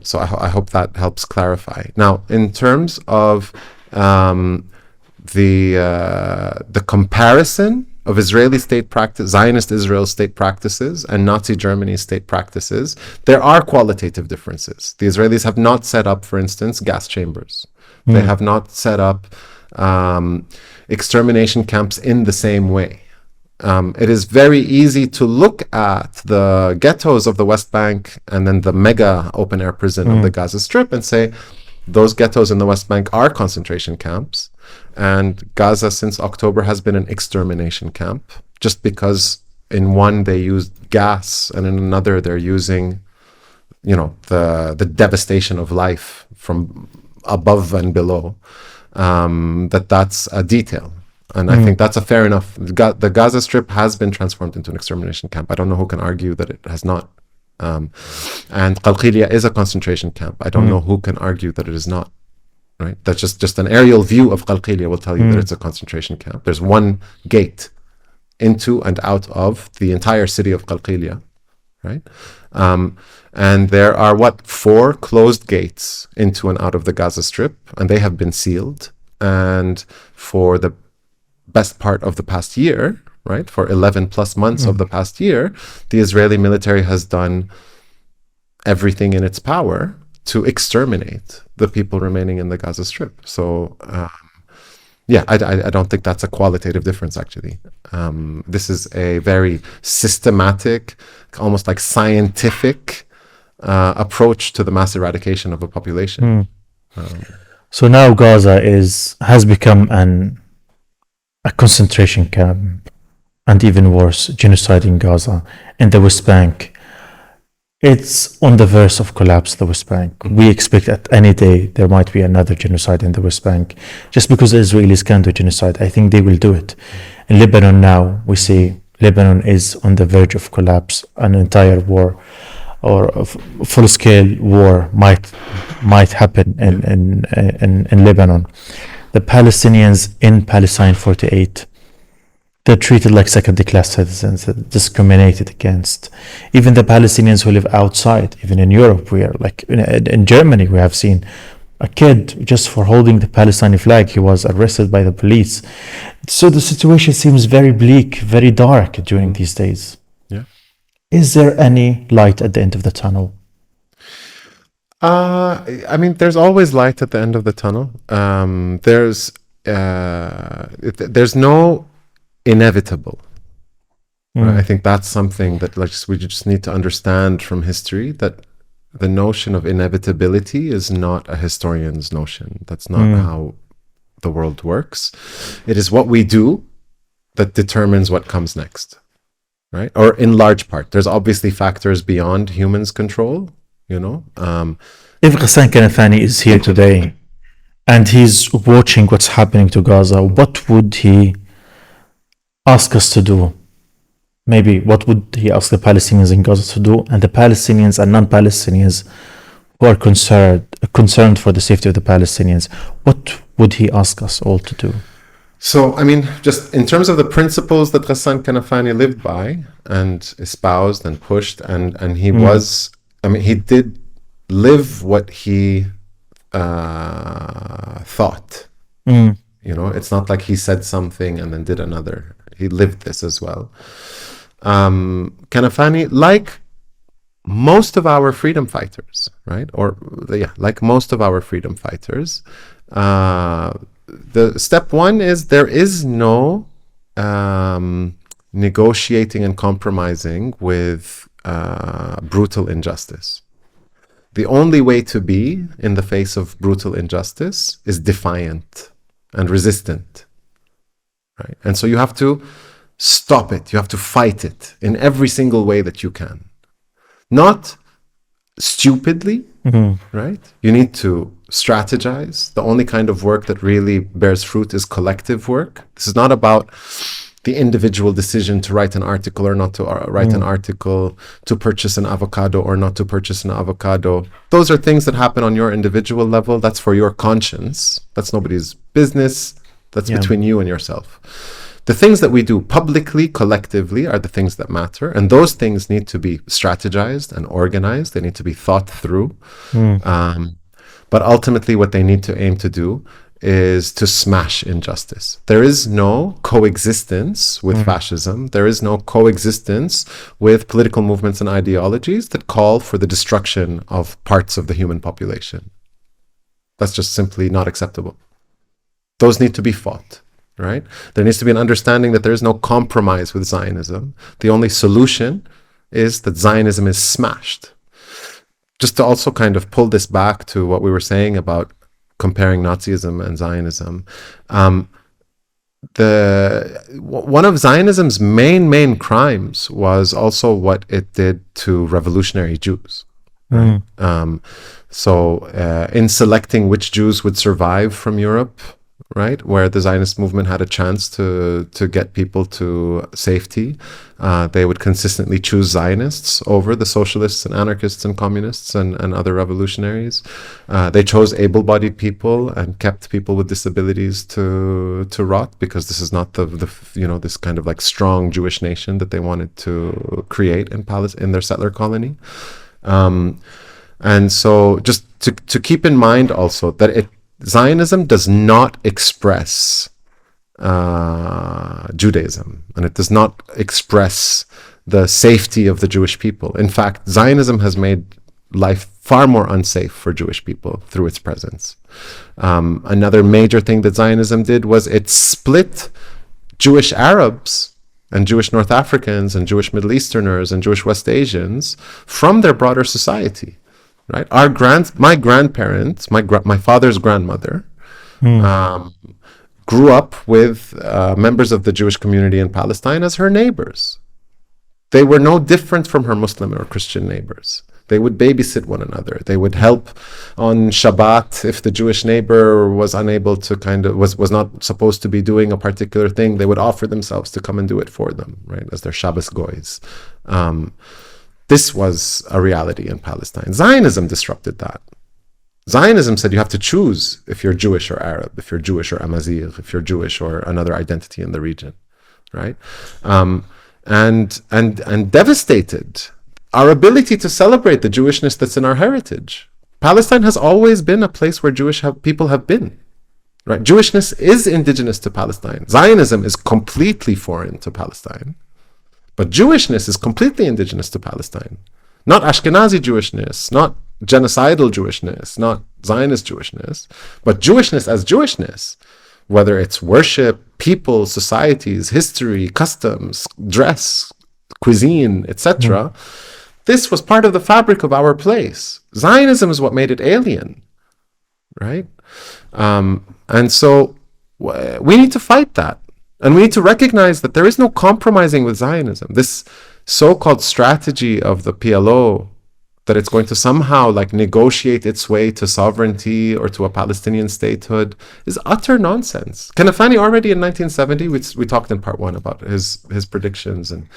so I hope that helps clarify. Now, in terms of the comparison of Israeli state practice, Zionist Israel state practices and Nazi Germany state practices, there are qualitative differences. The Israelis have not set up, for instance, gas chambers. They have not set up extermination camps in the same way. It is very easy to look at the ghettos of the West Bank and then the mega open-air prison of the Gaza Strip and say, those ghettos in the West Bank are concentration camps, and Gaza since October has been an extermination camp, just because in one they used gas and in another they're using, the devastation of life from above and below. That's a detail. And I think that's a fair enough. The Gaza Strip has been transformed into an extermination camp. I don't know who can argue that it has not. And Qalqilia is a concentration camp. I don't know who can argue that it is not. Right? That's just an aerial view of Qalqilia will tell you that it's a concentration camp. There's one gate into and out of the entire city of Qalqilia, right? And there are 4 closed gates into and out of the Gaza Strip, and they have been sealed. And for the best part of the past year, right, for 11 plus months of the past year, the Israeli military has done everything in its power to exterminate the people remaining in the Gaza Strip. So, I don't think that's a qualitative difference, actually. This is a very systematic, almost like scientific approach to the mass eradication of a population. So now Gaza has become a concentration camp, and even worse, genocide in Gaza, in the West Bank. It's on the verge of collapse, the West Bank. We expect at any day there might be another genocide in the West Bank. Just because the Israelis can do genocide, I think they will do it. In Lebanon now, we see Lebanon is on the verge of collapse. An entire war or a full-scale war might happen in Lebanon. The Palestinians in Palestine 48, they're treated like second-class citizens, discriminated against. Even the Palestinians who live outside, even in Europe, we are like in Germany, we have seen a kid just for holding the Palestinian flag, he was arrested by the police. So the situation seems very bleak, very dark during these days. Yeah. Is there any light at the end of the tunnel? There's always light at the end of the tunnel. There's no inevitable. Right? I think that's something that we just need to understand from history, that the notion of inevitability is not a historian's notion. That's not how the world works. It is what we do that determines what comes next, right? Or in large part. There's obviously factors beyond humans' control, you know. If Ghassan Kanafani is here today and he's watching what's happening to Gaza, what would he ask us to do? Maybe what would he ask the Palestinians in Gaza to do, and the Palestinians and non-Palestinians who are concerned for the safety of the Palestinians, what would he ask us all to do? So, I mean, just in terms of the principles that Ghassan Kanafani lived by and espoused and pushed, and he was, I mean, he did live what he thought. You know, it's not like he said something and then did another. He lived this as well. Kanafani, like most of our freedom fighters, right? Or like most of our freedom fighters, the step one is there is no negotiating and compromising with brutal injustice. The only way to be in the face of brutal injustice is defiant and resistant, right? And so you have to stop it. You have to fight it in every single way that you can. Not stupidly, right? You need to strategize. The only kind of work that really bears fruit is collective work. This is not about the individual decision to write an article or not to write an article, to purchase an avocado or not to purchase an avocado. Those are things that happen on your individual level. That's for your conscience. That's nobody's business. That's between you and yourself. The things that we do publicly, collectively, are the things that matter. And those things need to be strategized and organized. They need to be thought through. But ultimately, what they need to aim to do is to smash injustice. There is no coexistence with fascism. There is no coexistence with political movements and ideologies that call for the destruction of parts of the human population. That's just simply not acceptable. Those need to be fought, right? There needs to be an understanding that there is no compromise with Zionism. The only solution is that Zionism is smashed. Just to also kind of pull this back to what we were saying about comparing Nazism and Zionism, one of Zionism's main crimes was also what it did to revolutionary Jews. Right? So in selecting which Jews would survive from Europe, right, where the Zionist movement had a chance to get people to safety, they would consistently choose Zionists over the socialists and anarchists and communists and other revolutionaries. They chose able-bodied people and kept people with disabilities to rot, because this is not the this kind of like strong Jewish nation that they wanted to create in their settler colony. And so just to keep in mind also that Zionism does not express Judaism, and it does not express the safety of the Jewish people. In fact, Zionism has made life far more unsafe for Jewish people through its presence. Another major thing that Zionism did was it split Jewish Arabs and Jewish North Africans and Jewish Middle Easterners and Jewish West Asians from their broader society. Right, my grandparents, my father's grandmother, grew up with members of the Jewish community in Palestine as her neighbors. They were no different from her Muslim or Christian neighbors. They would babysit one another. They would help on Shabbat if the Jewish neighbor was unable to was not supposed to be doing a particular thing. They would offer themselves to come and do it for them, right, as their Shabbos goys. This was a reality in Palestine. Zionism disrupted that. Zionism said you have to choose if you're Jewish or Arab, if you're Jewish or Amazigh, if you're Jewish or another identity in the region, right? And devastated our ability to celebrate the Jewishness that's in our heritage. Palestine has always been a place where people have been, right? Jewishness is indigenous to Palestine. Zionism is completely foreign to Palestine. But Jewishness is completely indigenous to Palestine. Not Ashkenazi Jewishness, not genocidal Jewishness, not Zionist Jewishness, but Jewishness as Jewishness, whether it's worship, people, societies, history, customs, dress, cuisine, etc. This was part of the fabric of our place. Zionism is what made it alien, right? And so we need to fight that. And we need to recognize that there is no compromising with Zionism. This so-called strategy of the PLO, that it's going to somehow like negotiate its way to sovereignty or to a Palestinian statehood, is utter nonsense. Kanafani already in 1970, we talked in part one about his predictions and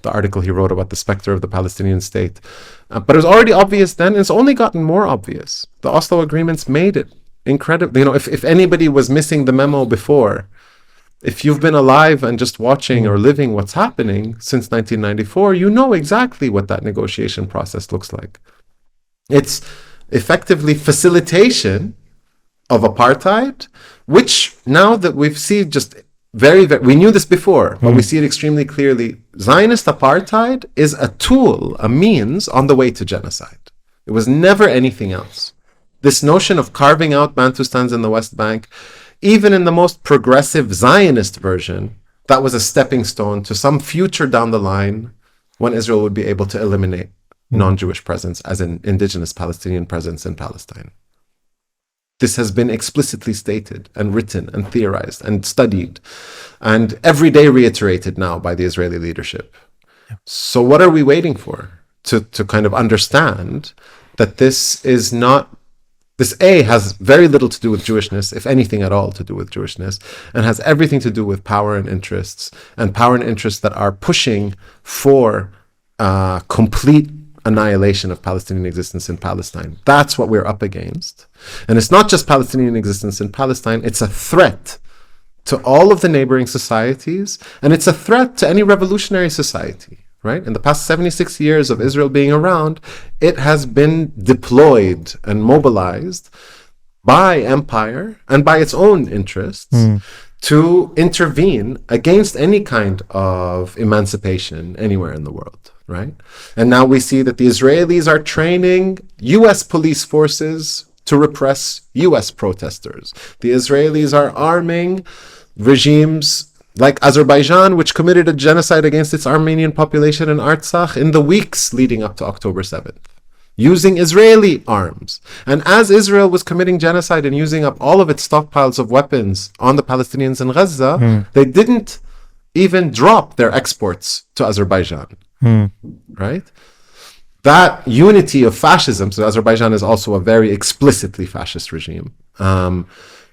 the article he wrote about the specter of the Palestinian state. But it was already obvious then, and it's only gotten more obvious. The Oslo agreements made it incredible. You know, if anybody was missing the memo before, if you've been alive and just watching or living what's happening since 1994, you know exactly what that negotiation process looks like. It's effectively facilitation of apartheid, which now that we've seen just we knew this before, but we see it extremely clearly. Zionist apartheid is a tool, a means on the way to genocide. It was never anything else. This notion of carving out Bantustans in the West Bank, even in the most progressive Zionist version, that was a stepping stone to some future down the line when Israel would be able to eliminate non-Jewish presence as an indigenous Palestinian presence in Palestine. This has been explicitly stated and written and theorized and studied and every day reiterated now by the Israeli leadership. So what are we waiting for to kind of understand that this is not, this A has very little to do with Jewishness, if anything at all to do with Jewishness, and has everything to do with power and interests that are pushing for complete annihilation of Palestinian existence in Palestine. That's what we're up against. And it's not just Palestinian existence in Palestine, it's a threat to all of the neighboring societies, and it's a threat to any revolutionary society. Right? In the past 76 years of Israel being around, it has been deployed and mobilized by empire and by its own interests to intervene against any kind of emancipation anywhere in the world. Right? And now we see that the Israelis are training US police forces to repress US protesters. The Israelis are arming regimes like Azerbaijan, which committed a genocide against its Armenian population in Artsakh in the weeks leading up to October 7th, using Israeli arms. And as Israel was committing genocide and using up all of its stockpiles of weapons on the Palestinians in Gaza, they didn't even drop their exports to Azerbaijan. Right? That unity of fascism, so Azerbaijan is also a very explicitly fascist regime.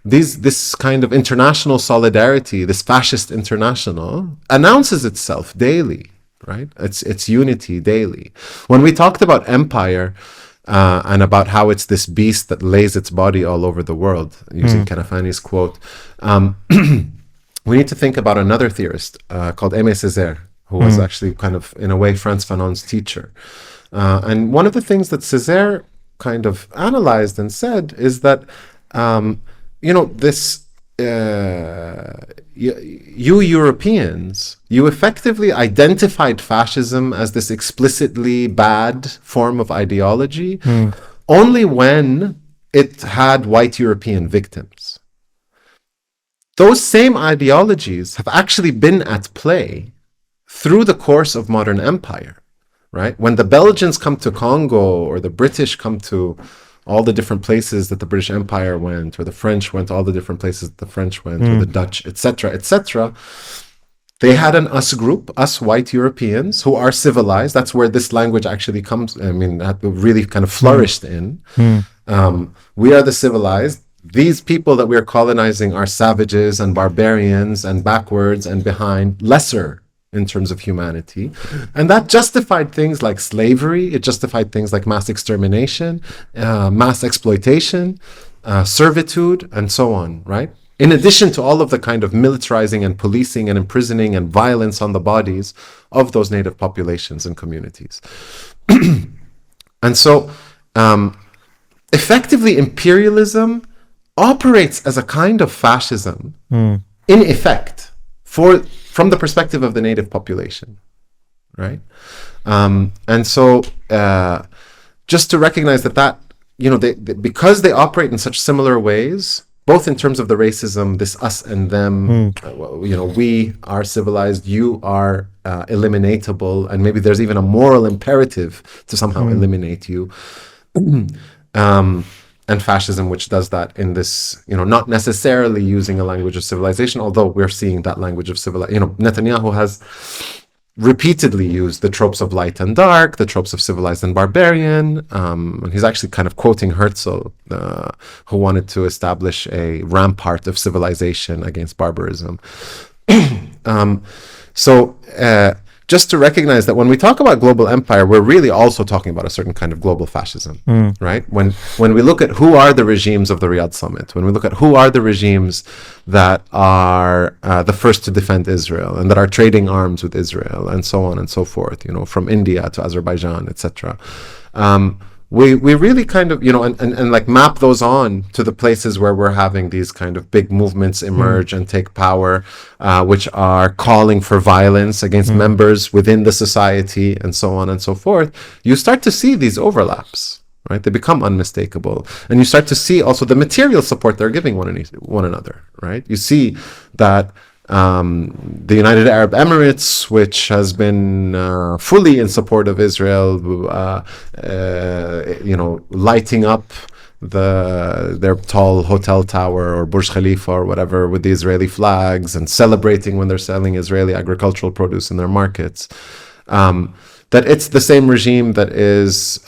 This kind of international solidarity, this fascist international, announces itself daily, right? It's unity daily. When we talked about empire and about how it's this beast that lays its body all over the world, using Kanafani's quote, we need to think about another theorist called Aimé Césaire, who was actually kind of, in a way, Frantz Fanon's teacher. And one of the things that Césaire kind of analyzed and said is that this you Europeans, you effectively identified fascism as this explicitly bad form of ideology only when it had white European victims. Those same ideologies have actually been at play through the course of modern empire, right? When the Belgians come to Congo, or the British come to all the different places that the British Empire went, or the French went all the different places that the French went, or the Dutch, etc., they had an us group, us white Europeans, who are civilized. That's where this language actually comes, really kind of flourished in. We are the civilized. These people that we are colonizing are savages and barbarians and backwards and behind, lesser in terms of humanity. And that justified things like slavery, it justified things like mass extermination, mass exploitation, servitude, and so on, right? In addition to all of the kind of militarizing and policing and imprisoning and violence on the bodies of those native populations and communities. And so, effectively, imperialism operates as a kind of fascism, in effect, from the perspective of the native population, right? And so just to recognize that because they operate in such similar ways, both in terms of the racism, this us and them, we are civilized, you are eliminatable, and maybe there's even a moral imperative to somehow eliminate you. And fascism, which does that in this, not necessarily using a language of civilization, although we're seeing that language of civilization. Netanyahu has repeatedly used the tropes of light and dark, the tropes of civilized and barbarian. And he's actually kind of quoting Herzl, who wanted to establish a rampart of civilization against barbarism. Just to recognize that when we talk about global empire, we're really also talking about a certain kind of global fascism, right? When we look at who are the regimes of the Riyadh summit, when we look at who are the regimes that are the first to defend Israel and that are trading arms with Israel and so on and so forth, from India to Azerbaijan, etc. We really kind of, and like map those on to the places where we're having these kind of big movements emerge and take power, which are calling for violence against members within the society and so on and so forth. You start to see these overlaps, right? They become unmistakable. And you start to see also the material support they're giving one another, right? You see that the United Arab Emirates, which has been fully in support of Israel, lighting up their tall hotel tower or Burj Khalifa or whatever with the Israeli flags and celebrating when they're selling Israeli agricultural produce in their markets. That it's the same regime that is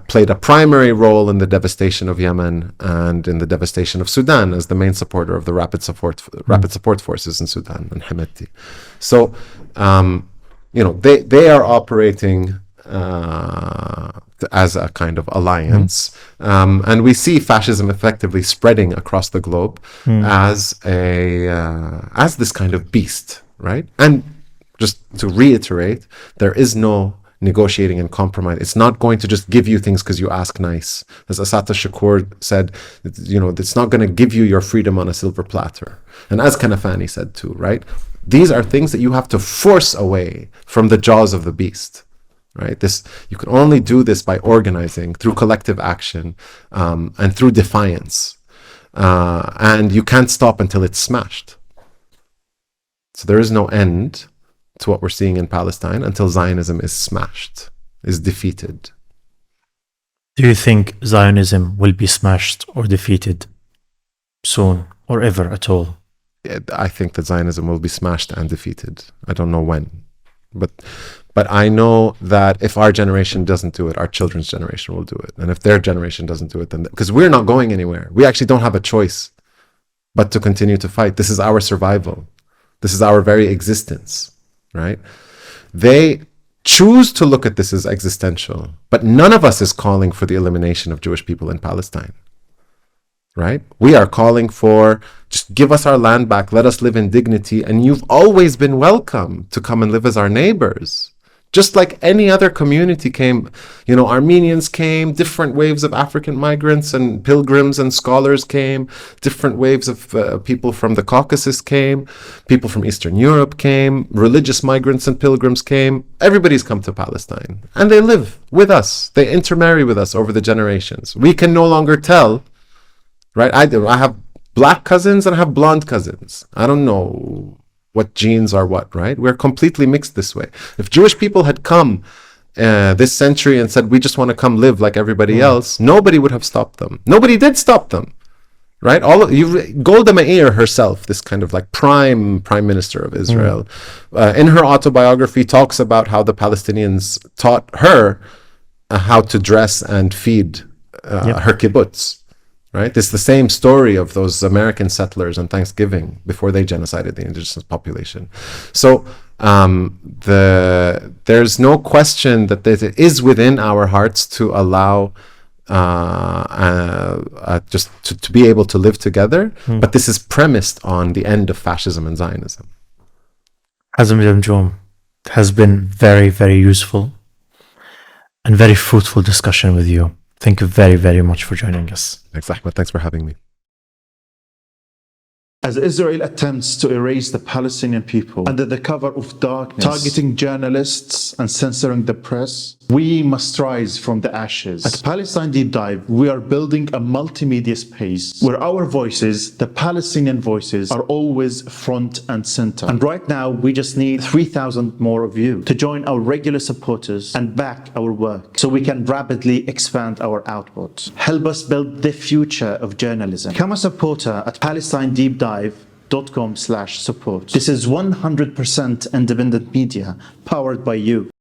played a primary role in the devastation of Yemen and in the devastation of Sudan as the main supporter of the rapid support forces in Sudan and Hemeti. So, they are operating as a kind of alliance, and we see fascism effectively spreading across the globe as this kind of beast, right? And just to reiterate, there is no negotiating and compromise. It's not going to just give you things because you ask nice. As Assata Shakur said, it's not going to give you your freedom on a silver platter. And as Kanafani said too, right? These are things that you have to force away from the jaws of the beast, right? You can only do this by organizing through collective action and through defiance. And you can't stop until it's smashed. So there is no end to what we're seeing in Palestine until Zionism is smashed, is defeated. Do you think Zionism will be smashed or defeated soon or ever at all? I think that Zionism will be smashed and defeated. I don't know when, but I know that if our generation doesn't do it, our children's generation will do it. And if their generation doesn't do it, then because we're not going anywhere. We actually don't have a choice but to continue to fight. This is our survival. This is our very existence. Right? They choose to look at this as existential, but none of us is calling for the elimination of Jewish people in Palestine. Right? We are calling for just give us our land back, let us live in dignity, and you've always been welcome to come and live as our neighbors. Just like any other community came, Armenians came, different waves of African migrants and pilgrims and scholars came, different waves of people from the Caucasus came, people from Eastern Europe came, religious migrants and pilgrims came. Everybody's come to Palestine and they live with us. They intermarry with us over the generations. We can no longer tell, right? I have black cousins and I have blonde cousins. I don't know what genes are what, right? We're completely mixed this way. If Jewish people had come this century and said, we just want to come live like everybody else, nobody would have stopped them. Nobody did stop them, right? Golda Meir herself, this kind of like prime minister of Israel, in her autobiography talks about how the Palestinians taught her how to dress and feed her kibbutz. Right? It's the same story of those American settlers on Thanksgiving before they genocided the indigenous population. So there's no question that it is within our hearts to allow just to be able to live together, but this is premised on the end of fascism and Zionism. Hazem Jamjoum, it has been very, very useful and very fruitful discussion with you. Thank you very, very much for joining us. Thanks, Ahmed. Thanks for having me. As Israel attempts to erase the Palestinian people under the cover of darkness, targeting journalists and censoring the press, We must rise from the ashes. At Palestine Deep Dive, we are building a multimedia space where our voices, the Palestinian voices, are always front and center. And right now, we just need 3,000 more of you to join our regular supporters and back our work so we can rapidly expand our output. Help us build the future of journalism. Become a supporter at PalestineDeepDive.com/support. This is 100% independent media powered by you.